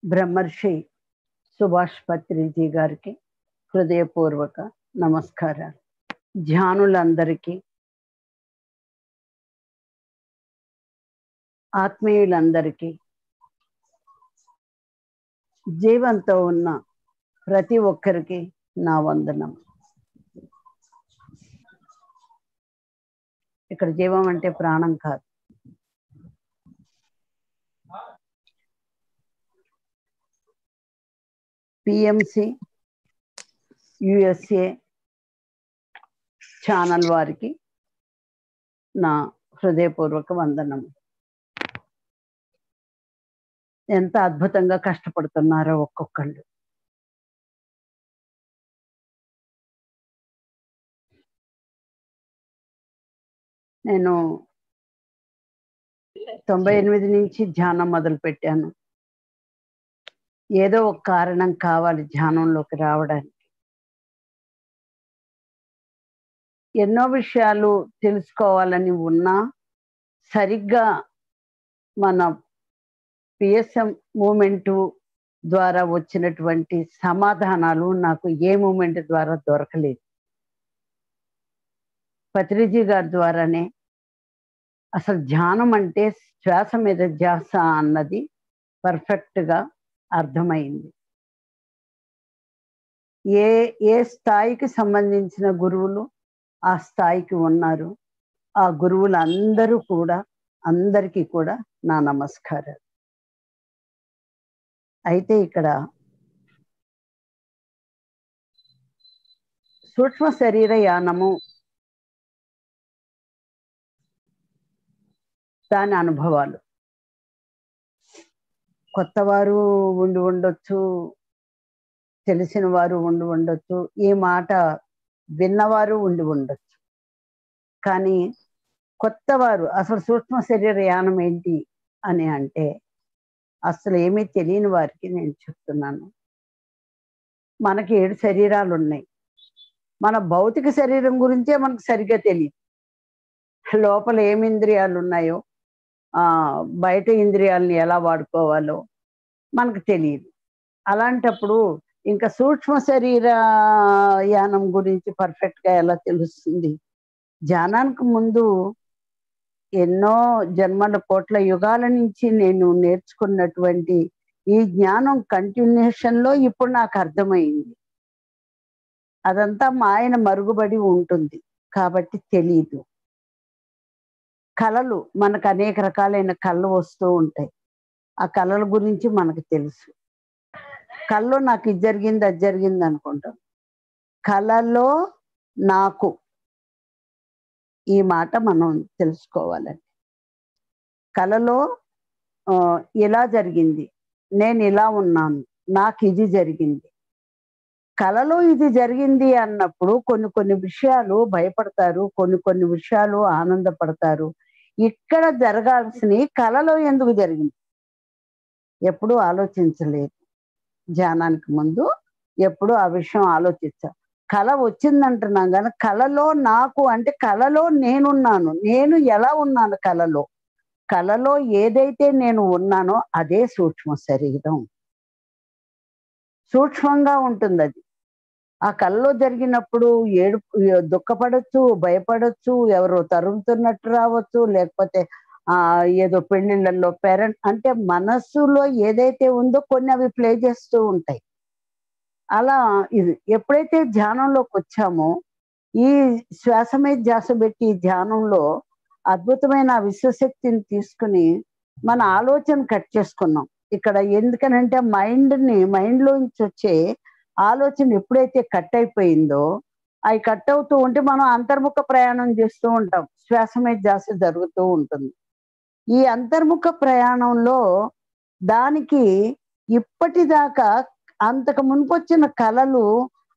బ్రహ్మర్షి సుభాష్ పత్రిజీ గారికి హృదయపూర్వక నమస్కారాలు. ధ్యానులందరికీ, ఆత్మీయులందరికీ, జీవంతో ఉన్న ప్రతి ఒక్కరికి నా వందనం. ఇక్కడ జీవం అంటే ప్రాణం కాదు. పిఎంసి యుఎస్ఏ ఛానల్ వారికి నా హృదయపూర్వక వందనం. ఎంత అద్భుతంగా కష్టపడుతున్నారో ఒక్కొక్కళ్ళు. నేను 98 నుంచి ధ్యానం మొదలు పెట్టాను. ఏదో ఒక కారణం కావాలి ధ్యానంలోకి రావడానికి. ఎన్నో విషయాలు తెలుసుకోవాలని ఉన్నా సరిగ్గా మన పిఎస్ఎం మూమెంటు ద్వారా వచ్చినటువంటి సమాధానాలు నాకు ఏ మూమెంట్ ద్వారా దొరకలేదు. పత్రిజీ గారి ద్వారానే అసలు ధ్యానం అంటే శ్వాస మీద ధ్యాస అన్నది పర్ఫెక్ట్గా అర్థమైంది. ఏ స్థాయికి సంబంధించిన గురువులు ఆ స్థాయికి ఉన్నారు. ఆ గురువులందరూ కూడా అందరికీ కూడా నా నమస్కారాలు. అయితే ఇక్కడ సూక్ష్మ శరీర యానము, దాని అనుభవాలు కొత్తవారు ఉండి ఉండొచ్చు, తెలిసిన వారు ఉండి ఉండొచ్చు, ఈ మాట విన్నవారు ఉండి ఉండొచ్చు. కానీ కొత్తవారు అసలు సూక్ష్మ శరీర యానం ఏంటి అని అంటే అసలు ఏమీ తెలియని వారికి నేను చెప్తున్నాను. మనకి 7 శరీరాలు ఉన్నాయి. మన భౌతిక శరీరం గురించే మనకు సరిగ్గా తెలియదు. లోపల ఏమి ఇంద్రియాలు ఉన్నాయో, బయట ఇంద్రియాలని ఎలా వాడుకోవాలో మనకు తెలియదు. అలాంటప్పుడు ఇంకా సూక్ష్మ శరీర యానం గురించి పర్ఫెక్ట్గా ఎలా తెలుస్తుంది? ధ్యానానికి ముందు ఎన్నో జన్మల కోట్ల యుగాల నుంచి నేను నేర్చుకున్నటువంటి ఈ జ్ఞానం కంటిన్యూషన్లో ఇప్పుడు నాకు అర్థమైంది. అదంతా మాయన మరుగుబడి ఉంటుంది కాబట్టి తెలీదు. కళలు, మనకు అనేక రకాలైన కళలు వస్తూ ఉంటాయి. ఆ కళల గురించి మనకు తెలుసు. కళలో నాకు ఇది జరిగింది అది జరిగింది అనుకుంటాం. కళలో నాకు, ఈ మాట మనం తెలుసుకోవాలండి. కళలో ఇలా జరిగింది, నేను ఇలా ఉన్నాను, నాకు ఇది జరిగింది. కళలో ఇది జరిగింది అన్నప్పుడు కొన్ని విషయాలు భయపడతారు, కొన్ని విషయాలు ఆనందపడతారు. ఇక్కడ జరగాల్సినవి కళలో ఎందుకు జరిగింది ఎప్పుడు ఆలోచించలేదు. ధ్యానానికి ముందు ఎప్పుడు ఆ విషయం ఆలోచించా. కళ వచ్చిందంటున్నాం కానీ కళలో నాకు అంటే కళలో నేనున్నాను. నేను ఎలా ఉన్నాను కళలో? కళలో ఏదైతే నేను ఉన్నానో అదే సూక్ష్మ శరీరం. సూక్ష్మంగా ఉంటుంది అది. ఆ కళలో జరిగినప్పుడు దుఃఖపడచ్చు, భయపడచ్చు, ఎవరో తరుముతున్నట్టు రావచ్చు, లేకపోతే ఏదో పెళ్లిళ్ళల్లో పేరెంట్ అంటే మనస్సులో ఏదైతే ఉందో కొన్ని అవి ప్లే చేస్తూ ఉంటాయి. అలా ఇది ఎప్పుడైతే ధ్యానంలోకి వచ్చామో, ఈ శ్వాస మీద ధ్యాస పెట్టి ధ్యానంలో అద్భుతమైన విశ్వశక్తిని తీసుకుని మన ఆలోచన కట్ చేసుకున్నాం. ఇక్కడ ఎందుకనంటే మైండ్లోంచి వచ్చే ఆలోచన ఎప్పుడైతే కట్ అయిపోయిందో, అవి కట్ అవుతూ ఉంటే మనం అంతర్ముఖ ప్రయాణం చేస్తూ ఉంటాం. శ్వాస మీద ధ్యాస జరుగుతూ ఉంటుంది. ఈ అంతర్ముఖ ప్రయాణంలో దానికి ఇప్పటిదాకా అంతకు మునుపు వచ్చిన కళలు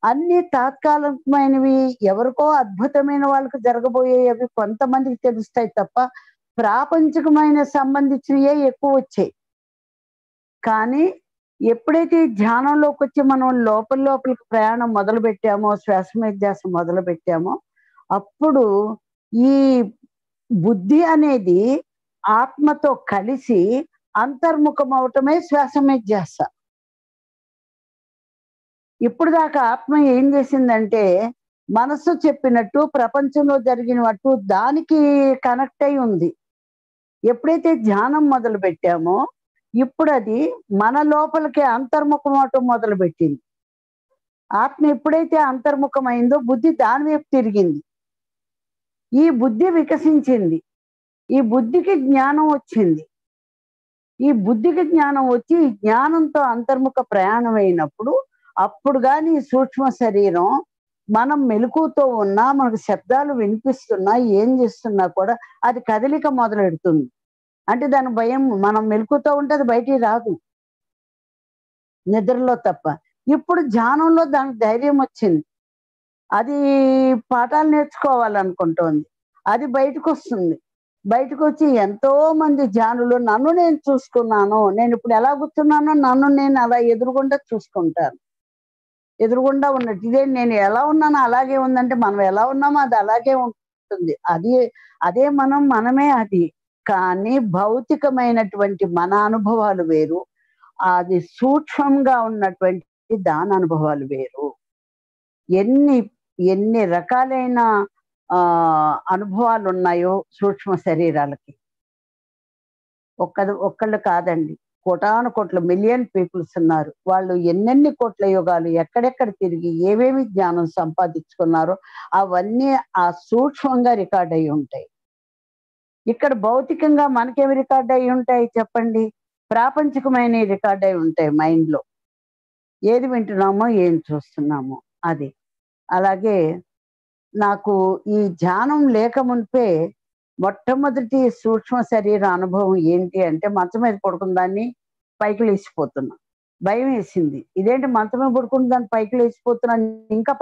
అన్ని తాత్కాలికమైనవి, ఎవరికో అద్భుతమైన వాళ్ళకి జరగబోయేవి అవి కొంతమందికి తెలుస్తాయి తప్ప ప్రాపంచికమైన సంబంధించినవే ఎక్కువ వచ్చాయి. కానీ ఎప్పుడైతే ధ్యానంలోకి వచ్చి మనం లోపలికి ప్రయాణం మొదలు పెట్టామో, శ్వాస మీద ధ్యాస మొదలు పెట్టామో, అప్పుడు ఈ బుద్ధి అనేది ఆత్మతో కలిసి అంతర్ముఖం అవటమే శ్వాస మీద ధ్యాస. ఇప్పుడు దాకా ఆత్మ ఏం చేసిందంటే మనసు చెప్పినట్టు ప్రపంచంలో జరిగినట్టు దానికి కనెక్ట్ అయి ఉంది. ఎప్పుడైతే ధ్యానం మొదలు పెట్టామో ఇప్పుడు అది మన లోపలికి అంతర్ముఖం అవటం మొదలు పెట్టింది. ఆత్మ ఎప్పుడైతే అంతర్ముఖమైందో బుద్ధి దాని వైపు తిరిగింది. ఈ బుద్ధి వికసించింది. ఈ బుద్ధికి జ్ఞానం వచ్చింది. ఈ బుద్ధికి జ్ఞానం వచ్చి ఈ జ్ఞానంతో అంతర్ముఖ ప్రయాణం అయినప్పుడు అప్పుడు కానీ సూక్ష్మ శరీరం మనం మెలకువతో ఉన్నా మనకు శబ్దాలు వినిపిస్తున్నా ఏం చేస్తున్నా కూడా అది కదలిక మొదలెడుతుంది. అంటే దాని భయం మనం మెలకువతో ఉంటే అది బయటికి రాదు, నిద్రలో తప్ప. ఇప్పుడు ధ్యానంలో దానికి ధైర్యం వచ్చింది. అది పాఠాలు నేర్చుకోవాలనుకుంటోంది. అది బయటకు వస్తుంది. బయటకు వచ్చి ఎంతో మంది ధ్యానులు నన్ను నేను చూసుకున్నాను, నేను ఇప్పుడు ఎలా కూర్చున్నానో నన్ను నేను అలా ఎదురుగుండా చూసుకుంటాను. ఎదురుగుండా ఉన్నట్టు ఇదే నేను ఎలా ఉన్నానో అలాగే ఉందంటే మనం ఎలా ఉన్నామో అది అలాగే ఉంటుంది. అదే మనమే అది. కానీ భౌతికమైనటువంటి మన అనుభవాలు వేరు, అది సూక్ష్మంగా ఉన్నటువంటి దాని అనుభవాలు వేరు. ఎన్ని ఎన్ని రకాలైన అనుభవాలు ఉన్నాయో సూక్ష్మ శరీరాలకి. ఒక్కళ్ళు కాదండి, కోటాను కోట్ల మిలియన్ పీపుల్స్ ఉన్నారు. వాళ్ళు ఎన్నెన్ని కోట్ల యుగాలు ఎక్కడెక్కడ తిరిగి ఏమేమి జ్ఞానం సంపాదించుకున్నారో అవన్నీ ఆ సూక్ష్మంగా రికార్డ్ అయి ఉంటాయి. ఇక్కడ భౌతికంగా మనకేమి రికార్డ్ అయి ఉంటాయి చెప్పండి? ప్రాపంచికమైన రికార్డ్ అయి ఉంటాయి మైండ్ లో. ఏది వింటున్నామో ఏం చూస్తున్నామో అది. అలాగే నాకు ఈ ధ్యానం లేక మునిపే మొట్టమొదటి సూక్ష్మ శరీర అనుభవం ఏంటి అంటే మంచం మీద పడుకున్న దాన్ని పైకి లేచిపోతున్నా. భయం వేసింది. ఇదేంటి మంచం మీద పడుకున్న దాన్ని పైకి లేచిపోతున్నాను, ఇంకా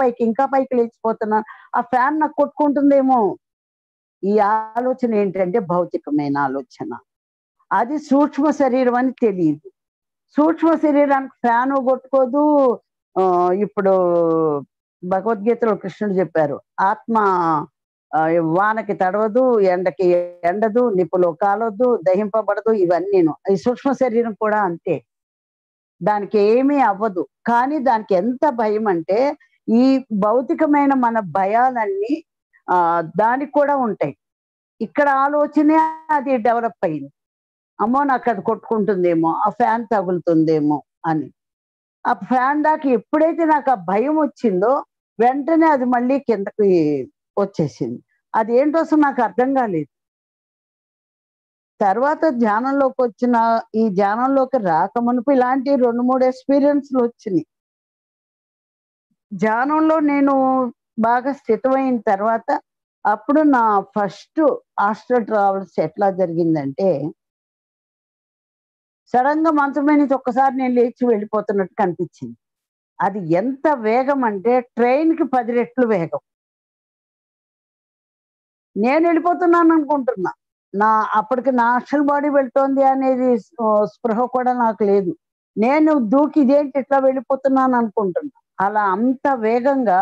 పైకి లేచిపోతున్నాను, ఆ ఫ్యాన్ నాకు కొట్టుకుంటుందేమో. ఈ ఆలోచన ఏంటంటే భౌతికమైన ఆలోచన. అది సూక్ష్మ శరీరం అని తెలియదు. సూక్ష్మ శరీరానికి ఫ్యాను కొట్టుకోదు. ఇప్పుడు భగవద్గీతలో కృష్ణుడు చెప్పారు, ఆత్మ వానకి తడవదు, ఎండకి ఎండదు, నిప్పులో కాలొద్దు, దహింపబడదు. ఇవన్నీను ఈ సూక్ష్మ శరీరం కూడా అంతే. దానికి ఏమీ అవ్వదు. కానీ దానికి ఎంత భయం అంటే ఈ భౌతికమైన మన భయాలన్నీ దానికి కూడా ఉంటాయి. ఇక్కడ ఆలోచనే అది డెవలప్ అయింది. అమ్మో నాకు అది కొట్టుకుంటుందేమో, ఆ ఫ్యాన్ తగులుతుందేమో అని. ఆ ఫ్యాన్ దాకా ఎప్పుడైతే నాకు ఆ భయం వచ్చిందో వెంటనే అది మళ్ళీ కిందకి వచ్చేసింది. అది ఏంటో అసలు నాకు అర్థం కాలేదు. తర్వాత ఈ ధ్యానంలోకి రాకమునుపు ఇలాంటి 2-3 ఎక్స్పీరియన్స్లు వచ్చినాయి. ధ్యానంలో నేను బాగా స్థితమైన తర్వాత అప్పుడు నా ఫస్ట్ ఆస్ట్రల్ ట్రావెల్స్ ఎట్లా జరిగిందంటే సడన్ గా మంచం మీద నుంచి ఒక్కసారి నేను లేచి వెళ్ళిపోతున్నట్టు కనిపించింది. అది ఎంత వేగం అంటే ట్రైన్కి 10 రెట్లు వేగం. నేను వెళ్ళిపోతున్నాను అనుకుంటున్నా. అప్పటికి నా అసలు బాడీ వెళ్తోంది అనేది స్పృహ కూడా నాకు లేదు. నేను దూకి ఇదేంటి ఇట్లా వెళ్ళిపోతున్నాను అనుకుంటున్నా. అలా అంత వేగంగా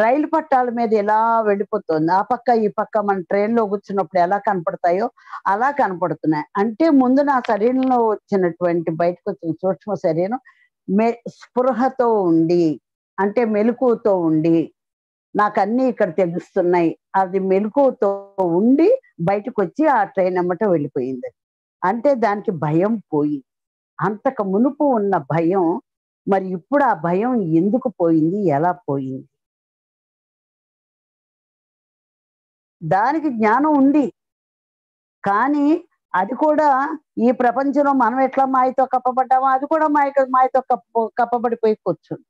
రైలు పట్టాల మీద ఎలా వెళ్ళిపోతుంది. ఆ పక్క ఈ పక్క మన ట్రైన్లో కూర్చున్నప్పుడు ఎలా కనపడతాయో అలా కనపడుతున్నాయి. అంటే ముందు నా శరీరంలో వచ్చినటువంటి బయటకు వచ్చిన సూక్ష్మ శరీరం స్పృహతో ఉండి, అంటే మెలకువతో ఉండి నాకు అన్ని ఇక్కడ తెలుస్తున్నాయి, అది మెలకువతో ఉండి బయటకు వచ్చి ఆ ట్రైన్ అమ్మట వెళ్ళిపోయింది. అంటే దానికి భయం పోయి, అంతకు మునుపు ఉన్న భయం మరి ఇప్పుడు ఆ భయం ఎందుకు పోయింది, ఎలా పోయింది? దానికి జ్ఞానం ఉంది. కానీ అది కూడా ఈ ప్రపంచంలో మనం ఎట్లా మాయతో కప్పబడ్డామో అది కూడా మాయతో కప్పబడిపోయి కూర్చుంది.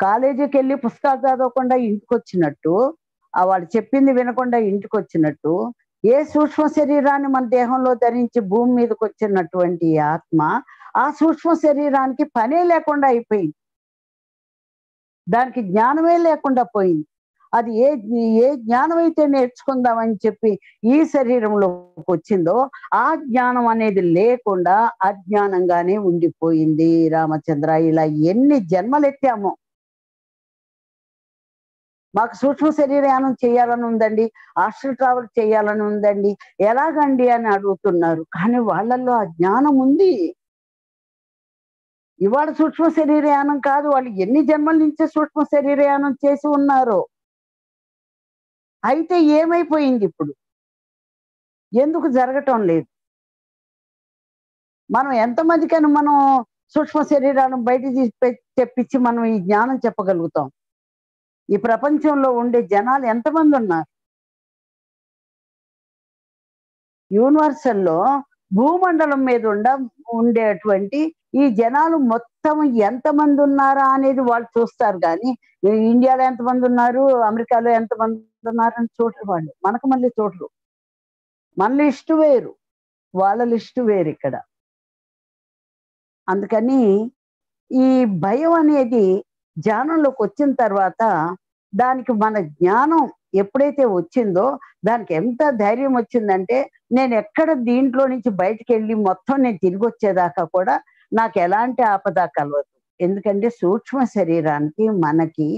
కాలేజీకి వెళ్ళి పుస్తకాలు చదవకుండా ఇంటికి వచ్చినట్టు, వాళ్ళు చెప్పింది వినకుండా ఇంటికి వచ్చినట్టు, ఏ సూక్ష్మ శరీరాన్ని మన దేహంలో ధరించి భూమి మీదకి వచ్చినటువంటి ఆత్మ ఆ సూక్ష్మ శరీరానికి పనే లేకుండా అయిపోయింది. దానికి జ్ఞానమే లేకుండా పోయింది. అది ఏ జ్ఞానం అయితే నేర్చుకుందామని చెప్పి ఈ శరీరంలోకి వచ్చిందో ఆ జ్ఞానం అనేది లేకుండా అజ్ఞానంగానే ఉండిపోయింది. రామచంద్ర, ఇలా ఎన్ని జన్మలెత్తామో మాకు సూక్ష్మ శరీరయానం చేయాలని ఉందండి, ఆస్ట్రల్ ట్రావెల్ చేయాలని ఉందండి, ఎలాగండి అని అడుగుతున్నారు. కానీ వాళ్ళల్లో ఆ జ్ఞానం ఉంది. ఇవాళ సూక్ష్మ శరీరయానం కాదు, వాళ్ళు ఎన్ని జన్మల నుంచే సూక్ష్మ శరీరయానం చేసి ఉన్నారో. అయితే ఏమైపోయింది ఇప్పుడు? ఎందుకు జరగటం లేదు? మనం ఎంతమందికైనా మనం సూక్ష్మ శరీరాలను బయటికి తీసి తెప్పించి మనం ఈ జ్ఞానం చెప్పగలుగుతాం? ఈ ప్రపంచంలో ఉండే జనాలు ఎంతమంది ఉన్నారు? యూనివర్సల్‌లో భూమండలం మీద ఉండేటువంటి ఈ జనాలు మొత్తం ఎంతమంది ఉన్నారా అనేది వాళ్ళు చూస్తారు గానీ, ఇండియాలో ఎంతమంది ఉన్నారు, అమెరికాలో ఎంతమంది ఉన్నారని చూడరు వాళ్ళు. మనకు మళ్ళీ చూడరు. మన లిస్టు వేరు, వాళ్ళ లిస్టు వేరిక్కడ. అందుకని ఈ భయం అనేది జ్ఞానంలోకొచ్చిన తర్వాత, దానికి మన జ్ఞానం ఎప్పుడైతే వచ్చిందో, దానికి ఎంత ధైర్యం వచ్చిందంటే, నేనెక్కడ దీంట్లో నుంచి బయటికెళ్ళి మొత్తం నేను తిరిగొచ్చేదాకా కూడా నాకెలాంటి ఆపద కలగదు. ఎందుకంటే సూక్ష్మ శరీరానికి, మనకి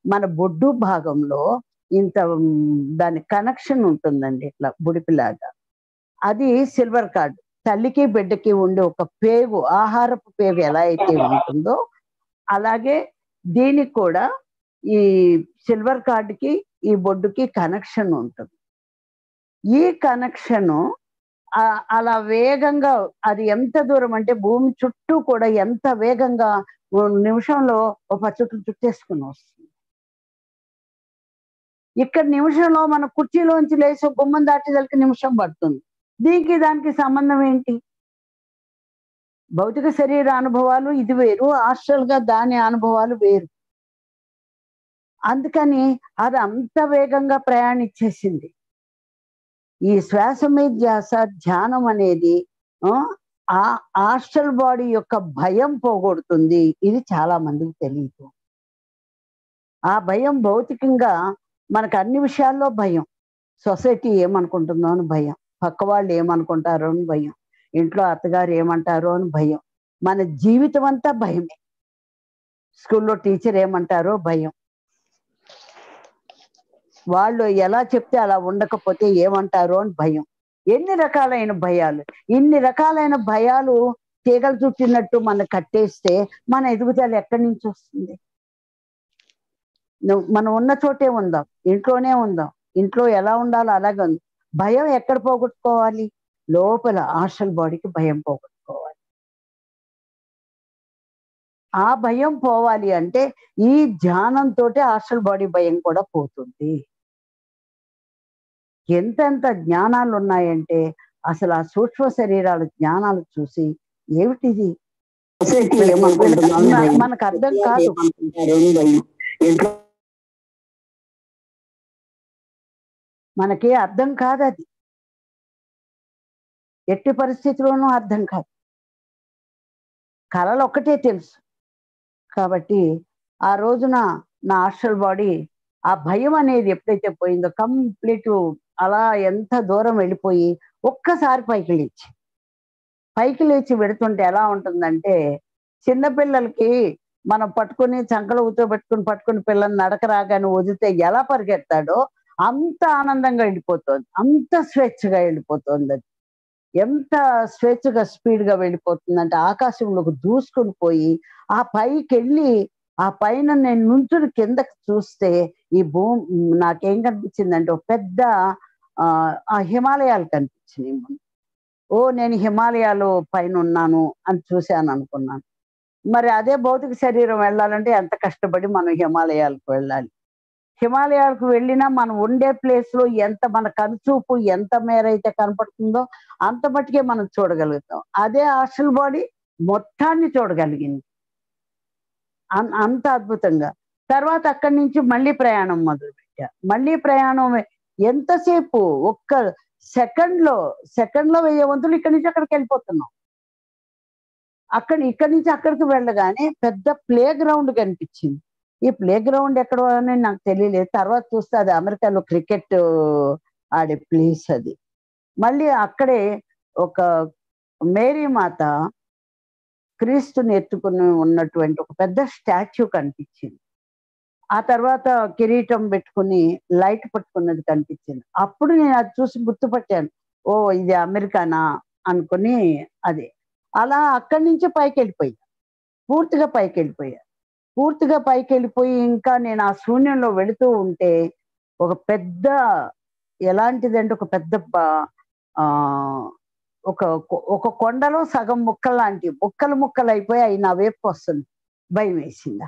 మన బొడ్డు భాగంలో ఇంత దాని కనెక్షన్ ఉంటుందండి ఇట్లా బుడిపిలాగా. అది సిల్వర్ కార్డ్. తల్లికి, బిడ్డకి ఉండే ఒక పేగు, ఆహారపు పేగు ఎలా అయితే ఉంటుందో, అలాగే దీనికి కూడా ఈ సిల్వర్ కార్డ్‌కి, ఈ బొడ్డుకి కనెక్షన్ ఉంటుంది. ఈ కనెక్షను అలా వేగంగా అది ఎంత దూరం అంటే భూమి చుట్టూ కూడా ఎంత వేగంగా ఓ నిమిషంలో ఓ 10 చుట్లు చుట్టేసుకొని వస్తుంది. ఇక్కడ నిమిషంలో మన కుర్చీలోంచి లేసి ఒక గుమ్మం దాటేసరికి నిమిషం పడుతుంది. దీనికి దానికి సంబంధం ఏంటి? భౌతిక శరీర అనుభవాలు ఇది వేరు. ఆస్ట్రల్‌గా దాని అనుభవాలు వేరు. అందుకని అది అంత వేగంగా ప్రయాణించేసింది. ఈ శ్వాస మీద ధ్యాస, ధ్యానం అనేది ఆ ఆస్ట్రల్ బాడీ యొక్క భయం పోగొడుతుంది. ఇది చాలా మందికి తెలీదు. ఆ భయం భౌతికంగా మనకు అన్ని విషయాల్లో భయం. సొసైటీ ఏమనుకుంటుందో అని భయం. పక్క వాళ్ళు ఏమనుకుంటారో అని భయం. ఇంట్లో అత్తగారు ఏమంటారో అని భయం. మన జీవితం అంతా భయమే. స్కూల్లో టీచర్ ఏమంటారో భయం. వాళ్ళు ఎలా చెప్తే అలా ఉండకపోతే ఏమంటారో అని భయం. ఎన్ని రకాలైన భయాలు. ఇన్ని రకాలైన భయాలు తీగలు చుట్టినట్టు మనం కట్టేస్తే మన ఎదుగుదల ఎక్కడి నుంచి వస్తుంది? మనం ఉన్న చోటే ఉందాం. ఇంట్లోనే ఉందాం. ఇంట్లో ఎలా ఉండాలో అలాగే ఉంది. భయం ఎక్కడ పోగొట్టుకోవాలి? లోపల ఆస్ట్రల్ బాడీకి భయం పోగొట్టుకోవాలి. ఆ భయం పోవాలి అంటే ఈ ధ్యానంతోటే ఆస్ట్రల్ బాడీ భయం కూడా పోతుంది. ఎంతెంత జ్ఞానాలున్నాయంటే అసలు ఆ సూక్ష్మ శరీరాల జ్ఞానాలు చూసి ఏమిటిది? సొసైటీ ఏమనుకుంటుందో అని భయం. మనకు అర్థం కాదు. ఏమనుకుంటారో అని భయం. ఇంట్లో మనకి అర్థం కాదది. ఎట్టి పరిస్థితిలోనూ అర్థం కాదు. కలలు ఒక్కటే తెలుసు. కాబట్టి ఆ రోజున నా ఆస్ట్రల్ బాడీ ఆ భయం అనేది ఎప్పుడైతే పోయిందో కంప్లీట్ అలా ఎంత దూరం వెళ్ళిపోయి ఒక్కసారి పైకి లేచి వెడుతుంటే ఎలా ఉంటుందంటే, చిన్నపిల్లలకి మనం పట్టుకొని చంకలో పట్టుకొని పిల్లల్ని నడక రాగానే వదిలితే ఎలా పరిగెడతాడో అంత ఆనందంగా వెళ్ళిపోతుంది. అంత స్వేచ్ఛగా వెళ్ళిపోతుంది అది. ఎంత స్వేచ్ఛగా స్పీడ్‌గా వెళ్ళిపోతుందంటే ఆకాశంలోకి దూసుకొని పోయి, ఆ పైకెళ్ళి ఆ పైన నేను నుంచుని కిందకి చూస్తే నాకేం కనిపించిందంటే ఒక పెద్ద ఆ హిమాలయాలు కనిపించినాయి ముందు. ఓహ్! నేను హిమాలయాలు పైనున్నాను అని చూశాననుకున్నాను. మరి అదే భౌతిక శరీరం వెళ్ళాలంటే ఎంత కష్టపడి మనం హిమాలయాలకు వెళ్ళాలి. హిమాలయాలకు వెళ్ళినా మనం ఉండే ప్లేస్‌లో ఎంత మన కనుచూపు ఎంత మేరైతే కనపడుతుందో అంత మట్టుకే మనం చూడగలుగుతాం. అదే ఆస్ట్రల్ బాడీ మొత్తాన్ని చూడగలిగింది. అంత అద్భుతంగా. తర్వాత అక్కడి నుంచి మళ్ళీ ప్రయాణం మొదలుపెట్టా. మళ్ళీ ప్రయాణం ఎంతసేపు ఒక్క సెకండ్‌లో 1000 వంతులు ఇక్కడి నుంచి అక్కడికెళ్ళిపోతున్నాం. ఇక్కడి నుంచి అక్కడికి వెళ్ళగానే పెద్ద ప్లే గ్రౌండ్ కనిపించింది. ఈ ప్లే గ్రౌండ్ ఎక్కడో అని నాకు తెలియలేదు. తర్వాత చూస్తే అది అమెరికాలో క్రికెట్ ఆడే ప్లేస్ అది. మళ్ళీ అక్కడే ఒక మేరీ మాత క్రీస్తుని ఎత్తుకుని ఉన్నటువంటి ఒక పెద్ద స్టాచ్యూ కనిపించింది. ఆ తర్వాత కిరీటం పెట్టుకుని లైట్ పట్టుకున్నది కనిపించింది. అప్పుడు నేను అది చూసి గుర్తుపట్టాను. ఓ ఇది అమెరికానా అనుకుని అది. అలా అక్కడి నుంచి పైకెళ్ళిపోయా. పూర్తిగా పైకెళ్ళిపోయా. పూర్తిగా పైకెళ్ళిపోయి ఇంకా నేను ఆ శూన్యంలో వెళుతూ ఉంటే ఒక పెద్ద ఎలాంటిదంటే ఒక పెద్ద ఆహ్, ఒక కొండలో సగం ముక్కల్లాంటివి. ముక్కలు ముక్కలయిపోయి అయి నా వైపుకొస్తుంది. భయమేసింది.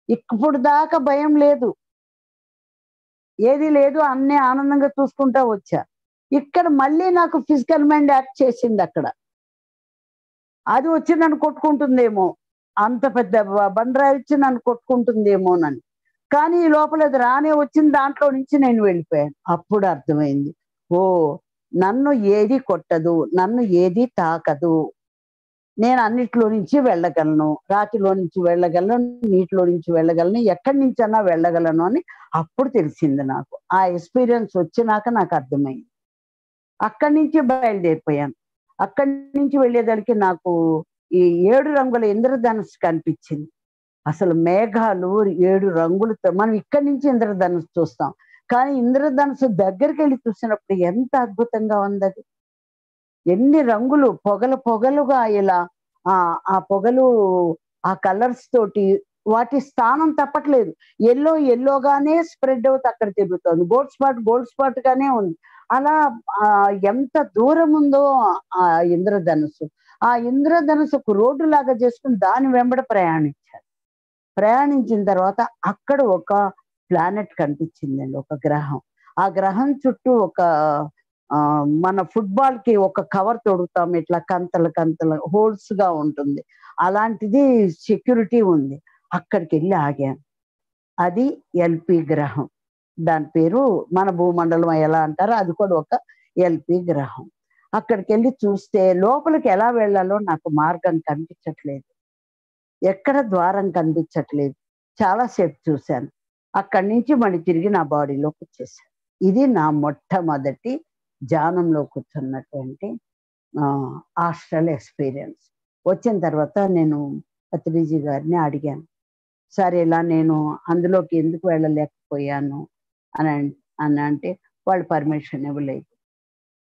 ఇప్పుడు దాకా భయం లేదు. ఏది లేదు. అన్నీ ఆనందంగా చూసుకుంటా వచ్చా. ఇక్కడ మళ్ళీ నాకు ఫిజికల్ మైండ్ యాక్ట్ చేసిందక్కడ. అది వచ్చి నన్ను కొట్టుకుంటుందేమో! అంత పెద్ద బండరాయి వచ్చి నన్ను కొట్టుకుంటుందేమోనని. కానీ ఈ లోపల అది రానే వచ్చింది. దాంట్లో నుంచి నేను వెళ్ళిపోయాను. అప్పుడు అర్థమైంది. ఓహ్! నన్ను ఏది కొట్టదు. నన్ను ఏది తాకదు. నేను అన్నిట్లో నుంచి వెళ్ళగలను. రాతిలో నుంచి వెళ్ళగలను. నీటిలో నుంచి వెళ్ళగలను. ఎక్కడి నుంచన్నా వెళ్ళగలను అని అప్పుడు తెలిసింది నాకు. ఆ ఎక్స్‌పీరియన్స్ వచ్చినాక నాకు అర్థమైంది. అక్కడి నుంచి బయలుదేరిపోయాను. అక్కడి నుంచి వెళ్ళేదలికి నాకు ఈ 7 రంగుల ఇంద్రధనుస్సు కనిపించింది. అసలు మేఘాలు 7 రంగులతో మనం ఇక్కడి నుంచి ఇంద్రధనుస్సు చూస్తాం. కానీ ఇంద్రధనుస్సు దగ్గరికెళ్ళి చూసినప్పుడు ఎంత అద్భుతంగా ఉందది. ఎన్ని రంగులు పొగలు పొగలుగా ఇలా ఆ పొగలు ఆ కలర్స్ తోటి వాటి స్థానం తప్పట్లేదు. యెల్లోగానే స్ప్రెడ్ అవుతూ అక్కడ తిరుగుతోంది. గోల్డ్ స్పాట్ గానే ఉంది. అలా ఎంత దూరం ఉందో ఆ ఇంద్రధనుస్సు. ఆ ఇంద్రధనుస్సు ఒక రోడ్డులాగా చేసుకొని దాని వెంబడ ప్రయాణించాను. ప్రయాణించిన తర్వాత అక్కడ ఒక ప్లానెట్ కనిపించిందండి. ఒక గ్రహం. ఆ గ్రహం చుట్టూ ఒక మన ఫుట్‌బాల్‌కి ఒక కవర్ తొడుగుతాం. ఇట్లా కంతలు హోల్స్‌గా ఉంటుంది. అలాంటిది సెక్యూరిటీ ఉంది. అక్కడికెళ్ళి ఆగాను. అది ఎల్‌పి గ్రహం. దాని పేరు మన భూమండలం ఎలా అంటారో అది కూడా ఒక ఎల్‌పి గ్రహం. అక్కడికెళ్ళి చూస్తే లోపలికి ఎలా వెళ్ళాలో నాకు మార్గం కనిపించట్లేదు. ఎక్కడ ద్వారం కనిపించట్లేదు. చాలా సేపు చూశాను. అక్కడి నుంచి మళ్ళీ తిరిగి నా బాడీలోకొచ్చేసాను. ఇది నా మొట్టమొదటి ధ్యానంలో కూర్చున్నటువంటి ఆస్ట్రల్ ఎక్స్‌పీరియన్స్. వచ్చిన తర్వాత నేను పత్రిజీ గారిని అడిగాను. సార్ ఇలా నేను అందులోకి ఎందుకు వెళ్ళలేకపోయాను అని అంటే వాళ్ళు పర్మిషన్ ఇవ్వలేదు.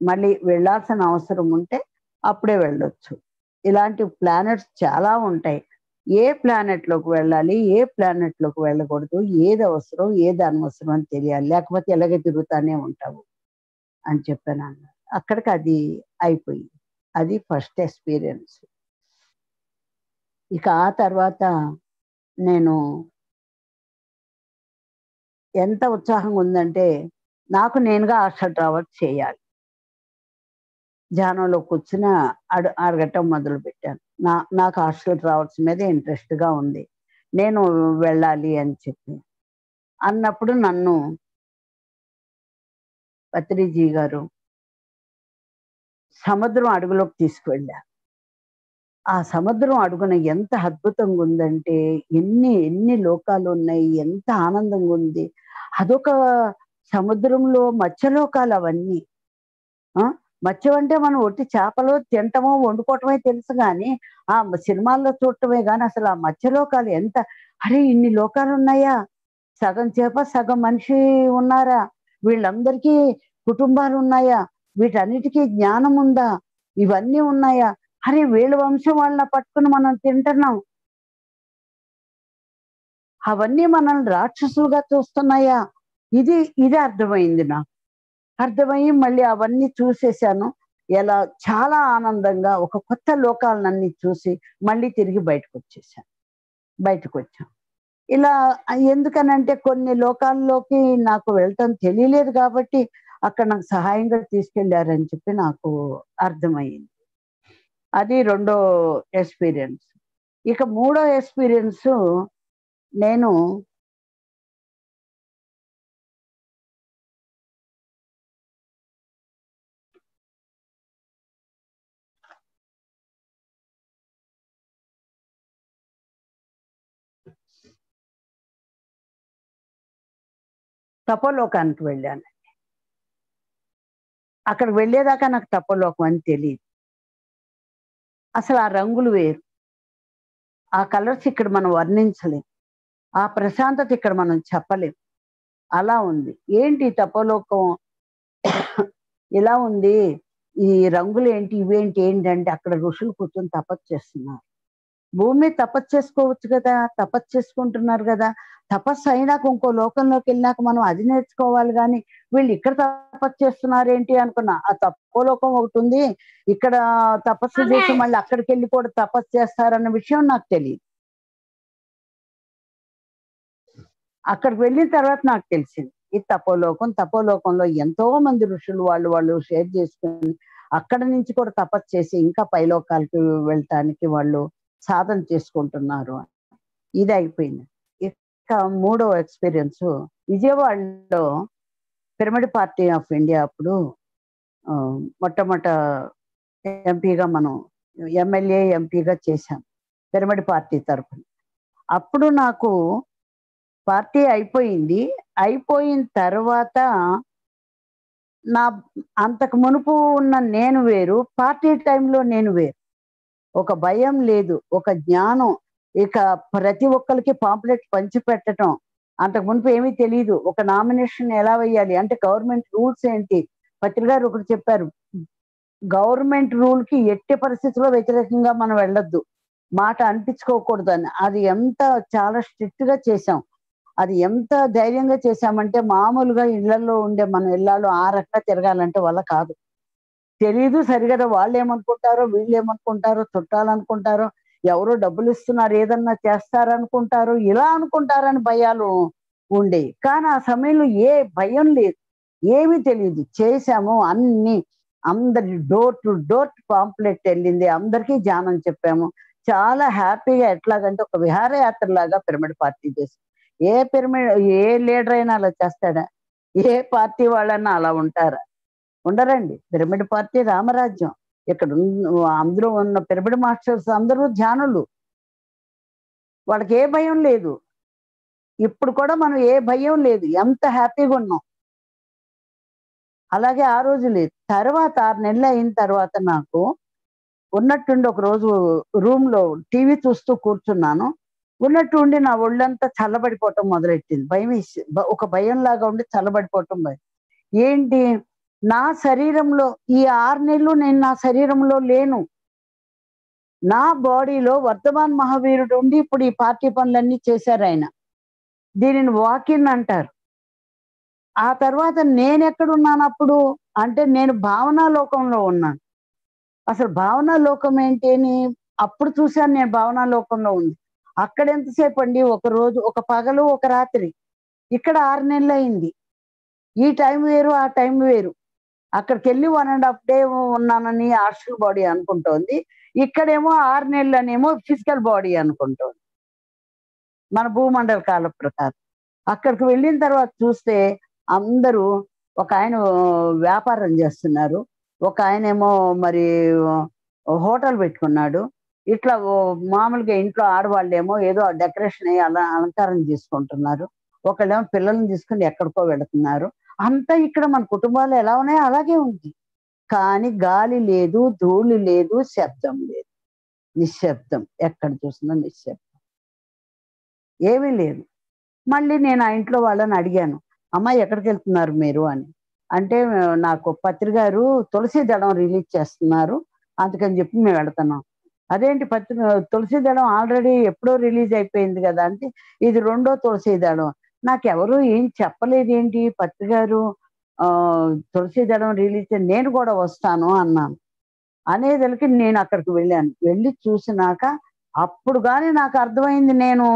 మళ్ళీ వెళ్ళాల్సిన అవసరం ఉంటే అప్పుడే వెళ్ళొచ్చు. ఇలాంటి ప్లానెట్స్ చాలా ఉంటాయి. ఏ ప్లానెట్‌లోకి వెళ్ళాలి? ఏ ప్లానెట్‌లోకి వెళ్ళకూడదు? ఏది అవసరం? ఏది అనవసరం అని తెలియాలి. లేకపోతే ఇలాగే తిరుగుతానే ఉంటావు అని చెప్పానన్నారు. అక్కడికి అది అయిపోయింది. అది ఫస్ట్ ఎక్స్‌పీరియన్స్. ఇక ఆ తర్వాత నేను ఎంత ఉత్సాహంగా ఉందంటే నాకు నేనుగా ఆస్ట్రల్ ట్రావెల్ చేయాలి. ధ్యానంలో కూర్చుని అడగటం మొదలుపెట్టాను. నాకు ఆస్ట్రల్ ట్రావెల్స్ మీద ఇంట్రెస్ట్‌గా ఉంది. నేను వెళ్ళాలి అని చెప్పి. అన్నప్పుడు నన్ను పత్రిజీ గారు సముద్రం అడుగులోకి తీసుకువెళ్లారు. ఆ సముద్రం అడుగున ఎంత అద్భుతంగా ఉందంటే ఎన్ని లోకాలున్నాయి. ఎంత ఆనందంగా ఉంది. అదొక సముద్రంలో మత్స్యలోకాలు అవన్నీ. ఆ! మత్స్యం అంటే మనం ఒట్టి చేపలు తినటమో, వండుకోవటమే తెలుసు గానీ, సినిమాల్లో చూడటమే గానీ అసలు ఆ మత్స్యలోకాలు ఎంత అరే! ఇన్ని లోకాలున్నాయా? సగం చేప, సగం మనిషి ఉన్నారా? వీళ్ళందరికీ కుటుంబాలున్నాయా? వీటన్నిటికి జ్ఞానం ఉందా? ఇవన్నీ ఉన్నాయా? అరే! వీళ్ళ వంశం వాళ్ళని పట్టుకొని మనం తింటున్నాం. అవన్నీ మనల్ని రాక్షసులుగా చూస్తున్నాయా? ఇది అర్థమైంది నాకు. అర్థమయ్యి మళ్ళీ అవన్నీ చూసేసాను. ఎలా చాలా ఆనందంగా ఒక కొత్త లోకాలనన్నీ చూసి మళ్ళీ తిరిగి బయటకొచ్చాం. ఇలా ఎందుకనంటే కొన్ని లోకాల్లోకి నాకు వెళ్ళటం తెలియలేదు కాబట్టి అక్కడ నాకు సహాయంగా తీసుకెళ్లారని చెప్పి నాకు అర్థమయింది. అది రెండో ఎక్స్‌పీరియన్స్. ఇక మూడో ఎక్స్‌పీరియన్సు నేను తపోలోకానికి వెళ్ళాను. అక్కడికి వెళ్ళేదాకా నాకు తపోలోకం అని తెలీదు. అసలు ఆ రంగులు వేరు. ఆ కలర్స్ ఇక్కడ మనం వర్ణించలేం. ఆ ప్రశాంతత ఇక్కడ మనం చెప్పలేం. అలా ఉంది. ఏంటి తపోలోకం ఇలా ఉంది. ఈ రంగులేంటి, ఇవేంటి, ఏంటంటే అక్కడ ఋషులు కూర్చొని తపస్సు చేస్తున్నారు. భూమి మీద తపస్సు చేసుకోవచ్చు కదా! తపస్సు చేసుకుంటున్నారు గదా! తపస్సు అయినాక ఇంకో లోకంలోకెళ్ళినాక మనం అది నేర్చుకోవాలి గానీ, వీళ్ళు ఇక్కడ తపస్సు చేస్తున్నారేంటి అనుకున్నా. ఆ తపోలోకం ఒకటుంది. ఇక్కడ తపస్సు చేసి మళ్ళీ అక్కడికెళ్ళి కూడా తపస్సు చేస్తారన్న విషయం నాకు తెలీదు. అక్కడికి వెళ్ళిన తర్వాత నాకు తెలిసింది. ఈ తపోలోకం. తపోలోకంలో ఎంతో మంది ఋషులు వాళ్ళు షేర్ చేసుకొని, అక్కడి నుంచి కూడా తపస్సు చేసి ఇంకా పైలోకాలకి వెళ్ళటానికి వాళ్ళు సాధన చేసుకుంటున్నారు. ఇది అయిపోయింది. ఇక మూడో ఎక్స్‌పీరియన్సు విజయవాడలో పిరమిడ్ పార్టీ ఆఫ్ ఇండియా అప్పుడు మొట్టమొదట ఎంపీగా మనం ఎమ్మెల్యే, ఎంపీగా చేశాం. పిరమిడ్ పార్టీ తరఫున. అప్పుడు నాకు పార్టీ అయిపోయింది. అయిపోయిన తర్వాత నా అంతకు మునుపు ఉన్న నేను వేరు, పార్టీ టైంలో నేను వేరు. ఒక భయం లేదు. ఒక జ్ఞానం. ఇక ప్రతి ఒక్కళ్ళకి పాంప్లెట్ పంచిపెట్టటం. అంతకు మునుపు ఏమీ తెలీదు. ఒక నామినేషన్ ఎలా వేయాలి? అంటే గవర్నమెంట్ రూల్స్ ఏంటి? పత్రి గారు ఒకటి చెప్పారు. గవర్నమెంట్ రూల్‌కి ఎట్టి పరిస్థితిలో వ్యతిరేకంగా మనం వెళ్ళొద్దు. మాట అనిపించుకోకూడదని. అది చాలా స్ట్రిక్ట్‌గా చేశాం. అది ఎంత ధైర్యంగా చేశామంటే మామూలుగా ఇళ్లల్లో ఉండే మన ఇళ్ళాలు ఆ రకంగా తిరగాలంటే వల్ల కాదు. తెలీదు సరిగదా వాళ్ళేమనుకుంటారో, వీళ్ళేమనుకుంటారో, చుట్టాలనుకుంటారో, ఎవరో డబ్బులిస్తున్నారు ఏదన్నా చేస్తారనుకుంటారు, ఇలా అనుకుంటారని భయాలు ఉండేయి. కానీ ఆ సమయంలో ఏ భయం లేదు. ఏమీ తెలీదు. చేశాము అన్నీ. అందరి డోర్ టు డోర్ పాంప్లెట్ ఎళ్ళింది. అందరికీ ధ్యానం చెప్పాము. చాలా హ్యాపీగా ఎట్లాగంటే ఒక విహారయాత్రలాగా పిరమిడ్ పార్టీ చేసాం. ఏ లీడర్ అయినా అలా చేస్తాడా? ఏ పార్టీ వాళ్ళన్నా అలా ఉంటారా? ఉండరండి. పిరమిడ్ పార్టీ రామరాజ్యం. ఇక్కడ అందులో ఉన్న పిరమిడ్ మాస్టర్స్ అందరూ ధ్యానులు. వాళ్ళకి ఏ భయం లేదు. ఇప్పుడు కూడా మనం ఏ భయం లేదు. ఎంత హ్యాపీగా ఉన్నాం. అలాగే ఆ రోజు లేదు. తర్వాత 6 నెలలు అయిన తర్వాత నాకు ఉన్నట్టుండి ఒకరోజు రూమ్‌లో టీవీ చూస్తూ కూర్చున్నాను. ఉన్నట్టుండి నా ఒళ్ళంతా చల్లబడిపోవటం మొదలెట్టింది. భయమేసి ఒక భయంలాగా ఉండి చల్లబడిపోవటం ఏంటి? నా శరీరంలో ఈ 6 నెలలు నేను నా శరీరంలో లేను. నా బాడీలో వర్ధమాన్ మహావీరుడు ఉండి ఇప్పుడు ఈ పార్టీ పనులన్నీ చేశారాయన. దీనిని వాక్ ఇన్ అంటారు. ఆ తర్వాత నేనెక్కడున్నానప్పుడు? అంటే నేను భావనా లోకంలో ఉన్నాను. అసలు భావనా లోకం ఏంటి అని అప్పుడు చూశాను నేను భావనా లోకంలో ఉంది. అక్కడ ఎంతసేపండి? ఒక రోజు, ఒక పగలు, ఒక రాత్రి. ఇక్కడ 6 నెలలయింది. ఈ టైం వేరు, ఆ టైం వేరు. అక్కడికెళ్ళి 1 ½ డే ఉన్నానని ఆస్ట్రల్ బాడీ అనుకుంటోంది. ఇక్కడేమో 6 నెలలనేమో ఫిజికల్ బాడీ అనుకుంటోంది. మన భూమండల కాలం ప్రకారం. అక్కడికి వెళ్ళిన తర్వాత చూస్తే అందరూ ఒకాయన వ్యాపారం చేస్తున్నారు. ఒకాయనేమో మరి హోటల్ పెట్టుకున్నాడు. ఇట్లా మామూలుగా ఇంట్లో ఆడవాళ్ళేమో ఏదో డెకరేషన్ అయ్యి అలా అలంకారం చేసుకుంటున్నారు. ఒకళ్ళేమో పిల్లల్ని తీసుకొని ఎక్కడికో వెళుతున్నారు. అంతా ఇక్కడ మన కుటుంబాలు ఎలా ఉన్నాయో అలాగే ఉంది. కానీ గాలి లేదు, ధూళి లేదు, శబ్దం లేదు. నిశ్శబ్దం. ఎక్కడ చూసినా నిశ్శబ్దం. ఏమీ లేదు. మళ్ళీ నేను ఆ ఇంట్లో వాళ్ళని అడిగాను. అమ్మా ఎక్కడికెళ్తున్నారు మీరు అని. అంటే నాకు పత్రి గారు తులసి దళం రిలీజ్ చేస్తున్నారు. అందుకని చెప్పి మేము వెళుతున్నాం. అదేంటి తులసి దళం ఆల్రెడీ ఎప్పుడో రిలీజ్ అయిపోయింది కదా! అంటే ఇది రెండో తులసి దళం. నాకెవరు ఏం చెప్పలేదేంటి పత్రి గారు తులసి దళం రిలీజ్ నేను కూడా వస్తాను అన్నాను. అనేదలికి నేను అక్కడికి వెళ్ళాను. వెళ్ళి చూసినాక అప్పుడు గాని నాకు అర్థమైంది నేను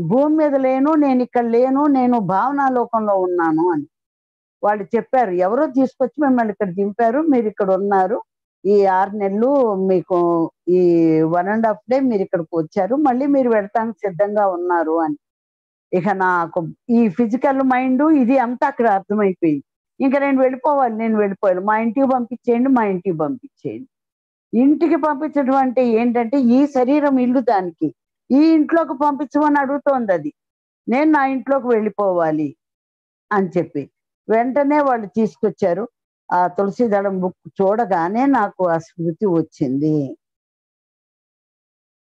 భూమి మీద లేను, నేనిక్కడ లేను, నేను భావనా లోకంలో ఉన్నాను అని. వాళ్ళు చెప్పారు. ఎవరో తీసుకొచ్చి మిమ్మల్ని ఇక్కడ దింపారు. మీరిక్కడున్నారు. ఈ 6 నెలలు మీకు ఈ 1 ½ డే మీరిక్కడికి వచ్చారు. మళ్ళీ మీరు వెళ్తానికి సిద్ధంగా ఉన్నారు అని. ఇక నాకు ఈ ఫిజికల్ మైండు ఇది అంతా అక్కడ అర్థమైపోయింది. ఇంక నేను వెళ్ళిపోవాలి. మా ఇంటికి పంపించేయండి. ఇంటికి పంపించడం అంటే ఏంటంటే ఈ శరీరం ఇల్లు దానికి. ఈ ఇంట్లోకి పంపించమని అడుగుతోందది. నేను నా ఇంట్లోకి వెళ్ళిపోవాలి అని చెప్పి. వెంటనే వాళ్ళు తీసుకొచ్చారు. ఆ తులసి దళం బుక్ చూడగానే నాకు ఆ స్మృతి వచ్చింది.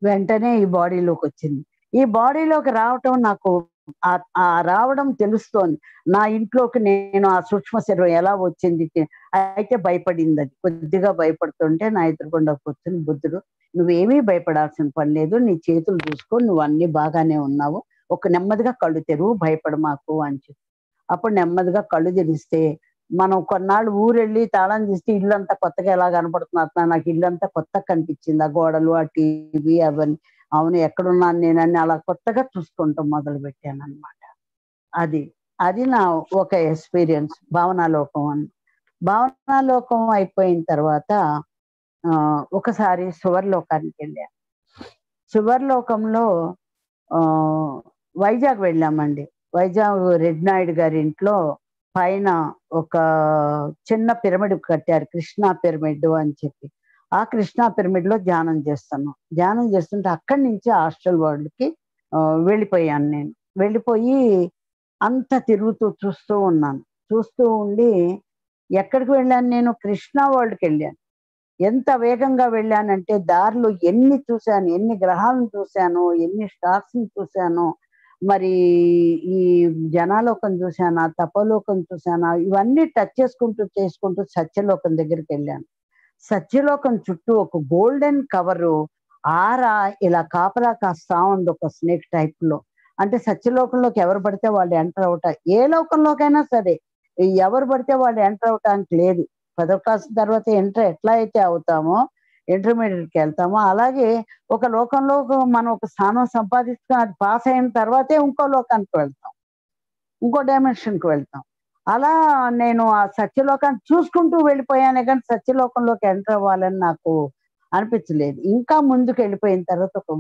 వెంటనే ఈ బాడీలోకొచ్చింది. ఈ బాడీలోకి రావటం నాకు ఆ రావడం తెలుస్తోంది. నా ఇంట్లోకి నేను ఆ సూక్ష్మ శరీరం ఎలా వచ్చింది అయితే భయపడింది అది. కొద్దిగా భయపడుతుంటే నా ఎదురుగుండా కూర్చొని బుద్ధుడు, "నువ్వేమీ భయపడాల్సిన పని లేదు. నీ చేతులు చూసుకో, నువ్వు అన్నీ బాగానే ఉన్నావు. ఒక నెమ్మదిగా కళ్ళు తెరువు, భయపడమాకు" అని చెప్పి. అప్పుడు నెమ్మదిగా కళ్ళు తెరిస్తే, మనం కొన్నాళ్ళు ఊరెళ్ళి తాళం తీస్తే ఇల్లంతా కొత్తగా ఎలా కనపడుతుంది అట్లా నాకు ఇల్లంతా కొత్తగా కనిపించింది. ఆ గోడలు, ఆ టీవీ అవన్నీ. అవును, ఎక్కడున్నాను నేనని అలా కొత్తగా చూసుకుంటాం మొదలుపెట్టాననమాట. అది. అది నా ఒక ఎక్స్‌పీరియన్స్ భావనాలోకం అని. భావనాలోకం అయిపోయిన తర్వాత ఒకసారి సువర్లోకానికెళ్ళాను. సువర్లోకంలో ఆహ్, వైజాగ్ వెళ్ళామండి. వైజాగ్ రెడ్ నాయుడు గారి ఇంట్లో పైన ఒక చిన్న పిరమిడ్ కట్టారు. కృష్ణా పిరమిడ్ అని చెప్పి. ఆ కృష్ణా పిరమిడ్‌లో ధ్యానం చేస్తున్నాం. ధ్యానం చేస్తుంటే అక్కడి నుంచి హాస్టల్ వరల్డ్‌కి వెళ్ళిపోయాను నేను. వెళ్ళిపోయి అంతా తిరుగుతూ చూస్తూ ఉన్నాను. చూస్తూ ఉండి ఎక్కడికి వెళ్ళాను నేను? కృష్ణా వరల్డ్‌కెళ్ళాను. ఎంత వేగంగా వెళ్ళానంటే దారిలో ఎన్ని చూశాను, ఎన్ని గ్రహాలను చూశానో, ఎన్ని స్టార్స్‌ని చూశానో, మరి ఈ జనాలోకం చూశానా, తపోలోకం చూశానా, ఇవన్నీ టచ్ చేసుకుంటూ సత్యలోకం దగ్గరికెళ్ళాను. సత్యలోకం చుట్టూ ఒక గోల్డెన్ కవరు ఆరా ఇలా కాపలా కాస్తా ఉంది ఒక స్నేక్ టైప్‌లో. అంటే సత్యలోకంలోకి ఎవరు పడితే వాళ్ళు ఎంటర్ అవుట ఏ లోకంలోకైనా సరే, ఎవరు పడితే వాళ్ళు ఎంటర్ అవ్వటానికి లేదు. 10వ క్లాస్ తర్వాత ఎంటర్ ఎట్లా అయితే అవుతామో, ఇంటర్మీడియేట్‌కి వెళ్తామో, అలాగే ఒక లోకంలో మనం ఒక స్థానం సంపాదించుకొని అది పాస్ అయిన తర్వాతే ఇంకో లోకానికి వెళ్తాం. ఇంకో డైమెన్షన్‌కి వెళ్తాం. అలా నేను ఆ సత్యలోకాన్ని చూసుకుంటూ వెళ్ళిపోయానే గానీ సత్యలోకంలోకి ఎంటర్ అవ్వాలని నాకు అనిపించలేదు. ఇంకా ముందుకెళ్ళిపోయిన తర్వాత ఒక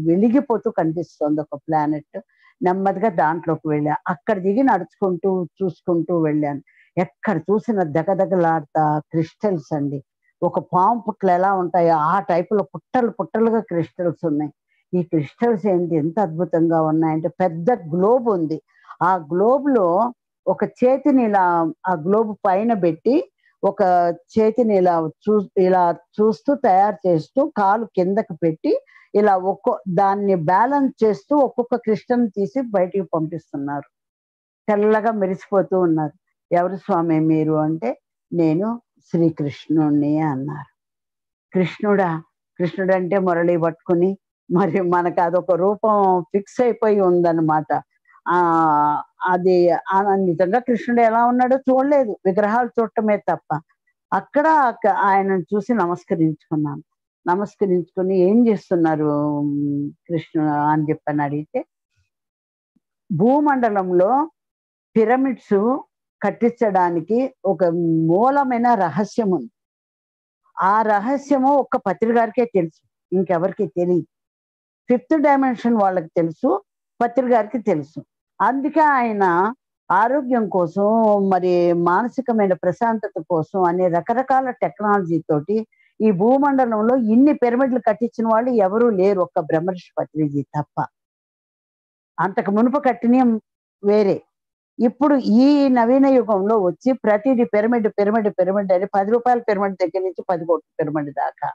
వెలిగిపోతూ కనిపిస్తోంది ఒక ప్లానెట్. నెమ్మదిగా దాంట్లోకి వెళ్ళా. అక్కడ దిగి నడుచుకుంటూ, చూసుకుంటూ వెళ్ళాను. ఎక్కడ చూసినా దగదగలాడతా క్రిస్టల్స్ అండి. ఒక పాము పుట్టలు ఎలా ఉంటాయో ఆ టైపులో పుట్టలు పుట్టలుగా క్రిస్టల్స్ ఉన్నాయి. ఈ క్రిస్టల్స్ ఏంటి ఎంత అద్భుతంగా ఉన్నాయంటే పెద్ద గ్లోబ్ ఉంది. ఆ గ్లోబ్‌లో ఒక చేతిని ఇలా ఆ గ్లోబ్ పైన బెట్టి, ఒక చేతిని ఇలా చూస్తూ తయారు చేస్తూ కాలు కిందకి పెట్టి ఇలా దాన్ని బ్యాలెన్స్ చేస్తూ ఒక్కొక్క క్రిస్టల్‌ని తీసి బయటికి పంపిస్తున్నారు. తెల్లగా మెరిసిపోతూ ఉన్నారు. "ఎవరు స్వామి మీరు" అంటే, "నేను శ్రీకృష్ణుడిని" అన్నారు. కృష్ణుడా? కృష్ణుడంటే మురళి పట్టుకుని మరి మనకు అదొక రూపం ఫిక్స్ అయిపోయి ఉందన్నమాట. ఆహ్, అది నిజంగా కృష్ణుడు ఎలా ఉన్నాడో చూడలేదు. విగ్రహాలు చూడటమే తప్ప. అక్కడ ఆయనను చూసి నమస్కరించుకున్నాను. నమస్కరించుకొని "ఏం చేస్తున్నారు కృష్ణ" అని చెప్పని అడిగితే, భూమండలంలో పిరమిడ్స్ కట్టించడానికి ఒక మూలమైన రహస్యం ఉంది. ఆ రహస్యము ఒక్క పత్రి గారికే తెలుసు. ఇంకెవరికీ తెలీదు. ఫిఫ్త్ డైమెన్షన్ వాళ్ళకి తెలుసు. పత్రి గారికి తెలుసు. అందుకే ఆయన ఆరోగ్యం కోసం, మరి మానసికమైన ప్రశాంతత కోసం అనే రకరకాల టెక్నాలజీ తోటి ఈ భూమండలంలో ఇన్ని పిరమిడ్‌లు కట్టించిన వాళ్ళు ఎవరు లేరు. ఒక్క బ్రహ్మర్షి పత్రిజీ తప్ప. అంతకు మునుపు కట్టినయి వేరే. ఇప్పుడు ఈ నవీన యుగంలో వచ్చి ప్రతిది పిరమిడ్, పిరమిడ్, పిరమిడ్ అని రూ. 10 పిరమిడ్ దగ్గర నుంచి 10,00,00,000 పిరమిడ్ దాకా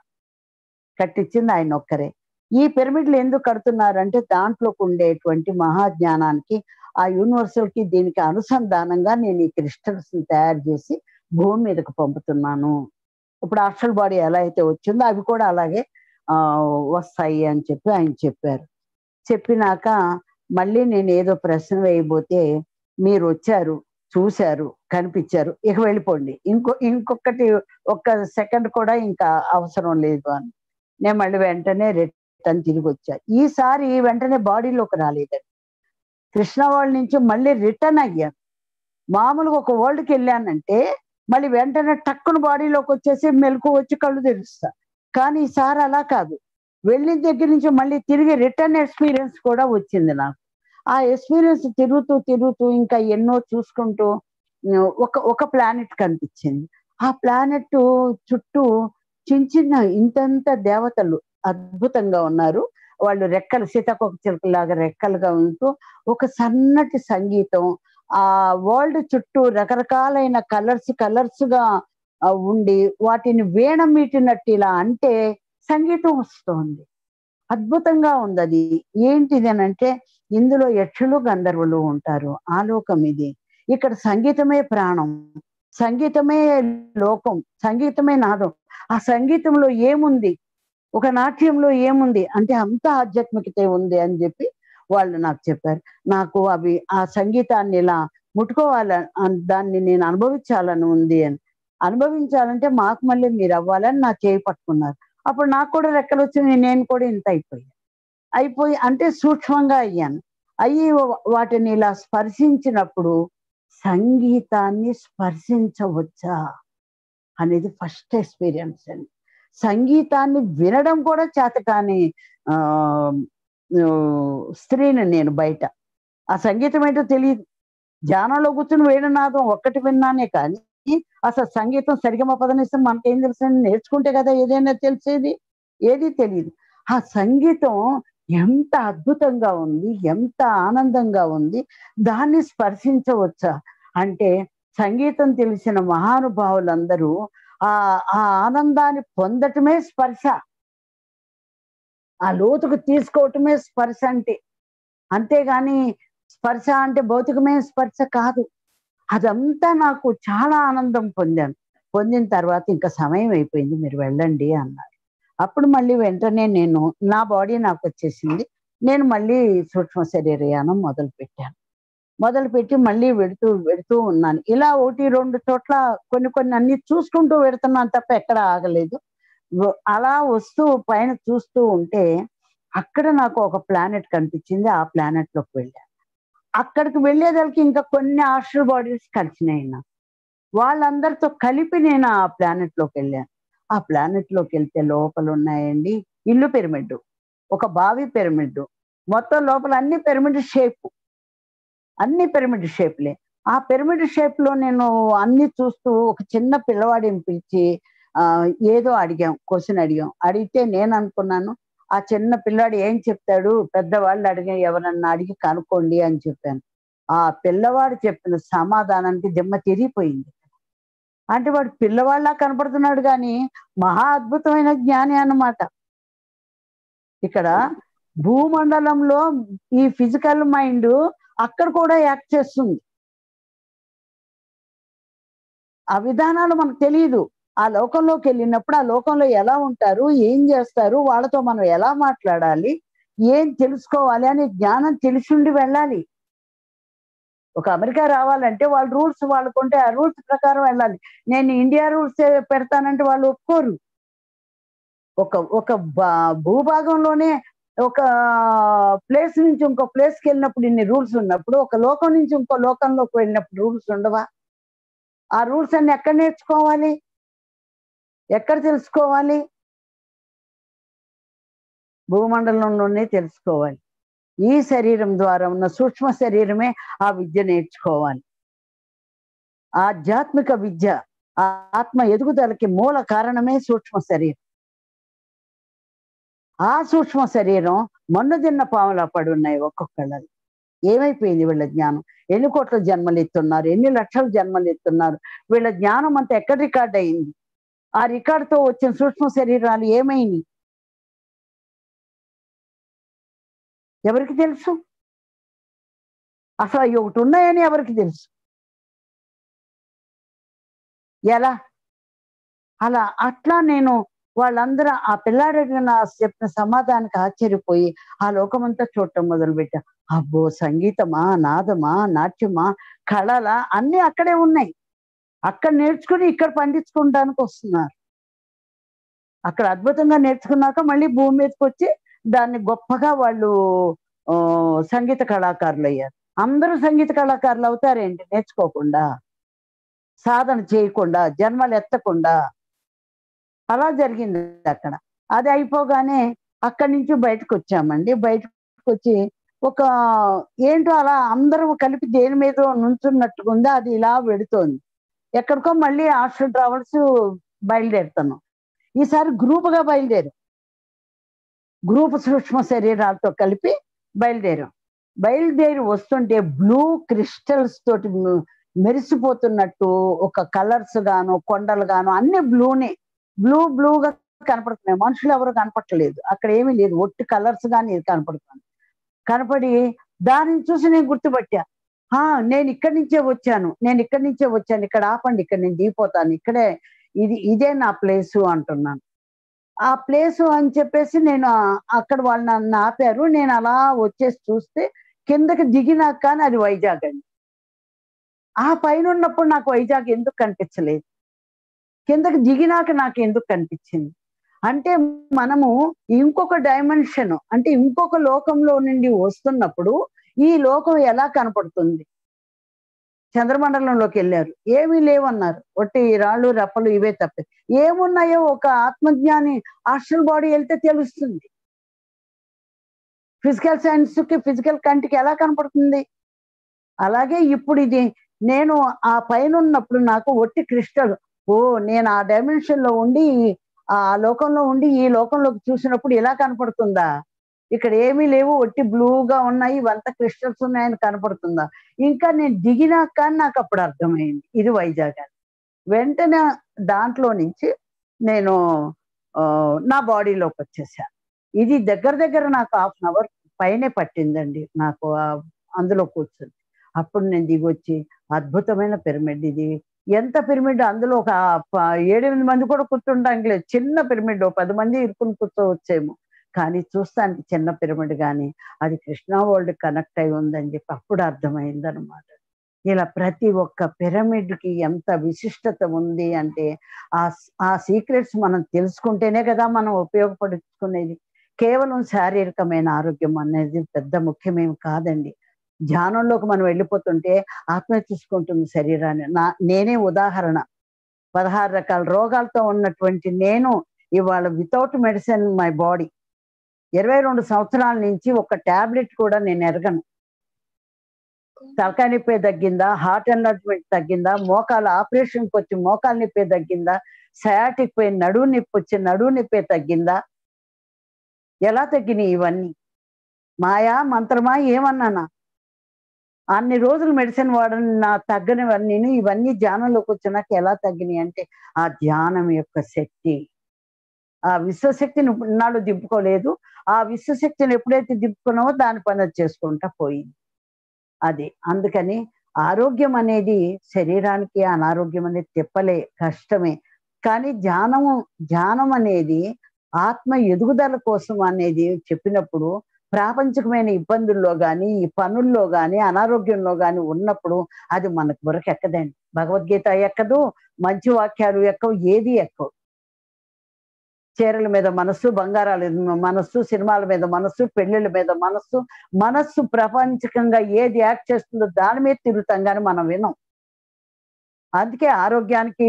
కట్టించింది ఆయనొక్కరే. ఈ పిరమిడ్‌లు ఎందుకు కడుతున్నారంటే దాంట్లోకి ఉండేటువంటి మహాజ్ఞానానికి, ఆ యూనివర్సల్‌కి దీనికి అనుసంధానంగా నేను ఈ క్రిస్టల్స్‌ని తయారు చేసి భూమి మీదకి పంపుతున్నాను. ఇప్పుడు ఆస్ట్రల్ బాడీ ఎలా అయితే వచ్చిందో అవి కూడా అలాగే వస్తాయి అని చెప్పి ఆయన చెప్పారు. చెప్పినాక మళ్ళీ నేనేదో ప్రశ్న వేయబోతే, "మీరొచ్చారు, చూసారు, కనిపిచ్చారు. ఇక వెళ్ళిపోండి. ఇంకొకటి ఒక్క సెకండ్ కూడా ఇంకా అవసరం లేదు" అని. నేను మళ్ళీ వెంటనే రిటర్న్ తిరిగొచ్చా. ఈసారి వెంటనే బాడీలోకి రాలేదండి. కృష్ణ వరల్డ్ నుంచి మళ్ళీ రిటర్న్ అయ్యాను. మామూలుగా ఒక వరల్డ్‌కెళ్ళానంటే, మళ్ళీ వెంటనే టక్కున బాడీలోకొచ్చేసి మెలుకువ వచ్చి కళ్ళు తెరుస్తా. కానీ ఈసారి అలా కాదు. వెళ్ళిన దగ్గర నుంచి మళ్ళీ తిరిగి రిటర్న్ ఎక్స్‌పీరియన్స్ కూడా వచ్చింది నాకు. ఆ ఎక్స్‌పీరియన్స్ తిరుగుతూ ఇంకా ఎన్నో చూసుకుంటూ ఒక ప్లానెట్ కనిపించింది. ఆ ప్లానెట్ చుట్టూ చిన్న ఇంతంత దేవతలు అద్భుతంగా ఉన్నారు. వాళ్ళు రెక్కలు సీతాకోకచిలుకలాగా రెక్కలుగా ఉంటూ ఒక సన్నటి సంగీతం, ఆ వరల్డ్ చుట్టూ రకరకాలైన కలర్స్‌గా ఉండి వాటిని వీణ మీటినట్టు ఇలా అంటే సంగీతం వస్తోంది. అద్భుతంగా ఉంది అది. ఏంటిది అనంటే ఇందులో యక్షులు గంధర్వులు ఉంటారు. ఆ లోకం ఇది. ఇక్కడ సంగీతమే ప్రాణం, సంగీతమే లోకం, సంగీతమే నాదం. ఆ సంగీతంలో ఏముంది, ఒక నాట్యంలో ఏముంది అంటే అంత ఆధ్యాత్మికత ఉంది అని చెప్పి వాళ్ళు నాకు చెప్పారు. నాకు అవి ఆ సంగీతాన్ని ఇలా ముట్టుకోవాల, దాన్ని నేను అనుభవించాలని ఉంది అని. అనుభవించాలంటే మాకు మళ్ళీ మీరు అవ్వాలని నా చేయి పట్టుకున్నారు. అప్పుడు నాకు కూడా రెక్కలు వచ్చినాయి, నేను కూడా ఇంత అయిపోయాను. అయిపోయి అంటే సూక్ష్మంగా అయ్యాను. అయ్యి వాటిని ఇలా స్పర్శించినప్పుడు సంగీతాన్ని స్పర్శించవచ్చా అనేది ఫస్ట్ ఎక్స్పీరియన్స్ అండి. సంగీతాన్ని వినడం కూడా చేతకాని ఆ స్త్రీని నేను బయట. ఆ సంగీతం ఏంటో తెలియదు. ధ్యానంలో కూర్చుని వేణునాదం ఒక్కటి విన్నానే కానీ అసలు సంగీతం సరిగమ పదనిస్తే మనకేం తెలుసు, నేర్చుకుంటే కదా ఏదైనా తెలిసేది. ఏది తెలియదు. ఆ సంగీతం ఎంత అద్భుతంగా ఉంది, ఎంత ఆనందంగా ఉంది, దాన్ని స్పర్శించవచ్చా అంటే సంగీతం తెలిసిన మహానుభావులందరూ ఆ ఆ ఆనందాన్ని పొందటమే స్పర్శ, ఆ లోతుకు తీసుకోవటమే స్పర్శ అంటే. అంతేగాని స్పర్శ అంటే భౌతికమైన స్పర్శ కాదు. అదంతా నాకు చాలా ఆనందం పొందాను. పొందిన తర్వాత ఇంకా సమయం అయిపోయింది, మీరు వెళ్ళండి అన్నారు. అప్పుడు మళ్ళీ వెంటనే నేను నా బాడీ నాకు వచ్చేసింది. నేను మళ్ళీ సూక్ష్మ శరీరయానం మొదలుపెట్టాను. మొదలుపెట్టి మళ్ళీ వెడుతూ వెడుతూ ఉన్నాను. ఇలా 1, 2 చోట్ల కొన్ని కొన్ని అన్ని చూసుకుంటూ వెడుతున్నాను తప్ప ఎక్కడ ఆగలేదు. అలా వస్తూ పైన చూస్తూ ఉంటే అక్కడ నాకు ఒక ప్లానెట్ కనిపించింది. ఆ ప్లానెట్ లోకి వెళ్ళాను. అక్కడికి వెళ్ళేదానికి ఇంకా కొన్ని ఆస్ట్రల్ బాడీస్ కలిసినాయి నాకు. వాళ్ళందరితో కలిపి నేను ఆ ప్లానెట్ లోకి వెళ్ళాను. ఆ ప్లానెట్ లోకి వెళ్తే లోపల ఉన్నాయండి ఇల్లు పిరమిడ్, ఒక బావి పిరమిడ్, మొత్తం లోపల అన్ని పిరమిడ్ షేప్, అన్ని పిరమిడ్ షేప్లే. ఆ పిరమిడ్ షేప్ లో నేను అన్ని చూస్తూ ఒక చిన్న పిల్లవాడిని పిలిచి ఏదో అడిగాం, క్వశ్చన్ అడిగాం. అడిగితే నేను అనుకున్నాను ఆ చిన్న పిల్లాడు ఏం చెప్తాడు, పెద్దవాళ్ళు అడిగి ఎవరన్నా అడిగి కనుక్కోండి అని చెప్పాను. ఆ పిల్లవాడు చెప్పిన సమాధానానికి దిమ్మ తిరిగిపోయింది. అంటే వాడు పిల్లవాళ్ళ కనపడుతున్నాడు కానీ మహా అద్భుతమైన జ్ఞాని అన్నమాట. ఇక్కడ భూమండలంలో ఈ ఫిజికల్ మైండ్ అక్కడ కూడా యాక్ట్ చేస్తుంది. ఆ విధానాలు మనకు తెలియదు. ఆ లోకంలోకి వెళ్ళినప్పుడు ఆ లోకంలో ఎలా ఉంటారు, ఏం చేస్తారు, వాళ్ళతో మనం ఎలా మాట్లాడాలి, ఏం తెలుసుకోవాలి అనే జ్ఞానం తెలిసిండి వెళ్ళాలి. ఒక అమెరికా రావాలంటే వాళ్ళ రూల్స్ వాళ్ళకుంటే ఆ రూల్స్ ప్రకారం వెళ్ళాలి. నేను ఇండియా రూల్స్ పెడతానంటే వాళ్ళు ఒప్పుకోరు. ఒక ఒక భూభాగంలోనే ఒక ప్లేస్ నుంచి ఇంకో ప్లేస్కి వెళ్ళినప్పుడు ఇన్ని రూల్స్ ఉన్నప్పుడు ఒక లోకం నుంచి ఇంకో లోకంలోకి వెళ్ళినప్పుడు రూల్స్ ఉండవా? ఆ రూల్స్ అన్ని ఎక్కడ నేర్చుకోవాలి, ఎక్కడ తెలుసుకోవాలి? భూమండలంలోనే తెలుసుకోవాలి. ఈ శరీరం ద్వారా ఉన్న సూక్ష్మ శరీరమే ఆ విద్య నేర్చుకోవాలి. ఆధ్యాత్మిక విద్య, ఆత్మ ఎదుగుదలకి మూల కారణమే సూక్ష్మ శరీరం. ఆ సూక్ష్మ శరీరం మన్నుదిన్న పాములా పడున్నాయి ఒక్కొక్కళ్ళని. ఏమైపోయింది వీళ్ళ జ్ఞానం? ఎన్ని కోట్ల జన్మలు ఎత్తున్నారు, ఎన్ని లక్షల జన్మలు ఎత్తున్నారు, వీళ్ళ జ్ఞానం అంతా ఎక్కడ రికార్డ్ అయింది? ఆ రికార్డుతో వచ్చిన సూక్ష్మ శరీరాలు ఏమైంది? ఎవరికి తెలుసు? అసలు అవి ఒకటి ఉన్నాయని ఎవరికి తెలుసు? ఎలా? అలా అట్లా నేను వాళ్ళందరూ ఆ పిల్లాడు అడిగిన చెప్పిన సమాధానానికి ఆశ్చర్యపోయి ఆ లోకమంతా చూడటం మొదలుపెట్టా. అబ్బో, సంగీతమా, నాదమా, నాట్యమా, కళలా అన్నీ అక్కడే ఉన్నాయి. అక్కడ నేర్చుకుని ఇక్కడ పండించుకోవడానికి వస్తున్నారు. అక్కడ అద్భుతంగా నేర్చుకున్నాక మళ్ళీ భూమి మీదకి వచ్చి దాన్ని గొప్పగా వాళ్ళు సంగీత కళాకారులు అయ్యారు. అందరూ సంగీత కళాకారులు అవుతారేంటి నేర్చుకోకుండా, సాధన చేయకుండా, జన్మలు ఎత్తకుండా? అలా జరిగింది అక్కడ. అది అయిపోగానే అక్కడి నుంచి బయటకు వచ్చామండి. బయటకు వచ్చి ఒక ఏంటో అలా అందరూ కలిపి దేని మీద నుంచున్నట్టుగా ఉంది. అది ఇలా వెడుతోంది. ఎక్కడికో మళ్ళీ ఆస్ట్రల్ ట్రావెల్స్ బయలుదేరుతున్నాం. ఈసారి గ్రూపుగా బయలుదేరాం. గ్రూప్ సూక్ష్మ శరీరాలతో కలిపి బయలుదేరాం. బయలుదేరి వస్తుంటే బ్లూ క్రిస్టల్స్ తోటి మెరిసిపోతున్నట్టు ఒక కలర్స్ గాను, కొండలు గాను అన్ని బ్లూనే, బ్లూగా కనపడుతున్నాయి, మనుషులు ఎవరు కనపడలేదు, అక్కడ ఏమీ లేదు, ఒట్టి కలర్స్ కానీ ఇది కనపడుతుంది. కనపడి దానిని చూసి నేను గుర్తుపట్టా, నేను ఇక్కడి నుంచే వచ్చాను, ఇక్కడ ఆపండి, ఇక్కడ నేను దిగిపోతాను, ఇదే నా ప్లేసు అంటున్నాను. ఆ ప్లేసు అని చెప్పేసి నేను అక్కడ వాళ్ళు నన్ను ఆపారు. నేను అలా వచ్చేసి చూస్తే కిందకి దిగినాక కానీ అది వైజాగ్ అండి. ఆ పైన ఉన్నప్పుడు నాకు వైజాగ్ ఎందుకు కనిపించలేదు, కిందకి దిగినాక నాకు ఎందుకు కనిపించింది అంటే, మనము ఇంకొక డైమెన్షన్ అంటే ఇంకొక లోకంలో నుండి వస్తున్నప్పుడు ఈ లోకం ఎలా కనపడుతుంది. చంద్రమండలంలోకి వెళ్ళారు, ఏమీ లేవన్నారు, ఒట్టి రాళ్ళు రప్పలు ఇవే తప్పే. ఏమున్నాయో ఒక ఆత్మజ్ఞాని ఆస్ట్రల్ బాడీ వెళ్తే తెలుస్తుంది. ఫిజికల్ సైన్స్ కి ఫిజికల్ కంటికి ఎలా కనపడుతుంది. అలాగే ఇప్పుడు ఇది నేను ఆ పైన ఉన్నప్పుడు నాకు ఒట్టి క్రిస్టల్, నేను ఆ డైమెన్షన్ లో ఉండి ఆ లోకంలో ఉండి ఈ లోకంలోకి చూసినప్పుడు ఇలా కనపడుతుందా, ఇక్కడ ఏమీ లేవు, ఒట్టి బ్లూగా ఉన్నాయి, ఇవంతా క్రిస్టల్స్ ఉన్నాయని కనపడుతుందా. ఇంకా నేను దిగినాక కానీ నాకు అప్పుడు అర్థమైంది ఇది వైజాగ్ అని. వెంటనే దాంట్లో నుంచి నేను నా బాడీలోకి వచ్చేసాను. ఇది దగ్గర నాకు 1/2 అవర్ పైనే పట్టిందండి నాకు అందులో కూర్చొని. అప్పుడు నేను దిగొచ్చి, అద్భుతమైన పిరమిడ్ ఇది, ఎంత పిరమిడ్, అందులో ఒక 7-8 మంది కూడా కూర్చుంటానికి లేదు, చిన్న పిరమిడ్, 10 మంది ఇరుకుని కూర్చోవచ్చేమో, కానీ చూస్తానికి చిన్న పిరమిడ్, కానీ అది కృష్ణా వరల్డ్ కనెక్ట్ అయి ఉందని చెప్పి అప్పుడు అర్థమైందనమాట. ఇలా ప్రతి ఒక్క పిరమిడ్ కి ఎంత విశిష్టత ఉంది అంటే ఆ సీక్రెట్స్ మనం తెలుసుకుంటేనే కదా మనం ఉపయోగపడుచుకునేది. కేవలం శారీరకమైన ఆరోగ్యం అనేది పెద్ద ముఖ్యమేమి కాదండి. ధ్యానంలోకి మనం వెళ్ళిపోతుంటే ఆత్మ చూసుకుంటుంది శరీరాన్ని. నేనే ఉదాహరణ. 16 రకాల రోగాలతో ఉన్నటువంటి నేను ఇవాళ వితౌట్ మెడిసిన్ మై బాడీ 22 సంవత్సరాల నుంచి ఒక టాబ్లెట్ కూడా నేను ఎరగను. తలకాయ నొప్పి తగ్గిందా, హార్ట్ ఎన్లార్జ్మెంట్ తగ్గిందా, మోకాలు ఆపరేషన్కి వచ్చి మోకాలు నొప్పి తగ్గిందా, సయాటిక్ పోయి నడువు నొప్పి వచ్చి నడువు నొప్పి తగ్గిందా, ఎలా తగ్గినాయి ఇవన్నీ? మాయా మంత్రమా ఏమన్నానా? అన్ని రోజులు మెడిసిన్ వాడని నా తగ్గనివన్నీ ఇవన్నీ ధ్యానంలోకి వచ్చినాక ఎలా తగ్గినాయి అంటే ఆ ధ్యానం యొక్క శక్తి, ఆ విశ్వశక్తిని ఇన్నాళ్ళు దింపుకోలేదు, ఆ విశ్వశక్తిని ఎప్పుడైతే దింపుకున్నావో దాని పని అది చేసుకుంటా పోయింది. అది అందుకని ఆరోగ్యం అనేది శరీరానికి, అనారోగ్యం అనేది తిప్పలే, కష్టమే. కానీ ధ్యానం అనేది ఆత్మ ఎదుగుదల కోసం అనేది చెప్పినప్పుడు, ప్రాపంచికమైన ఇబ్బందుల్లో కానీ, ఈ పనుల్లో కానీ, అనారోగ్యంలో కానీ ఉన్నప్పుడు అది మనకు వరకు ఎక్కదండి. భగవద్గీత ఎక్కదు, మంచి వాక్యాలు ఎక్కవు, ఏది ఎక్కవు. చీరల మీద మనస్సు, బంగారాల మనస్సు, సినిమాల మీద మనస్సు, పెళ్లిళ్ళ మీద మనస్సు ప్రపంచకంగా ఏది యాక్ట్ చేస్తుందో దాని మీద తిరుగుతాం కానీ మనం వినం. అందుకే ఆరోగ్యానికి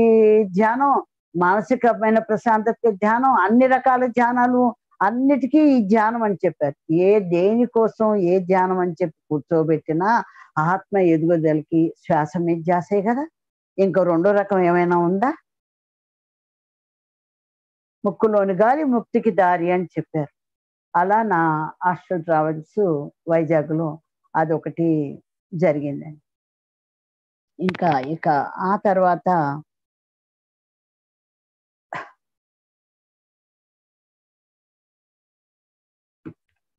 ధ్యానం, మానసికమైన ప్రశాంతతకి ధ్యానం, అన్ని రకాల ధ్యానాలు అన్నిటికీ ఈ ధ్యానం అని చెప్పారు. దేనికోసం ఏ ధ్యానం అని చెప్పి కూర్చోబెట్టినా ఆత్మ ఎదుగుదలకి శ్వాస మీద ధ్యాసే కదా. ఇంకో రెండో రకం ఏమైనా ఉందా? ముక్కులోని గాలి ముక్తికి దారి అని చెప్పారు. అలా నా హాస్టల్ ట్రావెల్స్ వైజాగ్లో అదొకటి జరిగిందండి. ఇక ఆ తర్వాత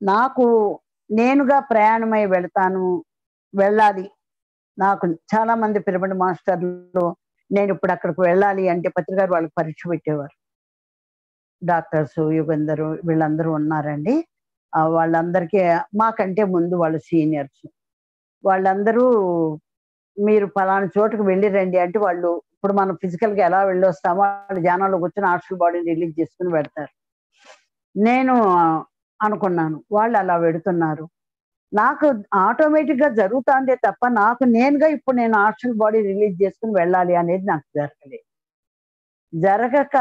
నాకు నేనుగా ప్రయాణమై వెళ్ళాలి. నాకు చాలా మంది పిరమిడ్ మాస్టర్లు నేను ఇప్పుడు అక్కడికి వెళ్ళాలి అంటే పత్రికారు వాళ్ళకి పరీక్ష పెట్టేవారు. డాక్టర్స్ యుగంధరు వీళ్ళందరూ ఉన్నారండి. వాళ్ళందరికీ మాకంటే ముందు వాళ్ళు సీనియర్స్. వాళ్ళందరూ మీరు పలానా చోటుకు వెళ్ళి రండి అంటే, వాళ్ళు ఇప్పుడు మనం ఫిజికల్గా ఎలా వెళ్ళొస్తామో వాళ్ళు ధ్యానంలో కూర్చొని హాస్టల్ బాడీని రిలీజ్ చేసుకుని పెడతారు. నేను అనుకున్నాను వాళ్ళు అలా పెడుతున్నారు, నాకు ఆటోమేటిక్ గా జరుగుతుందే తప్ప నాకు నేనుగా ఇప్పుడు నేను హాస్టల్ బాడీ రిలీజ్ చేసుకుని వెళ్ళాలి అనేది నాకు జరగక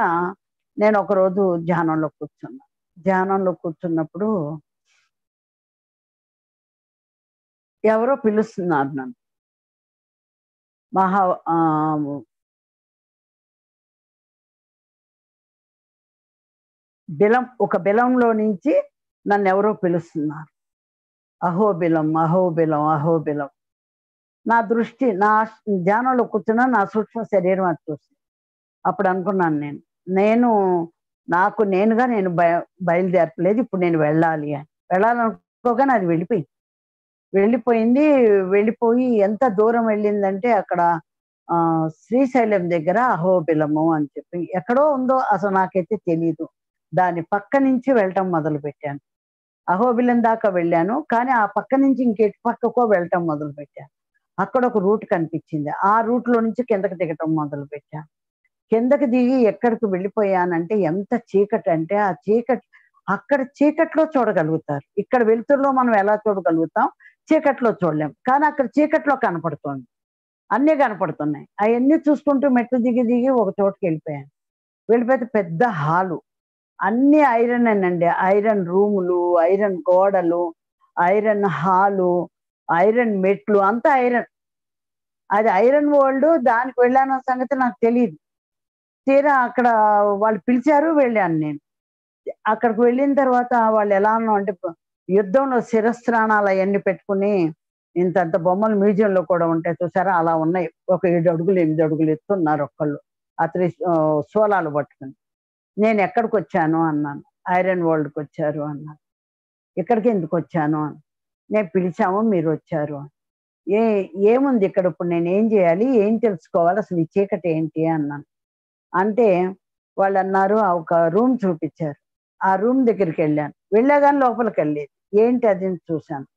నేను ఒకరోజు ధ్యానంలో కూర్చున్నప్పుడు ఎవరో పిలుస్తున్నారు నన్ను. ఒక బిలంలో నుంచి నన్ను ఎవరో పిలుస్తున్నారు. అహోబిలం అహోబిలం అహోబిలం. నా దృష్టి నా ధ్యానంలో కూర్చున్నా నా సూక్ష్మ శరీరం అది చూస్తుంది. అప్పుడు అనుకున్నాను నేను నాకు నేనుగా నేను బయలుదేరట్లేదు, ఇప్పుడు నేను వెళ్ళాలి అని. వెళ్ళాలనుకోగానే అది వెళ్ళిపోయింది. వెళ్ళిపోయింది. వెళ్ళిపోయి ఎంత దూరం వెళ్ళిందంటే అక్కడ శ్రీశైలం దగ్గర అహోబిలము అని చెప్పి ఎక్కడో ఉందో అసలు నాకైతే తెలీదు. దాని పక్క నుంచి వెళ్ళటం మొదలుపెట్టాను. అహోబిలం దాకా వెళ్ళాను. కానీ ఆ పక్క నుంచి ఇంకెటు పక్కకో వెళ్ళటం మొదలుపెట్టాను. అక్కడ ఒక రూట్ కనిపించింది. ఆ రూట్‌లో నుంచి కిందకి దిగటం మొదలుపెట్టాను. కిందకి దిగి ఎక్కడికి వెళ్ళిపోయానంటే ఎంత చీకటంటే ఆ చీకటి అక్కడ చీకట్లో చూడగలుగుతారు. ఇక్కడ వెలుతురులో మనం ఎలా చూడగలుగుతాం, చీకట్లో చూడలేం. కానీ అక్కడ చీకట్లో కనపడుతోంది. అన్నీ కనపడుతున్నాయి. అయన్నీ చూసుకుంటూ మెట్లు దిగి దిగి ఒక చోటుకెళ్ళిపోయాను. వెళ్ళిపోతే పెద్ద హాలు. అన్నీ ఐరనేనండి. ఐరన్ రూములు, ఐరన్ గోడలు, ఐరన్ హాలు, ఐరన్ మెట్లు అంతా ఐరన్. అది ఐరన్ వరల్డ్. దానికి వెళ్ళానన్న సంగతి నాకు తెలీదు. తీరా అక్కడ వాళ్ళు పిలిచారు, వెళ్ళాను నేను. అక్కడికి వెళ్ళిన తర్వాత వాళ్ళు ఎలానో అంటే యుద్ధంలో శిరస్త్రాణాలు అయన్నీ పెట్టుకుని ఇంతంత బొమ్మలు మ్యూజియంలో కూడా ఉంటాయి చూసారా? అలా ఉన్నాయి. ఒక 7 అడుగులు, 8 అడుగులు ఎత్తున్నారు ఒక్కళ్ళు. ఆ శూలాలు పట్టుకుని. నేనెక్కడికొచ్చాను అన్నాను. ఐరన్ వరల్డ్‌కొచ్చారు అన్నారు. ఇక్కడికి ఎందుకొచ్చాను అని. నేను పిలిచాము మీరొచ్చారు అని. ఏ ఏముంది ఇక్కడ ఇప్పుడు నేనేం జేయాలి? ఏం తెలుసుకోవాలి? అసలు ఈ చీకటేంటి అన్నాను. అంటే వాళ్ళన్నారు ఒక రూమ్ చూపిచ్చారు. ఆ రూమ్ దగ్గరికెళ్ళాను. వెళ్ళగానే లోపలికెళ్ళలేదు. ఏంటి అది అని చూశాను.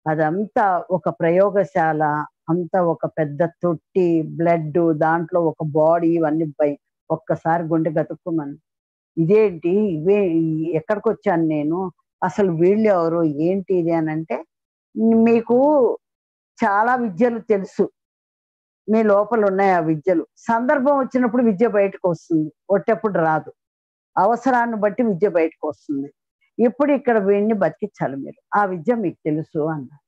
అదంతా ఒక ప్రయోగశాల. అంతా ఒక పెద్ద తొట్టి, బ్లడ్డు, దాంట్లో ఒక బాడీ ఇవన్నీ ఒక్కసారి గుండె గతుక్కుమంది. ఇదేంటి? ఎక్కడికొచ్చాను నేను? అసలు వీళ్ళెవరు? ఏంటి ఇది అనంటే, మీకు చాలా విద్యలు తెలుసు. మీ లోపలున్నాయి ఆ విద్యలు. సందర్భం వచ్చినప్పుడు విద్య బయటకొస్తుంది. ఒట్టెప్పుడు రాదు. అవసరాన్ని బట్టి విద్య బయటకొస్తుంది. ఇప్పుడు ఇక్కడ వీడిని బతికిచ్చాలి మీరు. ఆ విద్య మీకు తెలుసు అన్నారు.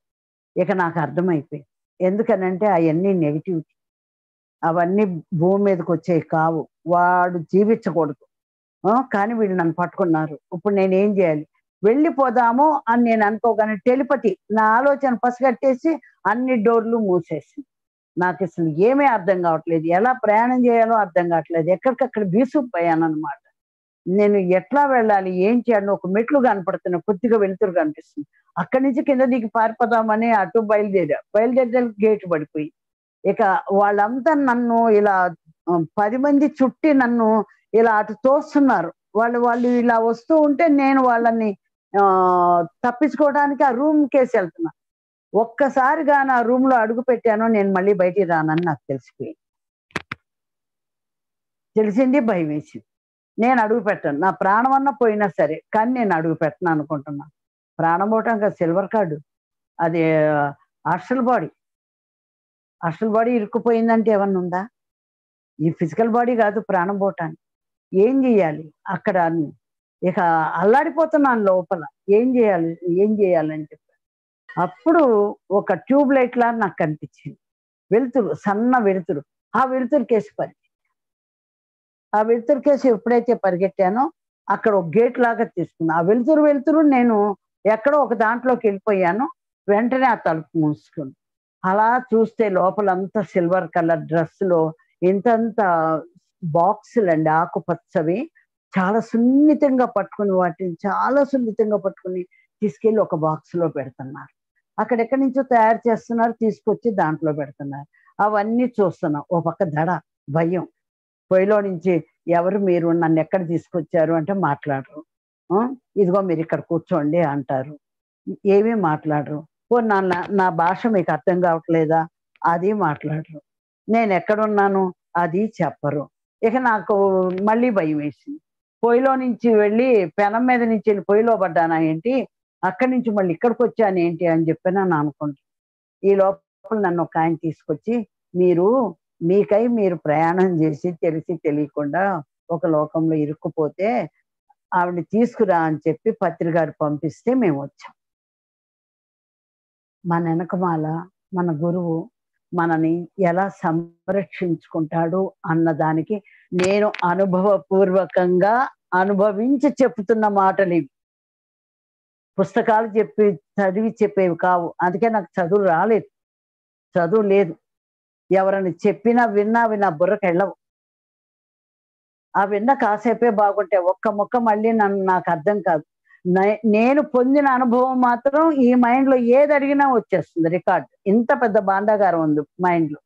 ఇక నాకు అర్థమైపోయింది. ఎందుకనంటే అయన్నీ నెగటివిటీ. అవన్నీ భూమి మీదకొచ్చేవి కావు. వాడు జీవించకూడదు. కానీ వీళ్ళు నన్ను పట్టుకున్నారు. ఇప్పుడు నేనేం జేయాలి? వెళ్ళిపోదాము అని నేను అనుకోగానే టెలిపతి నా ఆలోచన పసిగట్టేసి అన్ని డోర్‌లు మూసేసింది. నాకసలు ఏమీ అర్థం గావట్లేదు. ఎలా ప్రయాణం జేయాలో అర్థం గావట్లేదు. ఎక్కడికక్కడ బీసుకుపోయాననమాట. నేను ఎట్లా వెళ్ళాలి? ఏం చేయాలి? ఒక మెట్లు కనపడుతున్నాయి. కొద్దిగా వెలుతురు కనిపిస్తుంది. అక్కడి నుంచి కింద దిగి పారిపోదామని అటు బయలుదేరా. బయలుదేరితే గేట్ పడిపోయింది. ఇక వాళ్ళంతా నన్ను ఇలా 10 మంది చుట్టి నన్ను ఇలా అటు తోస్తున్నారు. వాళ్ళు వాళ్ళు ఇలా వస్తూ ఉంటే నేను వాళ్ళని తప్పించుకోవడానికి ఆ రూమ్‌కేసెళ్తున్నా. ఒక్కసారిగా నా రూమ్‌లో అడుగు పెట్టానో నేను మళ్ళీ బయటికి రానని నాకు తెలిసిపోయింది. తెలిసింది, భయమేసింది. నేను అడుగు పెట్టను. నా ప్రాణమన్నా పోయినా సరే, కానీ నేను అడుగు పెట్టను అనుకుంటున్నా. ప్రాణం పోవటం కాదు, సిల్వర్ కార్డ్. అది హాస్టల్ బాడీ. హాస్టల్ బాడీ ఇరుక్కుపోయిందంటే ఏమన్నా ఉందా? ఈ ఫిజికల్ బాడీ కాదు ప్రాణం పోవటానికి. ఏం జేయాలి? అక్కడ ఇక అల్లాడిపోతున్నాను లోపల. ఏం జేయాలి? ఏం జేయాలని చెప్పి. అప్పుడు ఒక ట్యూబ్ లైట్‌లా నాకు కనిపించింది. వెలుతురు, సన్న వెలుతురు. ఆ వెలుతురుకేసి ఆ వెలుతురుకేసి ఎప్పుడైతే పరిగెట్టానో అక్కడ ఒక గేట్ లాగా తీసుకున్నా. ఆ వెలుతురు నేను ఎక్కడో ఒక దాంట్లోకెళ్ళిపోయాను. వెంటనే ఆ తలుపు మూసుకుంది. అలా చూస్తే లోపలంతా సిల్వర్ కలర్ డ్రెస్‌లో ఇంతంత బాక్సులండి ఆకుపచ్చవి. చాలా సున్నితంగా పట్టుకుని వాటిని చాలా సున్నితంగా పట్టుకుని తీసుకెళ్ళి ఒక బాక్స్‌లో పెడుతున్నారు. అక్కడెక్కడి నుంచో తయారు చేస్తున్నారు. తీసుకొచ్చి దాంట్లో పెడుతున్నారు. అవన్నీ చూస్తున్నాం. ఓ పక్క దడ, భయం. పొయ్యిలో నుంచి ఎవరు మీరు? నన్నెక్కడ తీసుకొచ్చారు? అంటే మాట్లాడరు. ఆ! ఇదిగో మీరిక్కడ కూర్చోండి అంటారు. ఏమీ మాట్లాడరు. పోనీ నా భాష మీకు అర్థం కావట్లేదా? అది మాట్లాడరు. నేనెక్కడున్నాను? అది చెప్పరు. ఇక నాకు మళ్ళీ భయమేసింది. పొయ్యిలో నుంచి వెళ్ళి పెనం మీద నుంచెళ్ళి పొయ్యిలో పడ్డానా ఏంటి? అక్కడి నుంచి మళ్ళీ ఇక్కడికొచ్చానేంటి అని చెప్పనని అనుకుంటా. ఈ లోపల నన్ను ఒకాయన తీసుకొచ్చి, మీరు మీకై మీరు ప్రయాణం జేసి తెలిసి తెలియకుండా ఒక లోకంలో ఇరుక్కుపోతే ఆవిడని తీసుకురా అని చెప్పి పత్రి గారు పంపిస్తే మేమొచ్చాం. మన ఎనకమాల మన గురువు మనని ఎలా సంరక్షించుకుంటాడు అన్నదానికి నేను అనుభవపూర్వకంగా అనుభవించి చెప్తున్న మాటలివి. పుస్తకాలు చదివి చెప్పేవి కావు. అందుకే నాకు చదువు రాలేదు. చదువు లేదు. ఎవరైనా చెప్పినా విన్నా అవి నా బుర్రకెళ్ళవు. ఆ విన్న కాసేపే బాగుంటాయి, ఒక్క ముక్క మళ్ళీ నాకు అర్థం కాదు. నేను పొందిన అనుభవం మాత్రం ఈ మైండ్ లో ఏది అడిగినా వచ్చేస్తుంది రికార్డ్. ఇంత పెద్ద భాండాగారం ఉంది మైండ్ లో.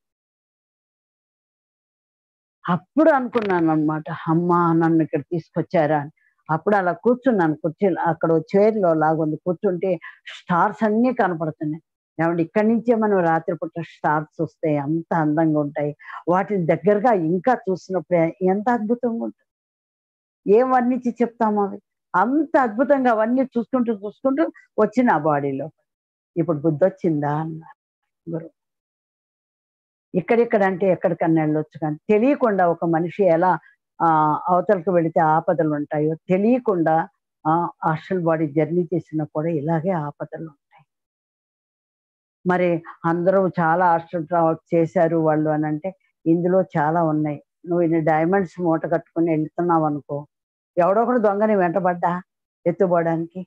అప్పుడు అనుకున్నాను అనమాట, అమ్మా నన్ను ఇక్కడ తీసుకొచ్చారా అని. అప్పుడు అలా కూర్చున్నాను, కుర్చీలో అక్కడ చైర్లో లాగుంది, కూర్చుంటే స్టార్స్ అన్నీ కనపడుతున్నాయి. ఏమంటే ఇక్కడి నుంచే మనం రాత్రిపూట స్టార్స్ వస్తాయి, అంత అందంగా ఉంటాయి. వాటిని దగ్గరగా ఇంకా చూసినప్పుడే ఎంత అద్భుతంగా ఉంటుంది, ఏం వర్ణించి చెప్తాము అవి. అంత అద్భుతంగా అవన్నీ చూసుకుంటూ చూసుకుంటూ వచ్చి నా బాడీలో ఇప్పుడు బుద్ధి వచ్చిందా అన్నారు గురువు. ఇక్కడిక్కడ అంటే ఎక్కడికన్నా వెళ్ళొచ్చు, కానీ తెలియకుండా ఒక మనిషి ఎలా అవతలకు వెళితే ఆపదలు ఉంటాయో తెలియకుండా హాస్టల్ బాడీ జర్నీ చేసినా కూడా ఇలాగే ఆపదలు ఉంటాయి. మరి అందరూ చాలా హాస్టల్ చేశారు వాళ్ళు అని అంటే ఇందులో చాలా ఉన్నాయి. నువ్వు ఇన్ని డైమండ్స్ మూట కట్టుకుని వెళ్తున్నావు అనుకో, ఎవడో ఒకడు దొంగని వెంటబడ్డా ఎత్తుపోవడానికి,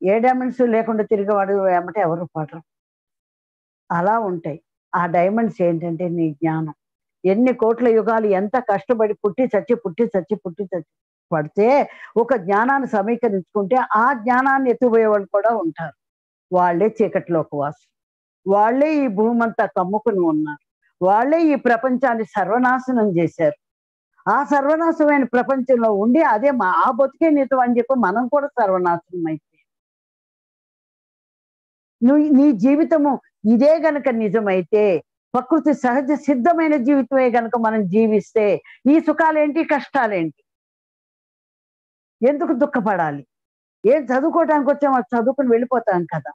ఏ డైమండ్స్ లేకుండా తిరిగేవాడు ఏమంటే ఎవరు పడరు. అలా ఉంటాయి. ఆ డైమండ్స్ ఏంటంటే నీ జ్ఞానం. ఎన్ని కోట్ల యుగాలు ఎంత కష్టపడి పుట్టి చచ్చి పడితే ఒక జ్ఞానాన్ని సమీకరించుకుంటే ఆ జ్ఞానాన్ని ఎత్తుపోయే వాళ్ళు కూడా ఉంటారు. వాళ్ళే చీకటిలోకి వాసు, వాళ్ళే ఈ భూమంతా కమ్ముకుని ఉన్నారు, వాళ్ళే ఈ ప్రపంచాన్ని సర్వనాశనం చేశారు. ఆ సర్వనాశమైన ప్రపంచంలో ఉండి అదే ఆ బతుకే నిజం అని చెప్పి మనం కూడా సర్వనాశనం అయిపోయాం. నీ జీవితము ఇదే గనక నిజమైతే, ప్రకృతి సహజ సిద్ధమైన జీవితమే గనక మనం జీవిస్తే ఈ సుఖాలేంటి కష్టాలేంటి, ఎందుకు దుఃఖపడాలి? ఏం చదువుకోవడానికి వచ్చామో చదువుకుని వెళ్ళిపోతాం కదా.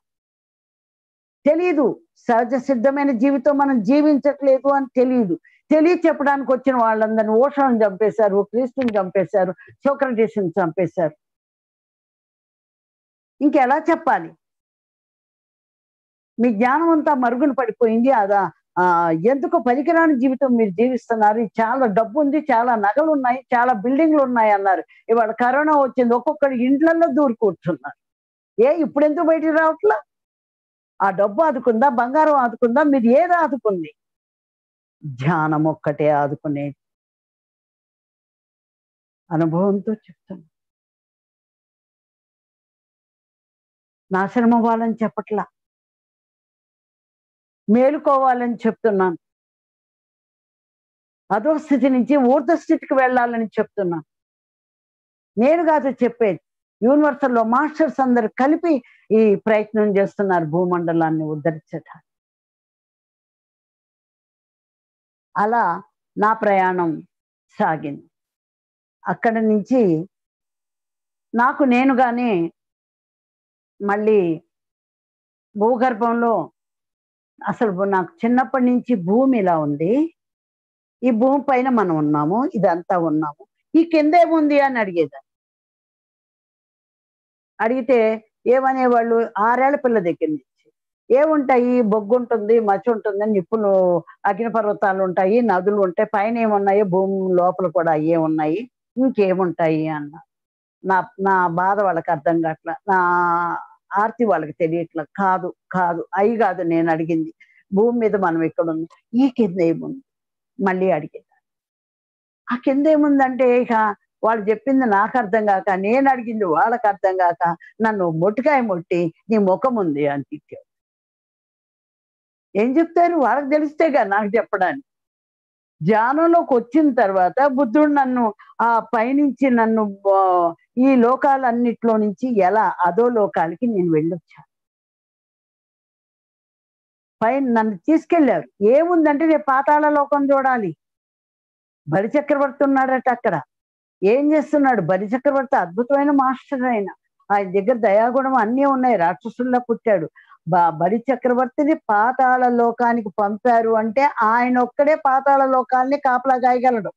తెలీదు, సహజ సిద్ధమైన జీవితం మనం జీవించట్లేదు అని తెలియదు. చెప్పడానికి వచ్చిన వాళ్ళందరినీ ఓషోని చంపేశారు, క్రీస్తుని చంపేశారు, సోక్రటీస్ని చంపేశారు. ఇంకెలా చెప్పాలి? మీ జ్ఞానం అంతా మరుగున పడిపోయింది. ఎందుకు పనికిరాని జీవితం మీరు జీవిస్తున్నారు. చాలా డబ్బు ఉంది, చాలా నగలు ఉన్నాయి, చాలా బిల్డింగ్లు ఉన్నాయి అన్నారు. ఇవాళ కరోనా వచ్చింది, ఒక్కొక్కరి ఇండ్లలో దూరి కూర్చున్నారు. ఇప్పుడు ఎందుకు బయటికి రావట్లా? ఆ డబ్బు ఆదుకుందా, బంగారం ఆదుకుందా, మీరు ఏది ఆదుకుంది? ధ్యానం ఒక్కటే ఆదుకునేది. అనుభవంతో చెప్తున్నా, నాశనం అవ్వాలని చెప్పట్లా, మేలుకోవాలని చెప్తున్నాను. అదో స్థితి నుంచి ఊర్ధ స్థితికి వెళ్ళాలని చెప్తున్నాను. నేను కాదు చెప్పేది, యూనివర్సల్లో మాస్టర్స్ అందరు కలిపి ఈ ప్రయత్నం చేస్తున్నారు భూమండలాన్ని ఉద్ధరించడానికి. అలా నా ప్రయాణం సాగింది. అక్కడి నుంచి నాకు నేనుగానే మళ్ళీ భూగర్భంలో, అసలు నాకు చిన్నప్పటి నుంచి భూమి ఇలా ఉంది, ఈ భూమి పైన మనం ఉన్నాము, ఇదంతా ఉన్నాము, ఈ కిందేముంది అని అడిగేదాన్ని. అడిగితే ఏమనేవాళ్ళు, 6 ఏళ్ల పిల్ల దగ్గర నుంచి ఏముంటాయి, బొగ్గు ఉంటుంది, మచ్చ ఉంటుంది, నిప్పులు అగ్నిపర్వతాలు ఉంటాయి, నదులు ఉంటాయి, పైన ఏమున్నాయి, భూమి లోపల కూడా అయ్యే ఉన్నాయి, ఇంకేముంటాయి అన్న. నా బాధ వాళ్ళకి అర్థం కావట్లా, నా ఆర్తి వాళ్ళకి తెలియట్లా. కాదు కాదు అయి కాదు నేను అడిగింది, భూమి మీద మనం ఎక్కడుంది, ఈ కింద ఏముంది మళ్ళీ అడిగేది. ఆ కింద ఏముందంటే ఇక వాళ్ళు చెప్పింది నాకు అర్థం కాక, నేను అడిగింది వాళ్ళకి అర్థం కాక నన్ను మొట్టికాయ మొట్టి నీ ముఖం ఉంది అని తిట్టారు. ఏం చెప్తారు, వాళ్ళకి తెలిస్తేగా నాకు చెప్పడానికి. ధ్యానంలోకి వచ్చిన తర్వాత బుద్ధుడు నన్ను ఆ పైనుంచి నన్ను ఈ లోకాలన్నిట్లో నుంచి ఎలా అదో లోకాలకి నేను వెళ్ళొచ్చాను. పైన నన్ను తీసుకెళ్లారు. ఏముందంటే రేపు పాతాళ లోకం చూడాలి. బలిచక్రవర్తి ఉన్నాడట అక్కడ. ఏం చేస్తున్నాడు బలిచక్రవర్తి? అద్భుతమైన మాస్టర్ ఆయన దగ్గర దయాగుణం అన్నీ ఉన్నాయి, రాక్షసుల్లా పుట్టాడు. బలిచక్రవర్తిని పాతాళ లోకానికి పంపారు అంటే ఆయన ఒక్కడే పాతాళ లోకాల్ని కాపలా గాయగలడు.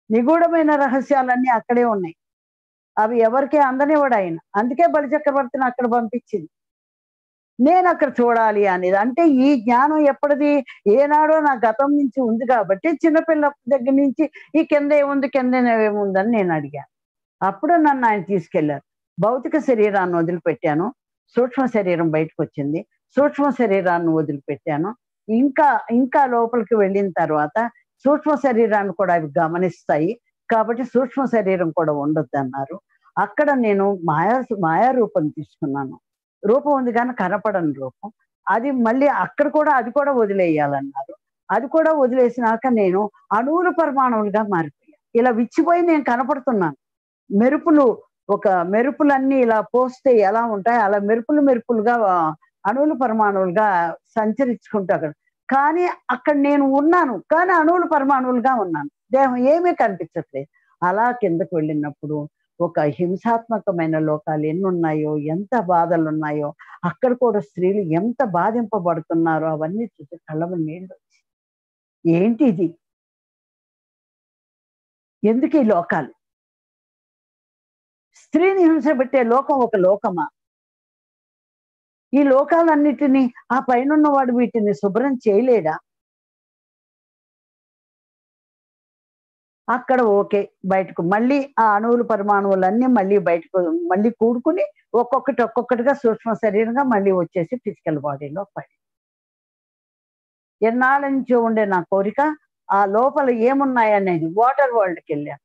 నిగూఢమైన రహస్యాలన్నీ అక్కడే ఉన్నాయి, అవి ఎవరికీ అందనివాడు ఆయన. అందుకే బలిచక్రవర్తిని అక్కడ పంపించింది. నేను అక్కడ చూడాలి అనేది. అంటే ఈ జ్ఞానం ఎప్పటిది, ఏనాడో నా గతం నుంచి ఉంది కాబట్టి చిన్నపిల్ల దగ్గర నుంచి ఈ కింద ఏముంది, కింద ఏముందని నేను అడిగాను. అప్పుడు నన్ను ఆయన తీసుకెళ్లారు. భౌతిక శరీరాన్ని వదిలిపెట్టాను, సూక్ష్మ శరీరం బయటకు వచ్చింది. సూక్ష్మ శరీరాన్ని వదిలిపెట్టాను. ఇంకా లోపలికి వెళ్ళిన తర్వాత సూక్ష్మ శరీరాన్ని కూడా అవి గమనిస్తాయి, కాబట్టి సూక్ష్మ శరీరం కూడా ఉండొద్దు అన్నారు. అక్కడ నేను మాయా రూపం తీసుకున్నాను. రూపం ఉంది కానీ కనపడని రూపం. అది మళ్ళీ అక్కడ కూడా అది కూడా వదిలేయాలన్నారు. అది కూడా వదిలేసినాక నేను అణువుల పరమాణువులుగా మారిపోయాను. ఇలా విచ్చిపోయి నేను కనపడుతున్నాను. మెరుపులు మెరుపులన్నీ ఇలా పోస్తే ఎలా ఉంటాయి అలా మెరుపులుగా అణువుల పరమాణువులుగా సంచరించుకుంటూ అక్కడ. కానీ అక్కడ నేను ఉన్నాను, కానీ అణువుల పరమాణువులుగా ఉన్నాను. దేహం ఏమీ కనిపించట్లేదు. అలా కిందకు వెళ్ళినప్పుడు ఒక హింసాత్మకమైన లోకాలు ఎన్నున్నాయో, ఎంత బాధలు ఉన్నాయో, అక్కడ కూడా స్త్రీలు ఎంత బాధింపబడుతున్నారో అవన్నీ చూసి కళ్ళము నీళ్ళు వచ్చి, ఏంటి ఇది, ఎందుకు ఈ లోకాలు, స్త్రీని హింస పెట్టే లోకం ఒక లోకమా? ఈ లోకాలన్నిటినీ ఆ పైనున్నవాడు వీటిని శుభ్రం చేయలేడా? అక్కడ ఓకే, బయటకు మళ్ళీ ఆ అణువులు పరమాణువులన్నీ మళ్ళీ కూడుకుని ఒక్కొక్కటిగా సూక్ష్మ శరీరంగా మళ్ళీ వచ్చేసి ఫిజికల్ బాడీలో పడి, ఎన్నాళ్ళ నుంచో ఉండే నా కోరిక ఆ లోపల ఏమున్నాయనేది వాటర్ వరల్డ్కి వెళ్ళాను.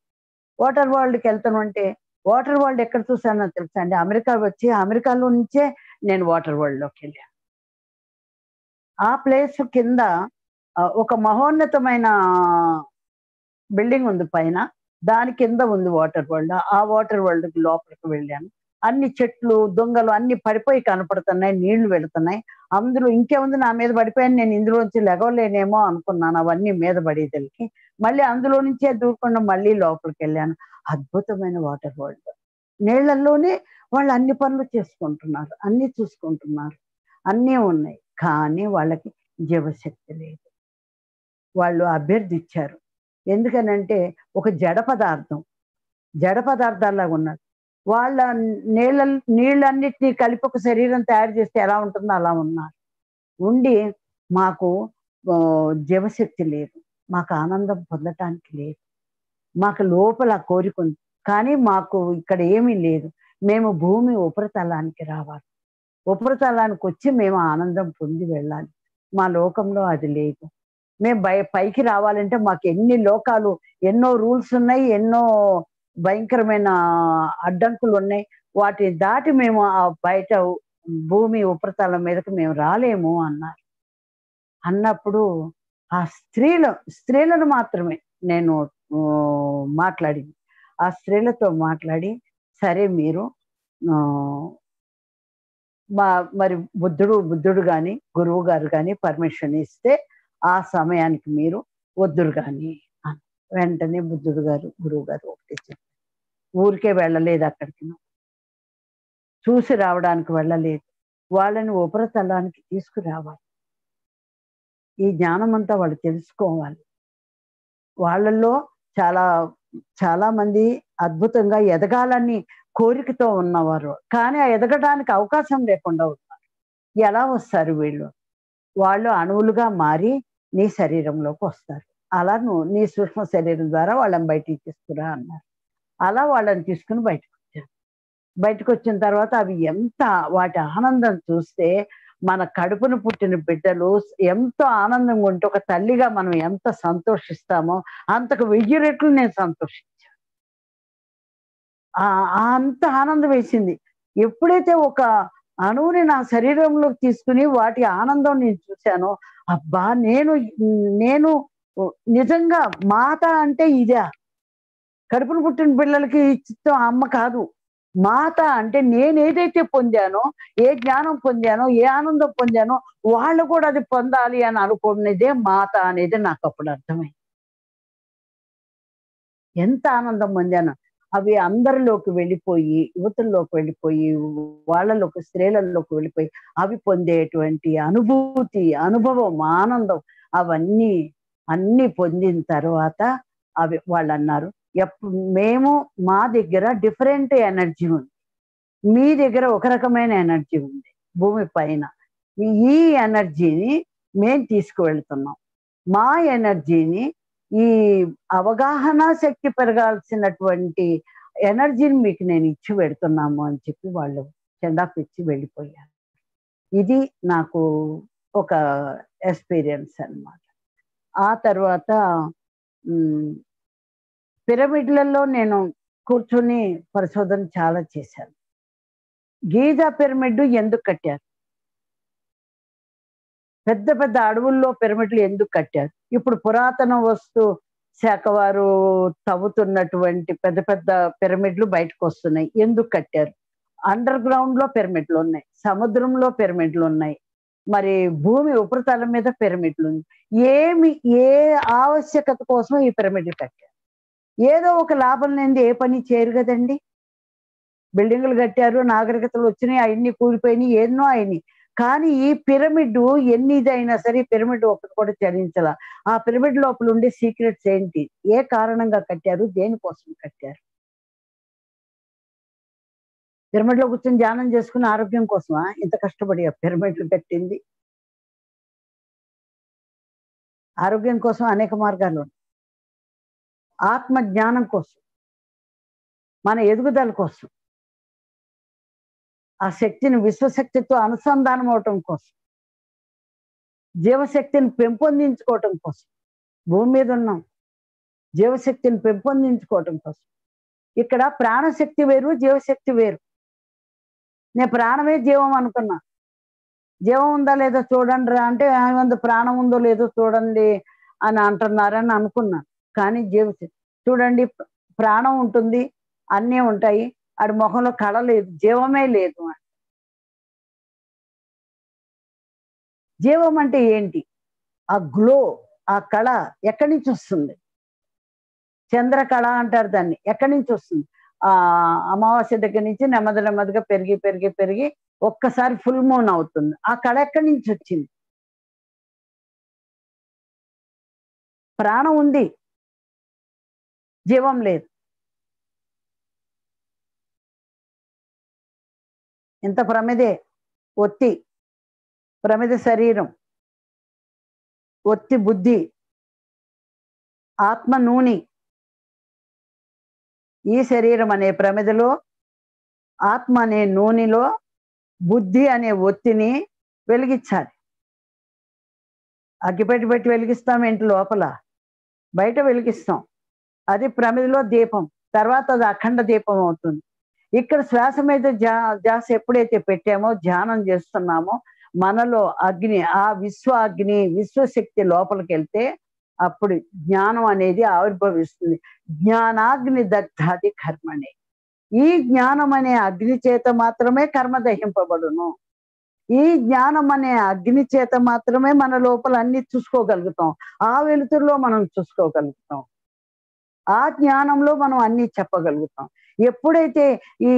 వాటర్ వరల్డ్కి వెళ్తానంటే వాటర్ వరల్డ్ ఎక్కడ చూసానో తెలుసా అండి? అమెరికా వచ్చి అమెరికాలో నుంచే నేను వాటర్ వరల్డ్లోకి వెళ్ళాను. ఆ ప్లేస్ కింద ఒక మహోన్నతమైన బిల్డింగ్ ఉంది పైన, దాని కింద ఉంది వాటర్ వరల్డ్. ఆ వాటర్ వరల్డ్కి లోపలికి వెళ్ళాను. అన్ని చెట్లు దొంగలు అన్ని పడిపోయి కనపడుతున్నాయి, నీళ్లు వెళుతున్నాయి. అందులో ఇంకేముంది, నా మీద పడిపోయాను, నేను ఇందులోంచి లెగవలేనేమో అనుకున్నాను. అవన్నీ మీద పడేదలికి మళ్ళీ అందులో నుంచే దూరకుండా మళ్ళీ లోపలికి వెళ్ళాను. అద్భుతమైన వాటర్ వరల్డ్. నీళ్లలోనే వాళ్ళు అన్ని పనులు చేసుకుంటున్నారు, అన్ని చూసుకుంటున్నారు, అన్నీ ఉన్నాయి. కానీ వాళ్ళకి జీవశక్తి లేదు. వాళ్ళు అభ్యర్థించారు. ఎందుకనంటే ఒక జడ పదార్థాల్లాగా ఉన్నారు. వాళ్ళ నీళ్ళన్నిటినీ కలిపి ఒక శరీరం తయారు చేస్తే ఎలా ఉంటుందో అలా ఉన్నారు. ఉండి మాకు జీవశక్తి లేదు, మాకు ఆనందం పొందటానికి లేదు, మాకు లోపల కోరిక ఉంది, కానీ మాకు ఇక్కడ ఏమీ లేదు. మేము భూమి ఉపరితలానికి రావాలి, ఉపరితలానికి వచ్చి మేము ఆనందం పొంది వెళ్ళాలి. మా లోకంలో అది లేదు. మేము పైకి రావాలంటే మాకు ఎన్ని లోకాలు, ఎన్నో రూల్స్ ఉన్నాయి, ఎన్నో భయంకరమైన అడ్డంకులు ఉన్నాయి. వాటిని దాటి మేము ఆ బయట భూమి ఉపరితలం మీదకి మేము రాలేము అన్నారు. అన్నప్పుడు ఆ స్త్రీలను మాత్రమే నేను మాట్లాడింది. ఆ స్త్రీలతో మాట్లాడి, సరే మీరు మరి బుద్ధుడు కానీ గురువు గారు కానీ పర్మిషన్ ఇస్తే ఆ సమయానికి మీరు వద్దురు కానీ. వెంటనే బుద్ధుడు గారు గురువు గారు ఒకటి చెప్పారు, ఊరికే వెళ్ళలేదు, అక్కడికి చూసి రావడానికి వెళ్ళలేదు, వాళ్ళని ఉపరితలానికి తీసుకురావాలి. ఈ జ్ఞానం అంతా వాళ్ళు తెలుసుకోవాలి. వాళ్ళల్లో చాలా మంది అద్భుతంగా ఎదగాలని కోరికతో ఉన్నవారు, కానీ ఆ ఎదగడానికి అవకాశం లేకుండా ఉన్నారు. ఎలా వస్తారు వీళ్ళు? వాళ్ళు అణువులుగా మారి నీ శరీరంలోకి వస్తారు. అలా నువ్వు నీ సూక్ష్మ శరీరం ద్వారా వాళ్ళని బయటికి తీసుకురా అన్నారు. అలా వాళ్ళని తీసుకుని బయటకు వచ్చిన తర్వాత అవి వాటి ఆనందం చూస్తే, మన కడుపును పుట్టిన బిడ్డలు ఎంతో ఆనందంగా ఉంటే ఒక తల్లిగా మనం ఎంత సంతోషిస్తామో అంతకు 1000 రెట్లు నేను సంతోషించాను. అంత ఆనందం వేసింది. ఎప్పుడైతే ఒక అణువుని నా శరీరంలోకి తీసుకుని వాటి ఆనందం నేను చూశానో, అబ్బా, నేను నిజంగా మాత అంటే ఇదే. కడుపును పుట్టిన పిల్లలకి ఇచ్చడం అమ్మ కాదు. మాత అంటే నేను ఏదైతే పొందానో, ఏ జ్ఞానం పొందానో, ఏ ఆనందం పొందానో వాళ్ళు కూడా అది పొందాలి అని అనుకునేదే మాత అనేది నాకు అప్పుడు అర్థమైంది. ఎంత ఆనందం పొందాను. అవి అందరిలోకి వెళ్ళిపోయి, యువతుల్లోకి వెళ్ళిపోయి, వాళ్ళలోకి స్త్రీలలోకి వెళ్ళిపోయి అవి పొందేటువంటి అనుభవం, ఆనందం అన్నీ పొందిన తర్వాత వాళ్ళు అన్నారు, మా దగ్గర డిఫరెంట్ ఎనర్జీ ఉంది, మీ దగ్గర ఒక రకమైన ఎనర్జీ ఉంది భూమి పైన. ఈ ఎనర్జీని మేము తీసుకువెళ్తున్నాం. మా ఎనర్జీని, ఈ అవగాహన శక్తి పెరగాల్సినటువంటి ఎనర్జీని మీకు నేను ఇచ్చి పెడుతున్నాము అని చెప్పి వాళ్ళు చెండాపు ఇచ్చి వెళ్ళిపోయారు. ఇది నాకు ఒక ఎక్స్పీరియన్స్ అన్నమాట. ఆ తర్వాత పిరమిడ్లలో నేను కూర్చొని పరిశోధన చాలా చేశాను. గీజా పిరమిడ్ ఎందుకు కట్టారు? పెద్ద పెద్ద అడవుల్లో పిరమిడ్లు ఎందుకు కట్టారు? ఇప్పుడు పురాతన వస్తు శాఖ వారు తవ్వుతున్నటువంటి పెద్ద పెద్ద పిరమిడ్లు బయటకు వస్తున్నాయి. ఎందుకు కట్టారు? అండర్ గ్రౌండ్ లో పిరమిడ్లు ఉన్నాయి, సముద్రంలో పిరమిడ్లు ఉన్నాయి, మరి భూమి ఉపరితలం మీద పిరమిడ్లు ఉంది. ఏ ఆవశ్యకత కోసం ఈ పిరమిడ్లు కట్టారు? ఏదో ఒక లాభం లేనిది ఏ పని చేయరు కదండి. బిల్డింగులు కట్టారు, నాగరికతలు వచ్చినాయి, అవన్నీ కూలిపోయినాయి, ఎన్నో అయినాయి. కానీ ఈ పిరమిడ్ ఎన్ని ఇదైనా సరే పిరమిడ్ ఒకటి కూడా చలించాల. ఆ పిరమిడ్ లోపల ఉండే సీక్రెట్స్ ఏంటి? ఏ కారణంగా కట్టారు? దేనికోసం కట్టారు? పిరమిడ్ లో కూర్చొని ధ్యానం చేసుకుని ఆరోగ్యం కోసమా ఇంత కష్టపడి ఆ పిరమిడ్లు కట్టింది? ఆరోగ్యం కోసం అనేక మార్గాలు ఉన్నాయి. ఆత్మ జ్ఞానం కోసం, మన ఎదుగుదల కోసం, ఆ శక్తిని విశ్వశక్తితో అనుసంధానం అవటం కోసం, జీవశక్తిని పెంపొందించుకోవటం కోసం. భూమి మీద ఉన్నాం, జీవశక్తిని పెంపొందించుకోవటం కోసం. ఇక్కడ ప్రాణశక్తి వేరు, జీవశక్తి వేరు. నేను ప్రాణమే జీవం అనుకున్నా. జీవం ఉందా లేదో చూడండి రా అంటే ఏమంది ప్రాణం ఉందో లేదో చూడండి అని అంటున్నారని అనుకున్నాను. కానీ జీవశక్తి చూడండి, ప్రాణం ఉంటుంది, అన్నీ ఉంటాయి, ఆడి ముఖంలో కళ లేదు, జీవమే లేదు. జీవం అంటే ఏంటి? ఆ గ్లో, ఆ కళ ఎక్కడి నుంచి వస్తుంది? చంద్రకళ అంటారు దాన్ని. ఎక్కడి నుంచి వస్తుంది? అమావాస్య దగ్గర నుంచి నెమ్మది నెమ్మదిగా పెరిగి పెరిగి పెరిగి ఒక్కసారి ఫుల్ మూన్ అవుతుంది. ఆ కళ ఎక్కడి నుంచి వచ్చింది? ప్రాణం ఉంది, జీవం లేదు. ఇంత ప్రమిదే ఒత్తి, ప్రమిద శరీరం, ఒత్తి బుద్ధి, ఆత్మ నూనె. ఈ శరీరం అనే ప్రమిదలో, ఆత్మ అనే నూనెలో బుద్ధి అనే ఒత్తిని వెలిగించాలి. అగ్గిపెట్టి పెట్టి వెలిగిస్తాం ఏంటి? లోపల బయట వెలిగిస్తాం. అది ప్రమిదలో దీపం, తర్వాత అది అఖండ దీపం అవుతుంది. ఇక్కడ శ్వాస మీద ధ్యాస ఎప్పుడైతే పెట్టామో, ధ్యానం చేస్తున్నామో, మనలో అగ్ని, ఆ అగ్ని విశ్వశక్తి లోపలికి వెళ్తే అప్పుడు జ్ఞానం అనేది ఆవిర్భవిస్తుంది. జ్ఞానాగ్ని దగ్ధాది కర్మని. ఈ జ్ఞానం అనే అగ్ని చేత మాత్రమే కర్మ దహింపబడును. ఈ జ్ఞానం అనే అగ్ని చేత మాత్రమే మన లోపల అన్ని చూసుకోగలుగుతాం. ఆ వెలుతురులో మనం చూసుకోగలుగుతాం. ఆ జ్ఞానంలో మనం అన్ని చెప్పగలుగుతాం. ఎప్పుడైతే ఈ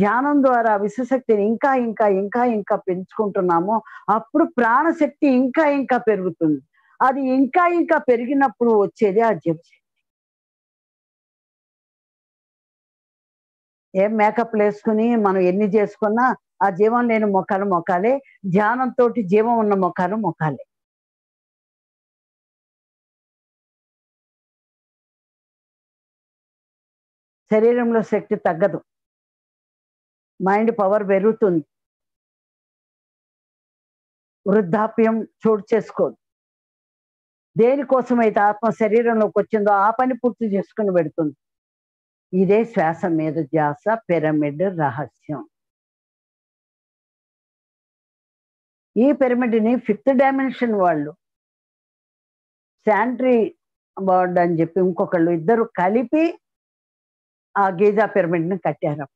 ధ్యానం ద్వారా విశ్వశక్తిని ఇంకా ఇంకా ఇంకా ఇంకా పెంచుకుంటున్నామో అప్పుడు ప్రాణశక్తి ఇంకా ఇంకా పెరుగుతుంది. అది ఇంకా ఇంకా పెరిగినప్పుడు వచ్చేది ఆ జీవశక్తి. ఏం మేకప్లు వేసుకుని మనం ఎన్ని చేసుకున్నా ఆ జీవం లేని మొక్కలు మొక్కాలే, ధ్యానంతో జీవం ఉన్న మొక్కలు మొక్కాలే. శరీరంలో శక్తి తగ్గదు, మైండ్ పవర్ పెరుగుతుంది, వృద్ధాప్యం చోటు చేసుకోదు. దేనికోసమైతే ఆత్మ శరీరంలోకి వచ్చిందో ఆ పని పూర్తి చేసుకుని పెడుతుంది. ఇదే శ్వాస మీద ధ్యాస పిరమిడ్ రహస్యం. ఈ పిరమిడ్ని 5th డైమెన్షన్ వాళ్ళు, శాంట్రీ బర్డ్ అని చెప్పి ఇంకొకళ్ళు, ఇద్దరు కలిపి ఆ గీజా పిరమిడ్ని కట్టారు.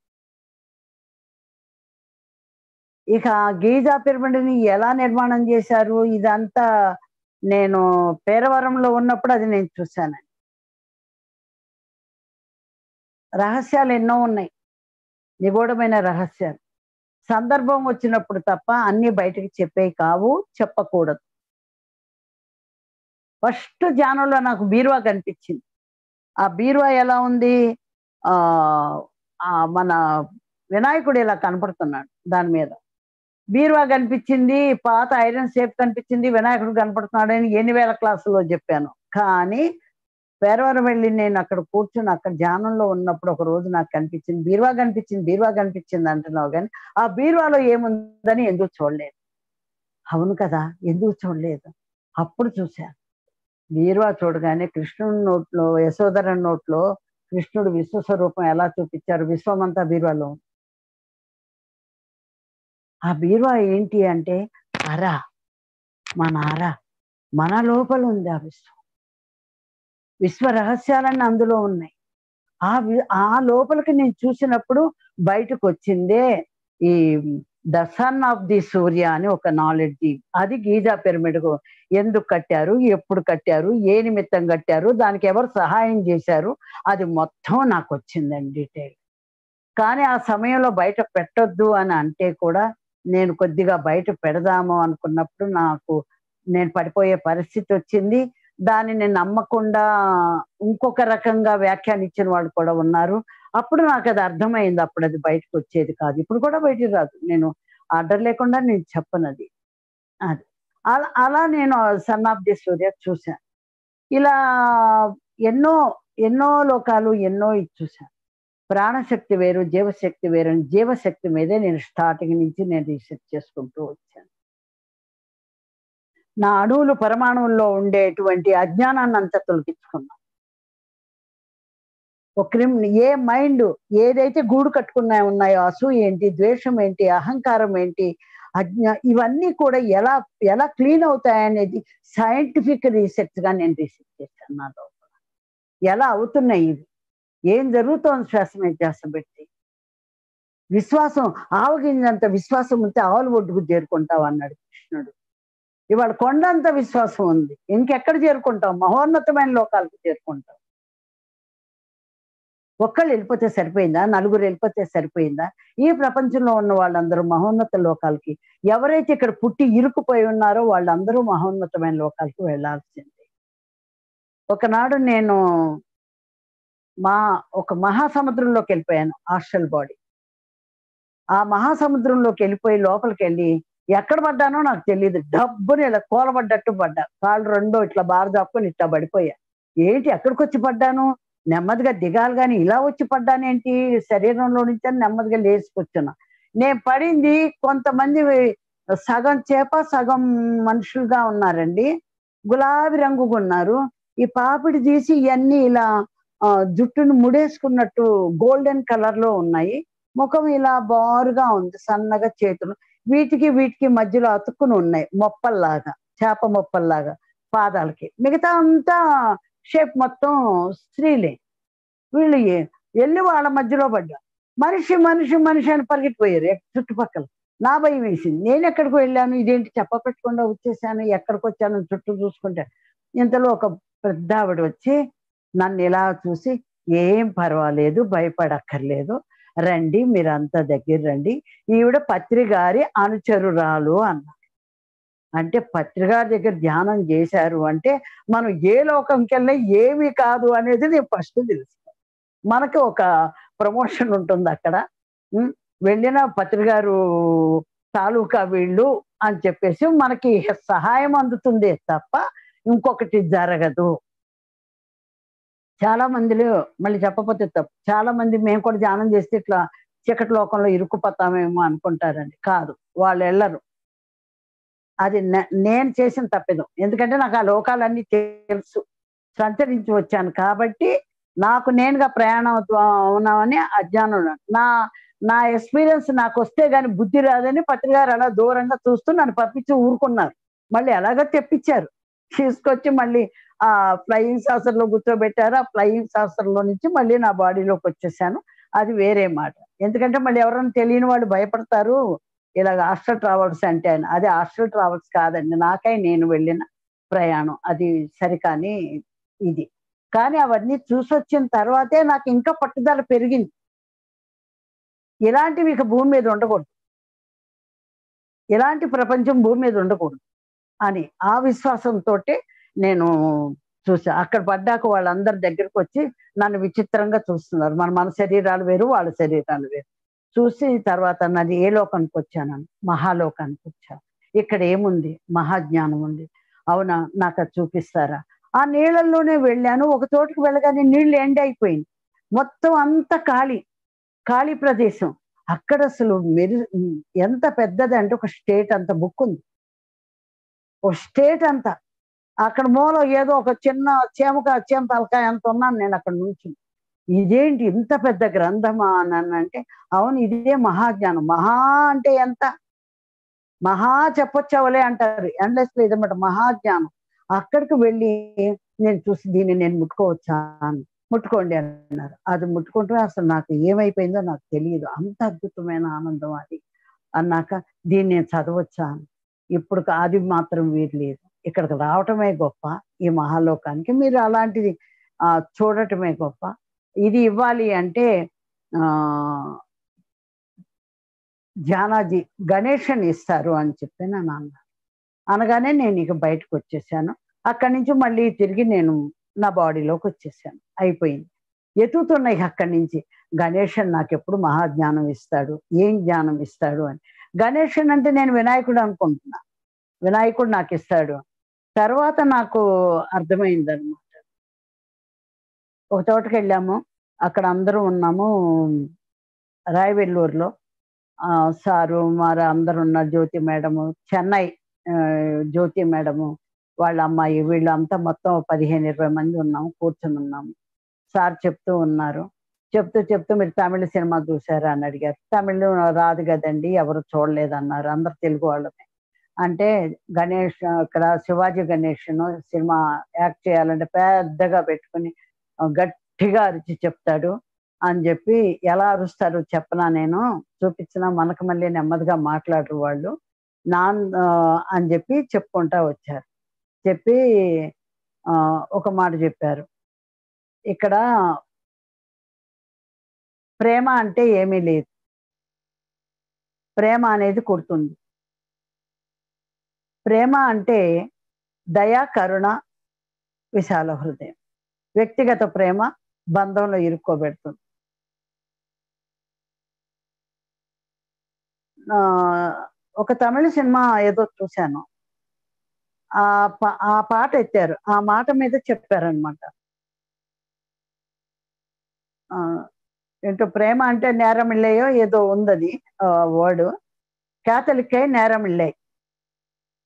ఇక ఆ గీజా పిరమిడ్ని ఎలా నిర్మాణం చేశారు ఇదంతా నేను పేరవరంలో ఉన్నప్పుడు అది నేను చూశాను. రహస్యాలు ఎన్నో ఉన్నాయి, నిగూఢమైన రహస్యాలు. సందర్భం వచ్చినప్పుడు తప్ప అన్ని బయటకు చెప్పే కావు, చెప్పకూడదు. ఫస్ట్ ధ్యానంలో నాకు బీరువా కనిపించింది. ఆ బీరువా ఎలా ఉంది? మన వినాయకుడు ఇలా కనపడుతున్నాడు, దాని మీద బీరువా కనిపించింది, పాత ఐరన్ సేఫ్ కనిపించింది, వినాయకుడు కనపడుతున్నాడు అని 8,000 క్లాసులో చెప్పాను. కానీ పేరవరం వెళ్ళి నేను అక్కడ కూర్చుని అక్కడ ధ్యానంలో ఉన్నప్పుడు ఒక రోజు నాకు కనిపించింది, బీరువా కనిపించింది, బీరువా కనిపించింది అంటున్నావు కానీ ఆ బీరువాలో ఏముందని ఎందుకు చూడలేదు. అవును కదా, ఎందుకు చూడలేదు? అప్పుడు చూశాను. బీరువా చూడగానే కృష్ణుడి నోట్లో, యశోధర నోట్లో కృష్ణుడు విశ్వస్వరూపం ఎలా చూపించారు, విశ్వమంతా బీరువాలో ఉంది. ఆ బీరువా ఏంటి అంటే అర, మన అర, మన లోపల ఉంది ఆ విశ్వం. విశ్వ రహస్యాలన్నీ అందులో ఉన్నాయి. ఆ లోపలికి నేను చూసినప్పుడు బయటకు వచ్చిందే ఈ ద సన్ ఆఫ్ ది సూర్య అని ఒక నాలెడ్జ్. అది గీజా పిరమిడ్ ఎందుకు కట్టారు, ఎప్పుడు కట్టారు, ఏ నిమిత్తం కట్టారు, దానికి ఎవరు సహాయం చేశారు, అది మొత్తం నాకు వచ్చిందండి డీటెయిల్. కానీ ఆ సమయంలో బయట పెట్టొద్దు అని అంటే కూడా నేను కొద్దిగా బయట పెడదాము అనుకున్నప్పుడు నేను పడిపోయే పరిస్థితి వచ్చింది. దానిని నమ్మకుండా ఇంకొక రకంగా వ్యాఖ్యానించిన వాళ్ళు కూడా ఉన్నారు. అప్పుడు నాకు అది అర్థమైంది. అప్పుడు అది బయటకు వచ్చేది కాదు. ఇప్పుడు కూడా బయటికి రాదు. నేను ఆర్డర్ లేకుండా నేను చెప్పనది. అది. అలా నేను 'సన్ ఆఫ్ ది సూర్య' చూశాను. ఇలా ఎన్నో, ఎన్నో లోకాలు ఎన్నో ఇది చూశాను. ప్రాణశక్తి వేరు, జీవశక్తి వేరు అని జీవశక్తి మీదే నేను స్టార్టింగ్ నుంచి నేను రీసెర్చ్ చేసుకుంటూ వచ్చాను. నా అణువులు, పరమాణువుల్లో ఉండేటువంటి అజ్ఞానాన్ని అంతా తొలగించుకున్నాను. ఏ మైండ్ ఏదైతే గూడు ఉన్నాయో, అసూయ ఏంటి, ద్వేషం ఏంటి, అహంకారం ఏంటి, ఇవన్నీ కూడా ఎలా ఎలా క్లీన్ అవుతాయనేది సైంటిఫిక్ రీసెర్చ్ గా నేను రీసెర్చ్ చేశాను నా లోపల. ఎలా అవుతున్నాయి ఇవి, ఏం జరుగుతోంది శ్వాస మీద ధ్యాస పెట్టి. విశ్వాసం, ఆవగింజంత విశ్వాసం ఉంటే ఆవుల ఒడ్డుకు చేరుకుంటావు అన్నాడు కృష్ణుడు. ఇవాళ కొండంత విశ్వాసం ఉంది, ఇంకెక్కడ చేరుకుంటాం, మహోన్నతమైన లోకాలకు చేరుకుంటాం. ఒక్కళ్ళు వెళ్ళిపోతే సరిపోయిందా, నలుగురు వెళ్ళిపోతే సరిపోయిందా? ఈ ప్రపంచంలో ఉన్న వాళ్ళందరూ మహోన్నత లోకాలకి, ఎవరైతే ఇక్కడ పుట్టి ఇరుక్కుపోయి ఉన్నారో వాళ్ళందరూ మహోన్నతమైన లోకాలకు వెళ్లాల్సిందే. ఒకనాడు నేను ఒక మహాసముద్రంలోకి వెళ్ళిపోయాను, ఆస్ట్రల్ బాడీ. ఆ మహాసముద్రంలోకి వెళ్ళిపోయి లోపలికి వెళ్ళి ఎక్కడ పడ్డానో నాకు తెలియదు. డబ్బుని ఇలా కూలబడ్డట్టు పడ్డా, కాళ్ళు రెండో ఇట్లా బార దాపుకొని ఇట్లా పడిపోయా. ఏంటి ఎక్కడికి వచ్చి పడ్డాను, నెమ్మదిగా దిగాలి కానీ ఇలా వచ్చి పడ్డానేంటి శరీరంలో నుంచి అని నెమ్మదిగా లేచుకొచ్చున్నా. నేను పడింది, కొంతమంది సగం చేప సగం మనుషులుగా ఉన్నారండి, గులాబీ రంగుగా ఉన్నారు. ఈ పాపిడి తీసి ఇవన్నీ ఇలా జుట్టును ముడేసుకున్నట్టు గోల్డెన్ కలర్ లో ఉన్నాయి. ముఖం ఇలా బారుగా ఉంది, సన్నగా చేతులు వీటికి మధ్యలో అతుక్కుని ఉన్నాయి మొప్పల్లాగా, చేప మొప్పల్లాగా పాదాలకి. మిగతా అంతా షేప్ మొత్తం స్త్రీలే. వీళ్ళు వెళ్ళి వాళ్ళ మధ్యలో పడ్డా. మనిషి మనిషి మనిషి అని పరిగెట్టిపోయారు చుట్టుపక్కల. నా భయం వేసింది, నేను ఎక్కడికి వెళ్ళాను, ఇదేంటి చెప్పపెట్టకుండా వచ్చేసాను, ఎక్కడికి వచ్చాను చుట్టూ చూసుకుంటే. ఇంతలో ఒక పెద్ద ఆవిడ వచ్చి నన్ను ఇలా చూసి, ఏం పర్వాలేదు, భయపడక్కర్లేదు, రండి మీరంతా దగ్గర రండి, ఈవిడ పత్రిగారి అనుచరురాలు అన్నారు. అంటే పత్రిగారి దగ్గర ధ్యానం చేశారు అంటే మనం ఏ లోకంకి వెళ్ళినా ఏమీ కాదు అనేది నేను ఫస్ట్ తెలుసు. మనకి ఒక ప్రమోషన్ ఉంటుంది అక్కడ. వెళ్ళిన పత్రిగారు తాలూకా వీళ్ళు అని చెప్పేసి మనకి సహాయం అందుతుంది తప్ప ఇంకొకటి జరగదు. చాలా మందిలో మళ్ళీ చెప్పకపోతే తప్పు, చాలా మంది మేము కూడా ధ్యానం చేస్తే ఇట్లా చీకటి లోకంలో ఇరుక్కుపోతామేమో అనుకుంటారండి. కాదు, వాళ్ళు వెళ్ళరు. అది నేను చేసిన తప్పిదం. ఎందుకంటే నాకు ఆ లోకాలన్నీ తెలుసు, సంచరించి వచ్చాను కాబట్టి నాకు నేనుగా ప్రయాణం అవునామని అజ్ఞానం. నా ఎక్స్పీరియన్స్ నాకు వస్తే గాని బుద్ధి రాదని పత్రికారు అలా దూరంగా చూస్తూ నన్ను పంపించి ఊరుకున్నారు. మళ్ళీ ఎలాగో తెప్పించారు, తీసుకొచ్చి మళ్ళీ ఆ ఫ్లయింగ్ సాసర్లో కూర్చోబెట్టారు. ఆ ఫ్లయింగ్ సాసర్లో నుంచి మళ్ళీ నా బాడీలోకి వచ్చేసాను. అది వేరే మాట. ఎందుకంటే మళ్ళీ ఎవరైనా తెలియని వాళ్ళు భయపడతారు ఇలాగ ఆస్ట్రల్ ట్రావెల్స్ అంటే. అది ఆస్ట్రల్ ట్రావెల్స్ కాదండి, నాకై నేను వెళ్ళిన ప్రయాణం అది సరికాని ఇది. కానీ అవన్నీ చూసొచ్చిన తర్వాతే నాకు ఇంకా పట్టుదల పెరిగింది, ఇలాంటివి ఇక భూమి మీద ఉండకూడదు, ఇలాంటి ప్రపంచం భూమి మీద ఉండకూడదు అని ఆ విశ్వాసంతో నేను చూసా. అక్కడ పడ్డాక వాళ్ళందరి దగ్గరకు వచ్చి నన్ను విచిత్రంగా చూస్తున్నారు. మన శరీరాలు వేరు, వాళ్ళ శరీరాలు వేరు. చూసి తర్వాత నాది ఏ లోకానికి వచ్చానని, మహాలోకానికి వచ్చాను. ఇక్కడ ఏముంది, మహాజ్ఞానం ఉంది. అవునా, నాకు అది చూపిస్తారా? ఆ నీళ్ళల్లోనే వెళ్ళాను. ఒక చోటుకు వెళ్ళగానే నీళ్లు ఎండ్ అయిపోయింది, మొత్తం అంతా ఖాళీ ప్రదేశం. అక్కడ అసలు ఎంత పెద్దది అంటే ఒక స్టేట్ అంత బుక్ ఉంది, ఒక స్టేట్ అంతా అక్కడ మూల ఏదో ఒక చిన్న చీమ తలకాయ అంత ఉన్నాను నేను అక్కడ నుంచి. ఇదేంటి ఇంత పెద్ద గ్రంథమా అని అంటే, అవును ఇదే మహాజ్ఞానం. మహా అంటే ఎంత? మహా చెప్పొచ్చావులే అంటారు. ఎండ్‌లెస్‌లో ఇదన్నమాట మహాజ్ఞానం. అక్కడికి వెళ్ళి నేను చూసి దీన్ని నేను ముట్టుకోవచ్చా అని. ముట్టుకోండి అన్నారు. అది ముట్టుకుంటే అసలు నాకు ఏమైపోయిందో నాకు తెలీదు. అంత అద్భుతమైన ఆనందం అది. అన్నాక దీన్ని నేను చదవచ్చా అని. ఇప్పుడు అది మాత్రం వీలు లేదు. ఇక్కడికి రావటమే గొప్ప. ఈ మహాలోకానికి. మీరు అలాంటిది చూడటమే గొప్ప. ఇది ఇవ్వాలి అంటే ఆహ్, ధ్యానాజీ గణేషన్ ఇస్తారు అని చెప్పి నన్నన్నారు. అనగానే నేను ఇక బయటకొచ్చేసాను. అక్కడి నుంచి మళ్ళీ తిరిగి నేను నా బాడీలోకొచ్చేసాను. అయిపోయింది. ఎతుకుతున్నా ఇక అక్కడి నుంచి. గణేషన్ నాకెప్పుడు మహాజ్ఞానం ఇస్తాడు. ఏం జ్ఞానం ఇస్తాడు అని. గణేషన్ అంటే నేను వినాయకుడు అనుకుంటున్నా. వినాయకుడు నాకిస్తాడు. తర్వాత నాకు అర్థమైందనమాట. ఒక చోటకెళ్ళాము. అక్కడ అందరూ ఉన్నాము. రాయవెల్లూరులో. సారు మరి అందరూ ఉన్నారు. జ్యోతి మేడము, చెన్నై జ్యోతి మేడము, వాళ్ళ అమ్మాయి వీళ్ళంతా మొత్తం 15, 20 మంది ఉన్నాము. కూర్చొనున్నాము. సార్ చెప్తూ ఉన్నారు. చెప్తూ మీరు తమిళ సినిమా చూసారా అని అడిగారు. తమిళ్ రాదు గదండీ! ఎవరు చూడలేదన్నారు. అందరూ తెలుగు వాళ్ళమే. అంటే గణేష్ ఇక్కడ 'శివాజీ గణేషన్' సినిమా యాక్ట్ చేయాలంటే పెద్దగా పెట్టుకొని గట్టిగా అరిచి చెప్తాడు అని జెప్పి, ఎలా అరుస్తారో చెప్పనా నేను? చూపించినా మనకు మళ్ళీ నెమ్మదిగా మాట్లాడరు వాళ్ళు. అని జెప్పి చెప్పుకుంటా వచ్చారు. చెప్పి ఒక మాట జెప్పారు. ఇక్కడ ప్రేమ అంటే ఏమీ లేదు. ప్రేమ అనేది కొడుతుంది. ప్రేమ అంటే దయ, కరుణ, విశాల హృదయం. వ్యక్తిగత ప్రేమ బంధంలో ఇరుక్కోబెడుతుంది. ఒక తమిళ సినిమా ఏదో చూశాను. ఆ పాట ఎత్తారు. ఆ మాట మీద చెప్పారనమాట. ఏంటో ప్రేమ అంటే నేరమిళ్ళయో ఏదో ఉందది వర్డ్. కేథలిక్కై నేరమిళ్ళై.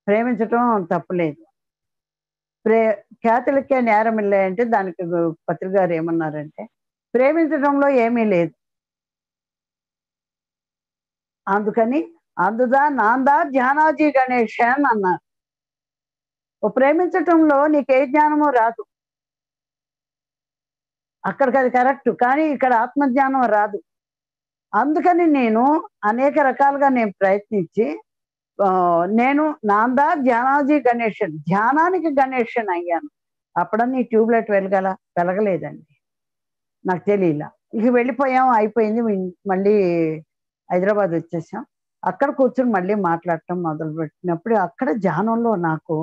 ప్రేమించటం తప్పులేదు. కేథలిక్కే నేరమిల్లై అంటే దానికి పత్రిక గారు ఏమన్నారంటే, ప్రేమించడంలో ఏమీ లేదు. అందుకని అందుదా నాందా ధ్యానాజీ గణేషన్ అన్నారు. ప్రేమించటంలో నీకే జ్ఞానము రాదు. అక్కడికి అది కరెక్ట్. కానీ ఇక్కడ ఆత్మజ్ఞానం రాదు. అందుకని నేను అనేక రకాలుగా నేను ప్రయత్నించి నేను నాందా ధ్యానాజీ గణేషన్, ధ్యానానికి గణేషన్ అయ్యాను. అప్పుడన్నీ ట్యూబ్‌లైట్ వెలగలేదండి. నాకు తెలీలా. ఇక వెళ్ళిపోయాం. అయిపోయింది. మళ్ళీ హైదరాబాద్ వచ్చేసాం. అక్కడ కూర్చొని మళ్ళీ మాట్లాడటం మొదలుపెట్టినప్పుడు అక్కడ ధ్యానంలో నాకు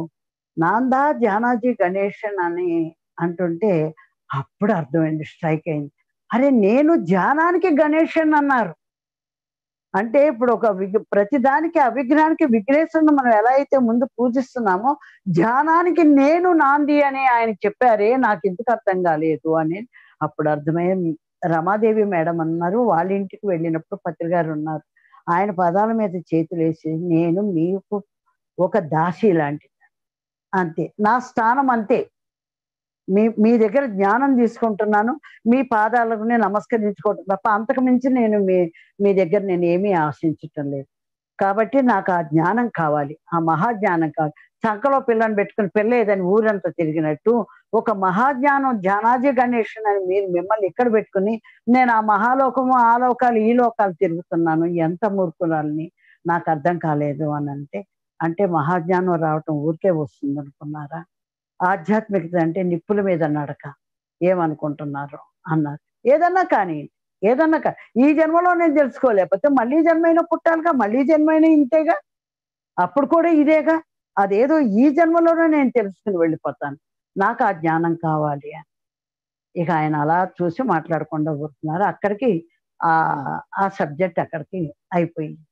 నాందా ధ్యానాజీ గణేషన్ అని అంటుంటే అప్పుడు అర్థమైంది. స్ట్రైక్ అయింది. అరే నేను ధ్యానానికి గణేషన్ అన్నారు. అంటే ఇప్పుడు ఒక ప్రతిదానికి అవిఘ్నానికి విఘ్నేశ్వరుని మనం ఎలా అయితే ముందు పూజిస్తున్నామో ధ్యానానికి నేను నాంది అని ఆయన చెప్పారే నాకు ఎందుకు అర్థం కాలేదు అని అప్పుడు అర్థమయ్యే. రమాదేవి మేడం అన్నారు. వాళ్ళ ఇంటికి వెళ్ళినప్పుడు పత్రిక గారు ఉన్నారు. ఆయన పదాల మీద చేతులేసి నేను మీకు ఒక దాసి లాంటిది అంతే. నా స్థానం అంతే. మీ దగ్గర జ్ఞానం తీసుకుంటున్నాను. మీ పాదాలకు నేను నమస్కరించుకోవటం తప్ప అంతకు మించి నేను మీ దగ్గర నేను ఏమీ ఆశించటం లేదు. కాబట్టి నాకు ఆ జ్ఞానం కావాలి. ఆ మహాజ్ఞానం కావాలి. చంకలో పిల్లని పెట్టుకుని పిల్ల ఏదని ఊరంతా తిరిగినట్టు ఒక మహాజ్ఞానం ధ్యానాజీ గణేషన్ అని మిమ్మల్ని ఇక్కడ పెట్టుకుని నేను ఆ మహాలోకము, ఆ లోకాలు, ఈ లోకాలు తిరుగుతున్నాను. ఎంత మూర్ఖురాలిని నాకు అర్థం కాలేదు అని అంటే మహాజ్ఞానం రావటం ఊరికే వస్తుంది అనుకున్నారా? ఆధ్యాత్మికత అంటే నిప్పుల మీద నడక. ఏమనుకుంటున్నారు అన్నారు. ఏదన్నా కానీ ఈ జన్మలో నేను తెలుసుకోలేకపోతే మళ్ళీ జన్మైనా పుట్టాలిగా, మళ్ళీ జన్మైనా ఇంతేగా, అప్పుడు కూడా ఇదేగా. అదేదో ఈ జన్మలోనే నేను తెలుసుకుని వెళ్ళిపోతాను. నాకు ఆ జ్ఞానం కావాలి అని. ఇక ఆయన అలా చూసి మాట్లాడకుండా కూర్చున్నారు. అక్కడికి ఆ సబ్జెక్ట్ అక్కడికి అయిపోయింది.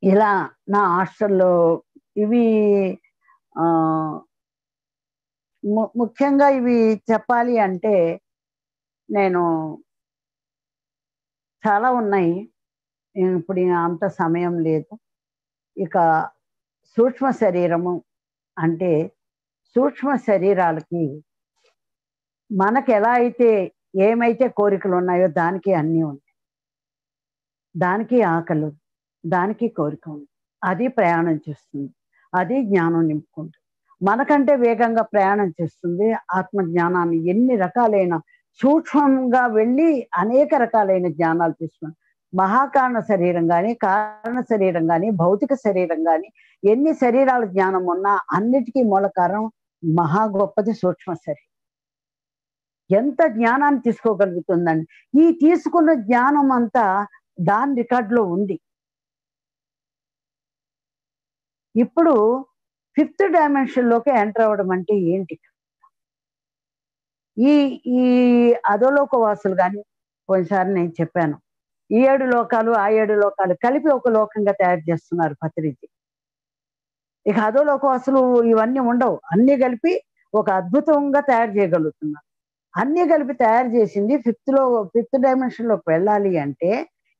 ఇలా నా హాస్టల్లో ఇవి ముఖ్యంగా ఇవి చెప్పాలి అంటే నేను చాలా ఉన్నాయి. ఇప్పుడు అంత సమయం లేదు. ఇక సూక్ష్మ శరీరము అంటే సూక్ష్మ శరీరాలకి మనకి ఎలా అయితే ఏమైతే కోరికలు ఉన్నాయో దానికి అన్నీ ఉన్నాయి. దానికి ఆకలి, దానికి కోరిక ఉంది. అది ప్రయాణం చేస్తుంది, అది జ్ఞానం నింపుకుంటుంది. మనకంటే వేగంగా ప్రయాణం చేస్తుంది ఆత్మ జ్ఞానాన్ని. ఎన్ని రకాలైన సూక్ష్మంగా వెళ్ళి అనేక రకాలైన జ్ఞానాలు తీసుకున్నాం. మహాకారణ శరీరం కానీ, కారణ శరీరం కానీ, భౌతిక శరీరం కానీ, ఎన్ని శరీరాల జ్ఞానం ఉన్నా అన్నిటికీ మూల కారణం మహా గొప్పది సూక్ష్మ శరీరం. ఎంత జ్ఞానాన్ని తీసుకోగలుగుతుందండి. ఈ తీసుకున్న జ్ఞానం అంతా దాని రికార్డులో ఉంది. ఇప్పుడు 5th డైమెన్షన్లోకి ఎంటర్ అవ్వడం అంటే ఏంటి? ఈ ఈ అధోలోక వాసులు కానీ, పోయినసారి నేను చెప్పాను, ఈ 7 లోకాలు ఆ 7 లోకాలు కలిపి ఒక లోకంగా తయారు చేస్తున్నారు పత్రిజీ. ఇక అధోలోక వాసులు ఇవన్నీ ఉండవు, అన్ని కలిపి ఒక అద్భుతంగా తయారు చేయగలుగుతున్నారు. అన్ని కలిపి తయారు చేసింది 5th డైమెన్షన్లోకి వెళ్ళాలి అంటే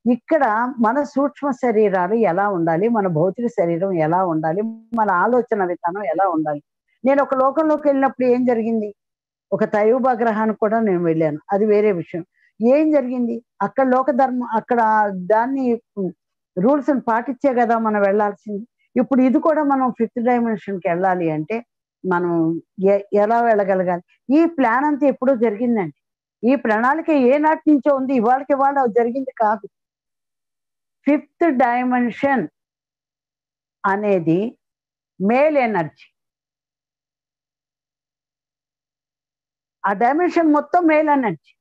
ఇక్కడ మన సూక్ష్మ శరీరాలు ఎలా ఉండాలి, మన భౌతిక శరీరం ఎలా ఉండాలి, మన ఆలోచన విధానం ఎలా ఉండాలి. నేను ఒక లోకంలోకి వెళ్ళినప్పుడు ఏం జరిగింది? ఒక తయూబ గ్రహానికి కూడా నేను వెళ్ళాను, అది వేరే విషయం. ఏం జరిగింది అక్కడ? లోక ధర్మం అక్కడ దాన్ని రూల్స్ పాటించే కదా మనం వెళ్ళాల్సింది. ఇప్పుడు ఇది కూడా మనం 5th డైమెన్షన్కి వెళ్ళాలి అంటే మనం ఎలా వెళ్ళగలగాలి? ఈ ప్లాన్ అంతా ఎప్పుడో జరిగిందండి. ఈ ప్రణాళిక ఏనాటి నుంచో ఉంది, ఇవాళకి ఇవాళ జరిగింది కాదు. 5th డైమెన్షన్ అనేది మేల్ ఎనర్జీ. ఆ డైమెన్షన్ మొత్తం మేల్ ఎనర్జీ.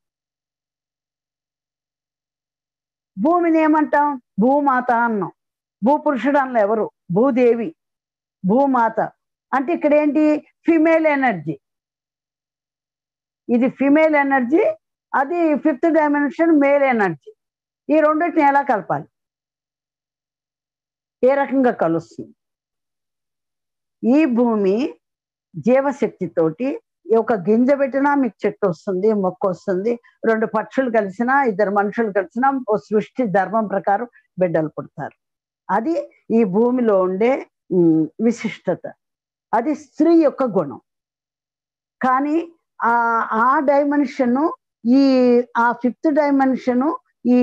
భూమిని ఏమంటాం? భూమాత అన్నాం. భూపురుషుడు అన్న ఎవరు? భూదేవి, భూమాత. అంటే ఇక్కడ ఏంటి? Female energy. ఇది ఫిమేల్ ఎనర్జీ, అది 5th డైమెన్షన్ మేల్ ఎనర్జీ. ఈ రెండింటిని ఎలా కలపాలి? ఏ రకంగా కలుస్తుంది? ఈ భూమి జీవశక్తితోటి ఒక గింజ పెట్టినా మీకు చెట్టు వస్తుంది, మొక్క వస్తుంది. 2 పక్షులు కలిసినా, 2 మనుషులు కలిసినా ఓ సృష్టి ధర్మం ప్రకారం బిడ్డలు పుడతారు. అది ఈ భూమిలో ఉండే విశిష్టత. అది స్త్రీ యొక్క గుణం. కానీ ఆ డైమెన్షను ఆ 5th డైమెన్షను ఈ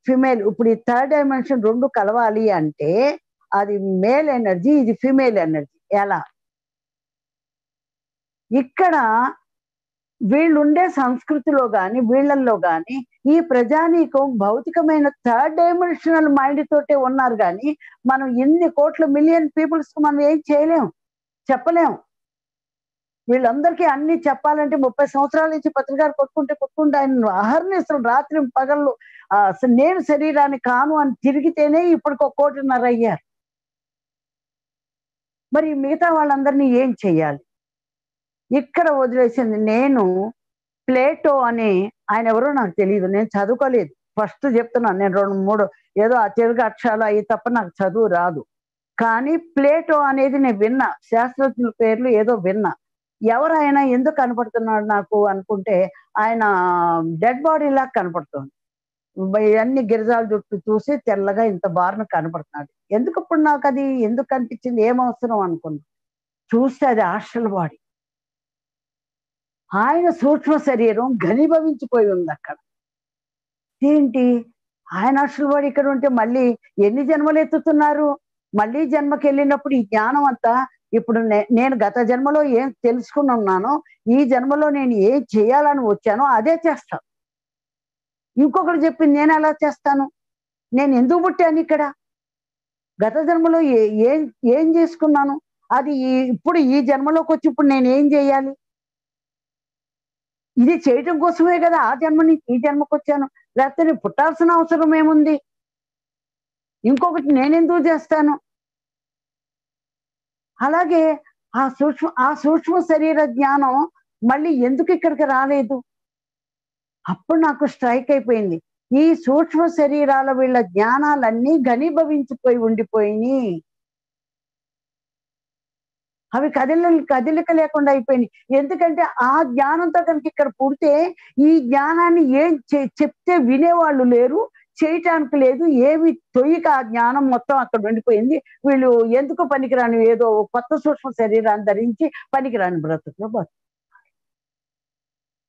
ఫిమేల్, ఇప్పుడు ఈ 3rd డైమెన్షన్ 2 కలవాలి అంటే అది మేల్ ఎనర్జీ, ఇది ఫిమేల్ ఎనర్జీ. ఎలా? ఇక్కడ వీళ్ళుండే సంస్కృతిలో కానీ వీళ్ళల్లో కానీ ఈ ప్రజానీకం భౌతికమైన 3rd డైమెన్షనల్ మైండ్ తోటే ఉన్నారు. కానీ మనం ఎన్ని కోట్ల మిలియన్ పీపుల్స్ మనం ఏం చేయలేం, చెప్పలేం. వీళ్ళందరికీ అన్ని చెప్పాలంటే 30 సంవత్సరాల నుంచి పత్రికారు కొట్టుకుంటే ఆయన అహర్నిశలు రాత్రి పగళ్ళు నేను శరీరాన్ని కాను అని తిరిగితేనే ఇప్పటికి 1.5 కోటి అయ్యారు. మరి మిగతా వాళ్ళందరినీ ఏం చెయ్యాలి? ఇక్కడ వదిలేసింది. నేను ప్లేటో అనే ఆయన ఎవరో నాకు తెలియదు, నేను చదువుకోలేదు. ఫస్ట్ చెప్తున్నాను, నేను 2, 3 ఏదో ఆ తెలుగు అక్షరాలు అయ్యి తప్ప నాకు చదువు రాదు. కానీ ప్లేటో అనేది నేను విన్నా, శాస్త్రజ్ఞుల పేర్లు ఏదో విన్నా. ఎవరైనా ఎందుకు కనపడుతున్నాడు నాకు అనుకుంటే ఆయన డెడ్ బాడీ లాగా కనపడుతుంది. అన్ని గిరిజాల జుట్టు చూసి తెల్లగా ఇంత బారున కనపడుతున్నాడు. ఎందుకు ఇప్పుడు నాకు అది ఎందుకు కనిపించింది, ఏమవసరం అనుకున్నా. చూస్తే అది హాస్టల్ బాడీ. ఆయన సూక్ష్మ శరీరం ఘనీభవించిపోయి ఉంది అక్కడ. ఏంటి ఆయన హాస్టల్ బాడీ ఇక్కడ ఉంటే మళ్ళీ ఎన్ని జన్మలు ఎత్తుతున్నారు? మళ్ళీ జన్మకి వెళ్ళినప్పుడు ఈ జ్ఞానం అంతా ఇప్పుడు నేను గత జన్మలో ఏం తెలుసుకుని ఉన్నానో ఈ జన్మలో నేను ఏం చేయాలని వచ్చానో అదే చేస్తాను. ఇంకొకరు చెప్పింది నేను ఎలా చేస్తాను? నేను ఎందుకు పుట్టాను ఇక్కడ? గత జన్మలో ఏం చేసుకున్నాను? అది ఇప్పుడు ఈ జన్మలోకి వచ్చి ఇప్పుడు నేను ఏం చేయాలి? ఇది చేయటం కోసమే కదా ఆ జన్మ నుంచి ఈ జన్మకు వచ్చాను. లేకపోతే నేను పుట్టాల్సిన అవసరం ఏముంది? ఇంకొకటి నేనెందుకు చేస్తాను? అలాగే ఆ సూక్ష్మ శరీర జ్ఞానం మళ్ళీ ఎందుకు ఇక్కడికి రాలేదు? అప్పుడు నాకు స్ట్రైక్ అయిపోయింది. ఈ సూక్ష్మ శరీరాల వీళ్ళ జ్ఞానాలన్నీ ఘనీభవించిపోయి ఉండిపోయినాయి. అవి కదలిక లేకుండా అయిపోయినాయి. ఎందుకంటే ఆ జ్ఞానంతో కనుక ఇక్కడ పుడితే ఈ జ్ఞానాన్ని ఏం చెప్తే వినేవాళ్ళు లేరు, చేయటానికి లేదు, ఏమి తొయ్యక ఆ జ్ఞానం మొత్తం అక్కడ ఉండిపోయింది. వీళ్ళు ఎందుకు పనికిరాని ఏదో కొత్త సూక్ష్మ శరీరాన్ని ధరించి పనికిరాని బ్రతుకులో బతుకు.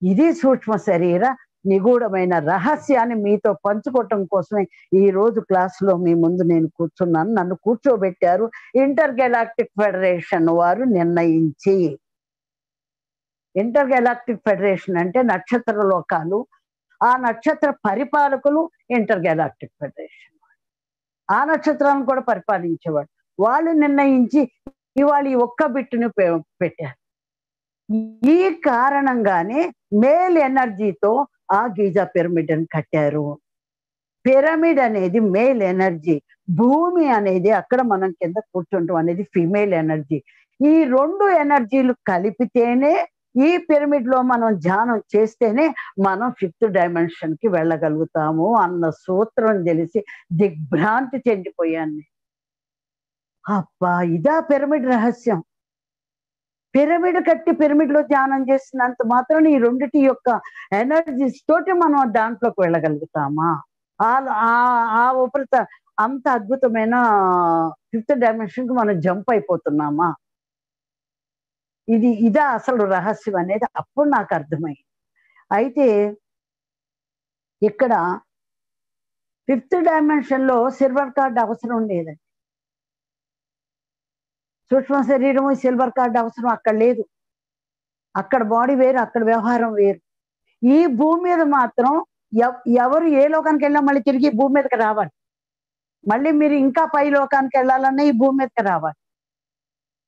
ఇది సూక్ష్మ శరీర నిగూఢమైన రహస్యాన్ని మీతో పంచుకోవటం కోసమే ఈ రోజు క్లాసులో మీ ముందు నేను కూర్చున్నాను. నన్ను కూర్చోబెట్టారు ఇంటర్ గెలాక్టిక్ ఫెడరేషన్ వారు నిర్ణయించి. ఇంటర్ గెలాక్టిక్ ఫెడరేషన్ అంటే నక్షత్ర లోకాలు, ఆ నక్షత్ర పరిపాలకులు ఇంటర్ గెలాక్టిక్ ఫెడరేషన్, ఆ నక్షత్రాలను కూడా పరిపాలించేవాడు. వాళ్ళు నిర్ణయించి ఇవాళ ఈ ఒక్క బిట్టును పెట్టారు. ఈ కారణంగానే మేల్ ఎనర్జీతో ఆ గీజా పిరమిడ్ అని కట్టారు. పిరమిడ్ అనేది మేల్ ఎనర్జీ, భూమి అనేది అక్కడ మనం కింద కూర్చుంటాం అనేది ఫిమేల్ ఎనర్జీ. ఈ రెండు ఎనర్జీలు కలిపితేనే ఈ పిరమిడ్ లో మనం ధ్యానం చేస్తేనే మనం 5th డైమెన్షన్ కి వెళ్ళగలుగుతాము అన్న సూత్రం తెలిసి దిగ్భ్రాంతి చెందిపోయాను. అబ్బా, ఇదా పిరమిడ్ రహస్యం. పిరమిడ్ కట్టి పిరమిడ్ లో ధ్యానం చేసినంత మాత్రం ఈ రెండిటి యొక్క ఎనర్జీస్ తోటి మనం దాంట్లోకి వెళ్ళగలుగుతామా? ఆ ఉపరిత అంత అద్భుతమైన 5th డైమెన్షన్ కి మనం జంప్ అయిపోతున్నామా? ఇదా అసలు రహస్యం అనేది అప్పుడు నాకు అర్థమైంది. అయితే ఇక్కడ 5th డైమెన్షన్ లో సిల్వర్ కార్డ్ అవసరం లేదండి. సూక్ష్మ శరీరము సిల్వర్ కార్డ్ అవసరం అక్కడ లేదు. అక్కడ బాడీ వేరు, అక్కడ వ్యవహారం వేరు. ఈ భూమి మీద మాత్రం ఎవరు ఏ లోకానికి వెళ్ళినా మళ్ళీ తిరిగి భూమి మీదకి రావాలి. మళ్ళీ మీరు ఇంకా పై లోకానికి వెళ్ళాలన్నా ఈ భూమి మీదకి రావాలి.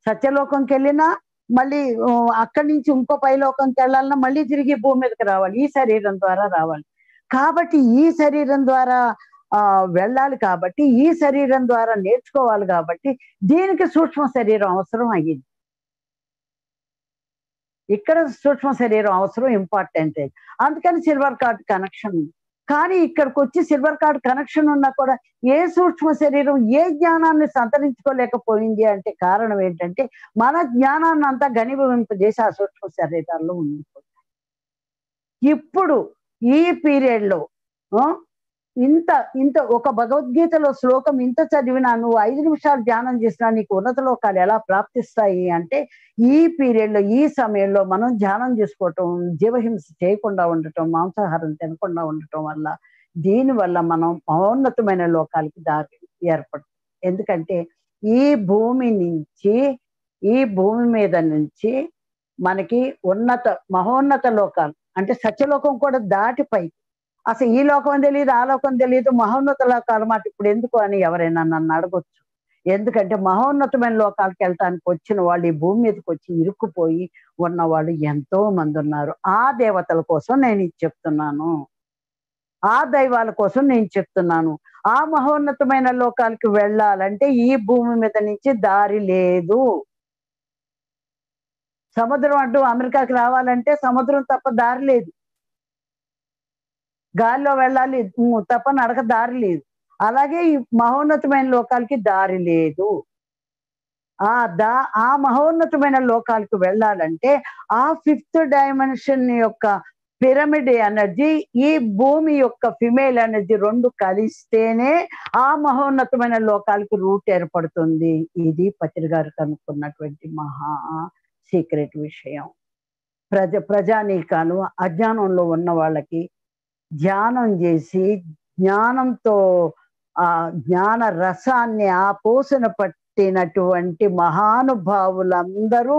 సత్యలోకంకి వెళ్ళినా మళ్ళీ అక్కడి నుంచి ఇంకో పై లోకంకి వెళ్ళాలన్నా మళ్ళీ తిరిగి భూమి మీదకి రావాలి. ఈ శరీరం ద్వారా రావాలి. కాబట్టి ఈ శరీరం ద్వారా వెళ్ళాలి, కాబట్టి ఈ శరీరం ద్వారా నేర్చుకోవాలి, కాబట్టి దీనికి సూక్ష్మ శరీరం అవసరం అయ్యింది. ఇక్కడ సూక్ష్మ శరీరం అవసరం ఇంపార్టెంట్. అందుకని సిల్వర్ కార్డ్ కనెక్షన్ ఉంది. కానీ ఇక్కడికి వచ్చి సిల్వర్ కార్డ్ కనెక్షన్ ఉన్నా కూడా ఏ సూక్ష్మ శరీరం ఏ జ్ఞానాన్ని సంతరించుకోలేకపోయింది అంటే కారణం ఏంటంటే మన జ్ఞానాన్ని అంతా ఘనీభవింపజేసి ఆ సూక్ష్మ శరీరాల్లో ఉండిపోయింది. ఇప్పుడు ఈ పీరియడ్ లో ఇంత ఒక భగవద్గీతలో శ్లోకం ఇంత చదివినా, నువ్వు 5 నిమిషాలు ధ్యానం చేసినా నీకు ఉన్నత లోకాలు ఎలా ప్రాప్తిస్తాయి అంటే ఈ పీరియడ్ లో ఈ సమయంలో మనం ధ్యానం చేసుకోవటం, జీవహింస చేయకుండా ఉండటం, మాంసాహారం తినకుండా ఉండటం వల్ల దీనివల్ల మనం మహోన్నతమైన లోకాలకి దారి ఏర్పడుతుంది. ఎందుకంటే ఈ భూమి మీద నుంచి మనకి మహోన్నత లోకాలు అంటే సత్యలోకం కూడా దాటిపై అసలు ఈ లోకం తెలియదు, ఆ లోకం తెలియదు, మహోన్నత లోకాలు మాట ఇప్పుడు ఎందుకు అని ఎవరైనా నన్ను అడగొచ్చు. ఎందుకంటే మహోన్నతమైన లోకాలకు వెళ్ళటానికి వచ్చిన వాళ్ళు ఈ భూమి మీదకి వచ్చి ఇరుక్కుపోయి ఉన్నవాళ్ళు ఎంతో మంది ఉన్నారు. ఆ దేవతల కోసం నేను ఇది చెప్తున్నాను, ఆ దైవాల కోసం నేను చెప్తున్నాను. ఆ మహోన్నతమైన లోకాలకు వెళ్ళాలంటే ఈ భూమి మీద నుంచి దారి లేదు. సముద్రం అడ్డు అమెరికాకి రావాలంటే సముద్రం తప్ప దారి లేదు. గాలిలో వెళ్ళాలి తప్ప నడక దారి లేదు. అలాగే ఈ మహోన్నతమైన లోకాలకి దారి లేదు. ఆ మహోన్నతమైన లోకాలకు వెళ్ళాలంటే ఆ 5th డైమెన్షన్ యొక్క పిరమిడ్ ఎనర్జీ, ఈ భూమి యొక్క ఫిమేల్ ఎనర్జీ రెండు కలిస్తేనే ఆ మహోన్నతమైన లోకాలకు రూట్ ఏర్పడుతుంది. ఇది పత్రి గారు కనుక్కున్నటువంటి మహా సీక్రెట్ విషయం. ప్రజానీకాలు అజ్ఞానంలో ఉన్న వాళ్ళకి ధ్యానం చేసి జ్ఞానంతో ఆ జ్ఞాన రసాన్ని పోసన పట్టినటువంటి మహానుభావులందరూ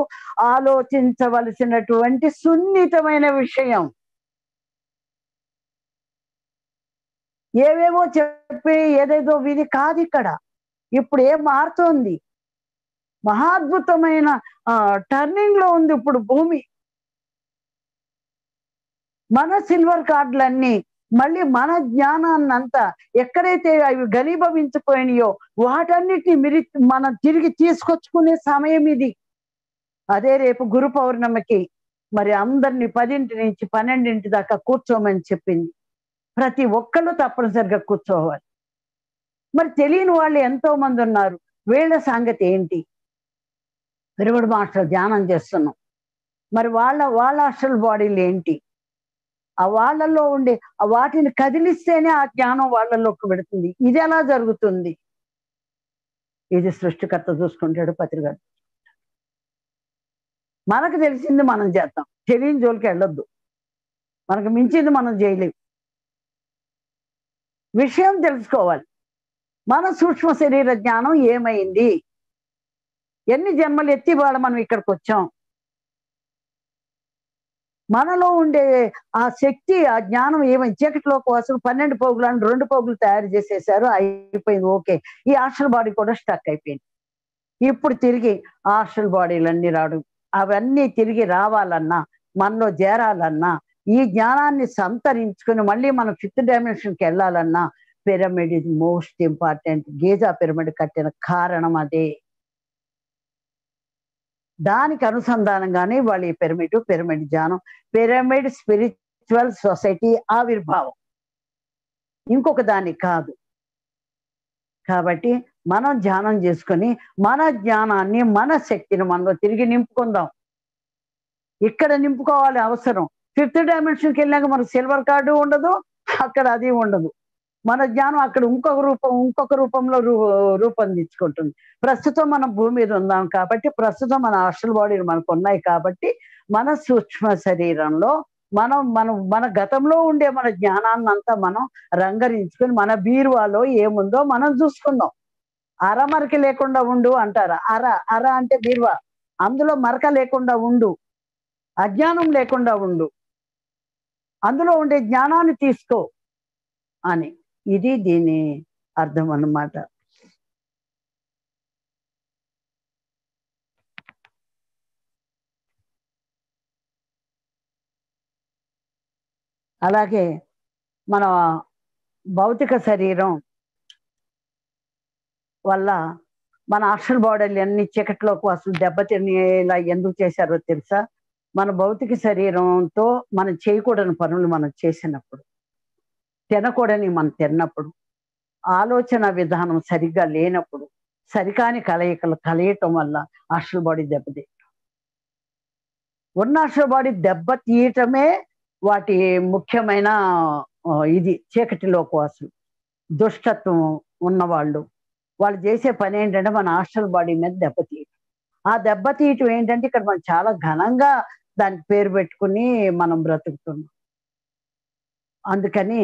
ఆలోచించవలసినటువంటి సున్నితమైన విషయం. ఏవేవో చెప్పి ఏదేదో విధి కాదు. ఇక్కడ ఇప్పుడు ఏం మారుతోంది, మహాద్భుతమైన టర్నింగ్ లో ఉంది ఇప్పుడు భూమి. మన సిల్వర్ కార్డులన్నీ మళ్ళీ మన జ్ఞానాన్నంతా ఎక్కడైతే అవి ఘనీభవించిపోయినాయో వాటన్నిటిని మనం తిరిగి తీసుకొచ్చుకునే సమయం ఇది. అదే రేపు గురు పౌర్ణమికి మరి అందరినీ 10 నుంచి 12 దాకా కూర్చోమని చెప్పింది. ప్రతి ఒక్కళ్ళు తప్పనిసరిగా కూర్చోవాలి. మరి తెలియని వాళ్ళు ఎంతో మంది ఉన్నారు. వీళ్ళ సంగతి ఏంటి? పిరమిడ్ మాస్టర్ ధ్యానం చేస్తున్నాం, మరి వాళ్ళ అస్ట్రల్ బాడీలు ఏంటి? ఆ వాళ్ళల్లో ఉండే వాటిని కదిలిస్తేనే ఆ జ్ఞానం వాళ్ళలోకి పెడుతుంది. ఇది ఎలా జరుగుతుంది? ఇది సృష్టికర్త చూసుకుంటాడు, పత్రికాడు. మనకు తెలిసింది మనం చేద్దాం, తెలియని జోలికి వెళ్ళొద్దు. మనకు మించింది మనం చేయలేము. విషయం తెలుసుకోవాలి. మన సూక్ష్మ శరీర జ్ఞానం ఏమైంది? ఎన్ని జన్మలు ఎత్తి వాళ్ళ మనం ఇక్కడికి వచ్చాం? మనలో ఉండే ఆ శక్తి, ఆ జ్ఞానం ఏమైంది? చీకటిలో కోసం 12 పోగులను 2 పోగులు తయారు చేసేసారు, అయిపోయింది, ఓకే. ఈ హాస్టల్ బాడీ కూడా స్టక్ అయిపోయింది. ఇప్పుడు తిరిగి హాస్టల్ బాడీలన్నీ రావడం, అవన్నీ తిరిగి రావాలన్నా, మనలో చేరాలన్నా, ఈ జ్ఞానాన్ని సంతరించుకుని మళ్ళీ మనం 5th డైమెన్షన్కి వెళ్ళాలన్నా పిరమిడ్ ఇది మోస్ట్ ఇంపార్టెంట్. గీజా పిరమిడ్ కట్టిన కారణం అదే. దానికి అనుసంధానంగానే వాళ్ళు ఈ పిరమిడ్ ధ్యానం, పిరమిడ్ స్పిరిచువల్ సొసైటీ ఆవిర్భావం, ఇంకొక దానికి కాదు. కాబట్టి మనం ధ్యానం చేసుకొని మన జ్ఞానాన్ని, మన శక్తిని మనలో తిరిగి నింపుకుందాం. ఇక్కడ నింపుకోవాలి అవసరం. 5th డైమెన్షన్కి వెళ్ళాక మనకు సిల్వర్ కార్డు ఉండదు, అక్కడ అది ఉండదు. మన జ్ఞానం అక్కడ ఇంకొక రూపంలో రూపొందించుకుంటుంది. ప్రస్తుతం మనం భూమి మీద ఉన్నాం కాబట్టి, ప్రస్తుతం మన హాస్టల్ బాడీలు మనకు ఉన్నాయి కాబట్టి, మన సూక్ష్మ శరీరంలో మన గతంలో ఉండే మన జ్ఞానాన్ని అంతా మనం రంగరించుకొని మన బీరువాలో ఏముందో మనం చూసుకుందాం. అరమరక లేకుండా ఉండు అంటారు. అర అంటే బీరువా, అందులో మరక లేకుండా ఉండు, అజ్ఞానం లేకుండా ఉండు, అందులో ఉండే జ్ఞానాన్ని తీసుకో అని. ఇది దీని అర్థం అన్నమాట. అలాగే మన భౌతిక శరీరం వల్ల మన హాస్టల్ బాడీలు అన్ని చీకట్లోకి అసలు దెబ్బతినేలా ఎందుకు చేశారో తెలుసా? మన భౌతిక శరీరంతో మనం చేయకూడని పనులు మనం చేసినప్పుడు, తినకూడని మనం తిన్నప్పుడు, ఆలోచన విధానం సరిగ్గా లేనప్పుడు, సరికాని కలయికలు కలయటం వల్ల హాస్టల్ బాడీ దెబ్బతింటాం. ఉన్న హాస్టల్ బాడీ దెబ్బతీయటమే వాటి ముఖ్యమైన ఇది. చీకటిలో కోసం దుష్టత్వం ఉన్నవాళ్ళు వాళ్ళు చేసే పని ఏంటంటే మన హాస్టల్ బాడీ మీద దెబ్బతీయటం. ఆ దెబ్బతీయటం ఏంటంటే ఇక్కడ మనం చాలా ఘనంగా దానికి పేరు పెట్టుకుని మనం బ్రతుకుతున్నాం. అందుకని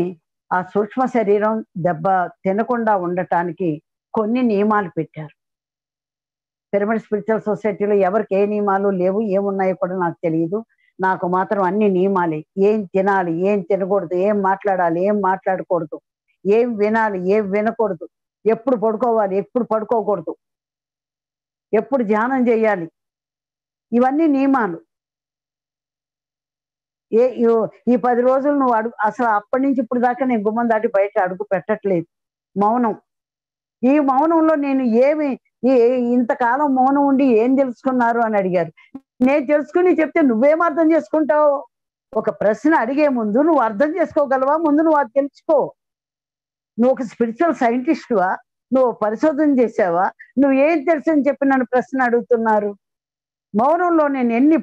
ఆ సూక్ష్మ శరీరం దెబ్బ తినకుండా ఉండటానికి కొన్ని నియమాలు పెట్టారు. పిరమిడ్ స్పిరిచువల్ సొసైటీలో ఎవరికి ఏ నియమాలు లేవు, ఏమున్నాయో కూడా నాకు తెలియదు. నాకు మాత్రం అన్ని నియమాలే. ఏం తినాలి, ఏం తినకూడదు, ఏం మాట్లాడాలి, ఏం మాట్లాడకూడదు, ఏం వినాలి, ఏం వినకూడదు, ఎప్పుడు పడుకోవాలి, ఎప్పుడు పడుకోకూడదు, ఎప్పుడు ధ్యానం చేయాలి, ఇవన్నీ నియమాలు. ఈ 10 రోజులు నువ్వు అసలు అప్పటి నుంచి ఇప్పుడు దాకా నేను గుమ్మం దాటి బయట అడుగు పెట్టట్లేదు. మౌనం. ఈ మౌనంలో నేను ఇంతకాలం మౌనం ఉండి ఏం తెలుసుకున్నారు అని అడిగారు. నేను తెలుసుకుని చెప్తే నువ్వేం అర్థం చేసుకుంటావు? ఒక ప్రశ్న అడిగే ముందు నువ్వు అర్థం చేసుకోగలవా? ముందు నువ్వు అది తెలుసుకో. నువ్వు ఒక స్పిరిచువల్ సైంటిస్టువా? నువ్వు పరిశోధన చేసావా? నువ్వు ఏం తెలుసు అని చెప్పి నన్ను ప్రశ్న అడుగుతున్నారు. మౌనంలో నేను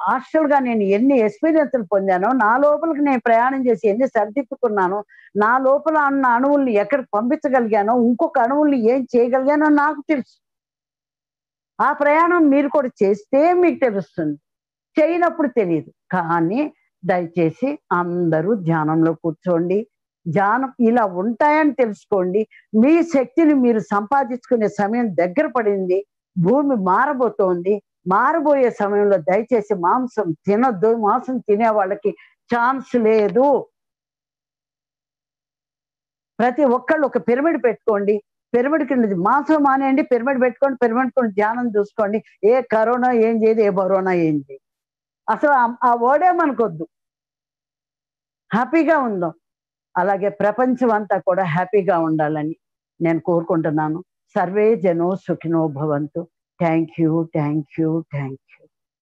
హాస్టల్గా నేను ఎన్ని ఎక్స్పీరియన్స్లు పొందానో, నా లోపలికి నేను ప్రయాణం చేసి ఎన్ని సరిదిద్దుకున్నానో, నా లోపల ఉన్న అణువుల్ని ఎక్కడికి పంపించగలిగానో, ఇంకొక అణువుల్ని ఏం చేయగలిగానో నాకు తెలుసు. ఆ ప్రయాణం మీరు కూడా చేస్తే మీకు తెలుస్తుంది, చేయనప్పుడు తెలియదు. కానీ దయచేసి అందరూ ధ్యానంలో కూర్చోండి. ధ్యానం ఇలా ఉంటాయని తెలుసుకోండి. మీ శక్తిని మీరు సంపాదించుకునే సమయం దగ్గర పడింది. భూమి మారబోతోంది. మారబోయే సమయంలో దయచేసి మాంసం తినొద్దు. మాంసం తినే వాళ్ళకి ఛాన్స్ లేదు. ప్రతి ఒక్కళ్ళు ఒక పిరమిడ్ పెట్టుకోండి. పిరమిడ్ కింద మాంసం మానేయండి, పిరమిడ్ పెట్టుకోండి, పిరమిడ్ కొని ధ్యానం చూసుకోండి. ఏ కరోనా ఏం చేయదు, ఏ బరోనా ఏం చేయదు. అసలు ఆ వర్డే మనకొద్దు. హ్యాపీగా ఉందాం. అలాగే ప్రపంచం అంతా కూడా హ్యాపీగా ఉండాలని నేను కోరుకుంటున్నాను. సర్వే జనో సుఖినో భవంతు. Thank you, thank you, thank you.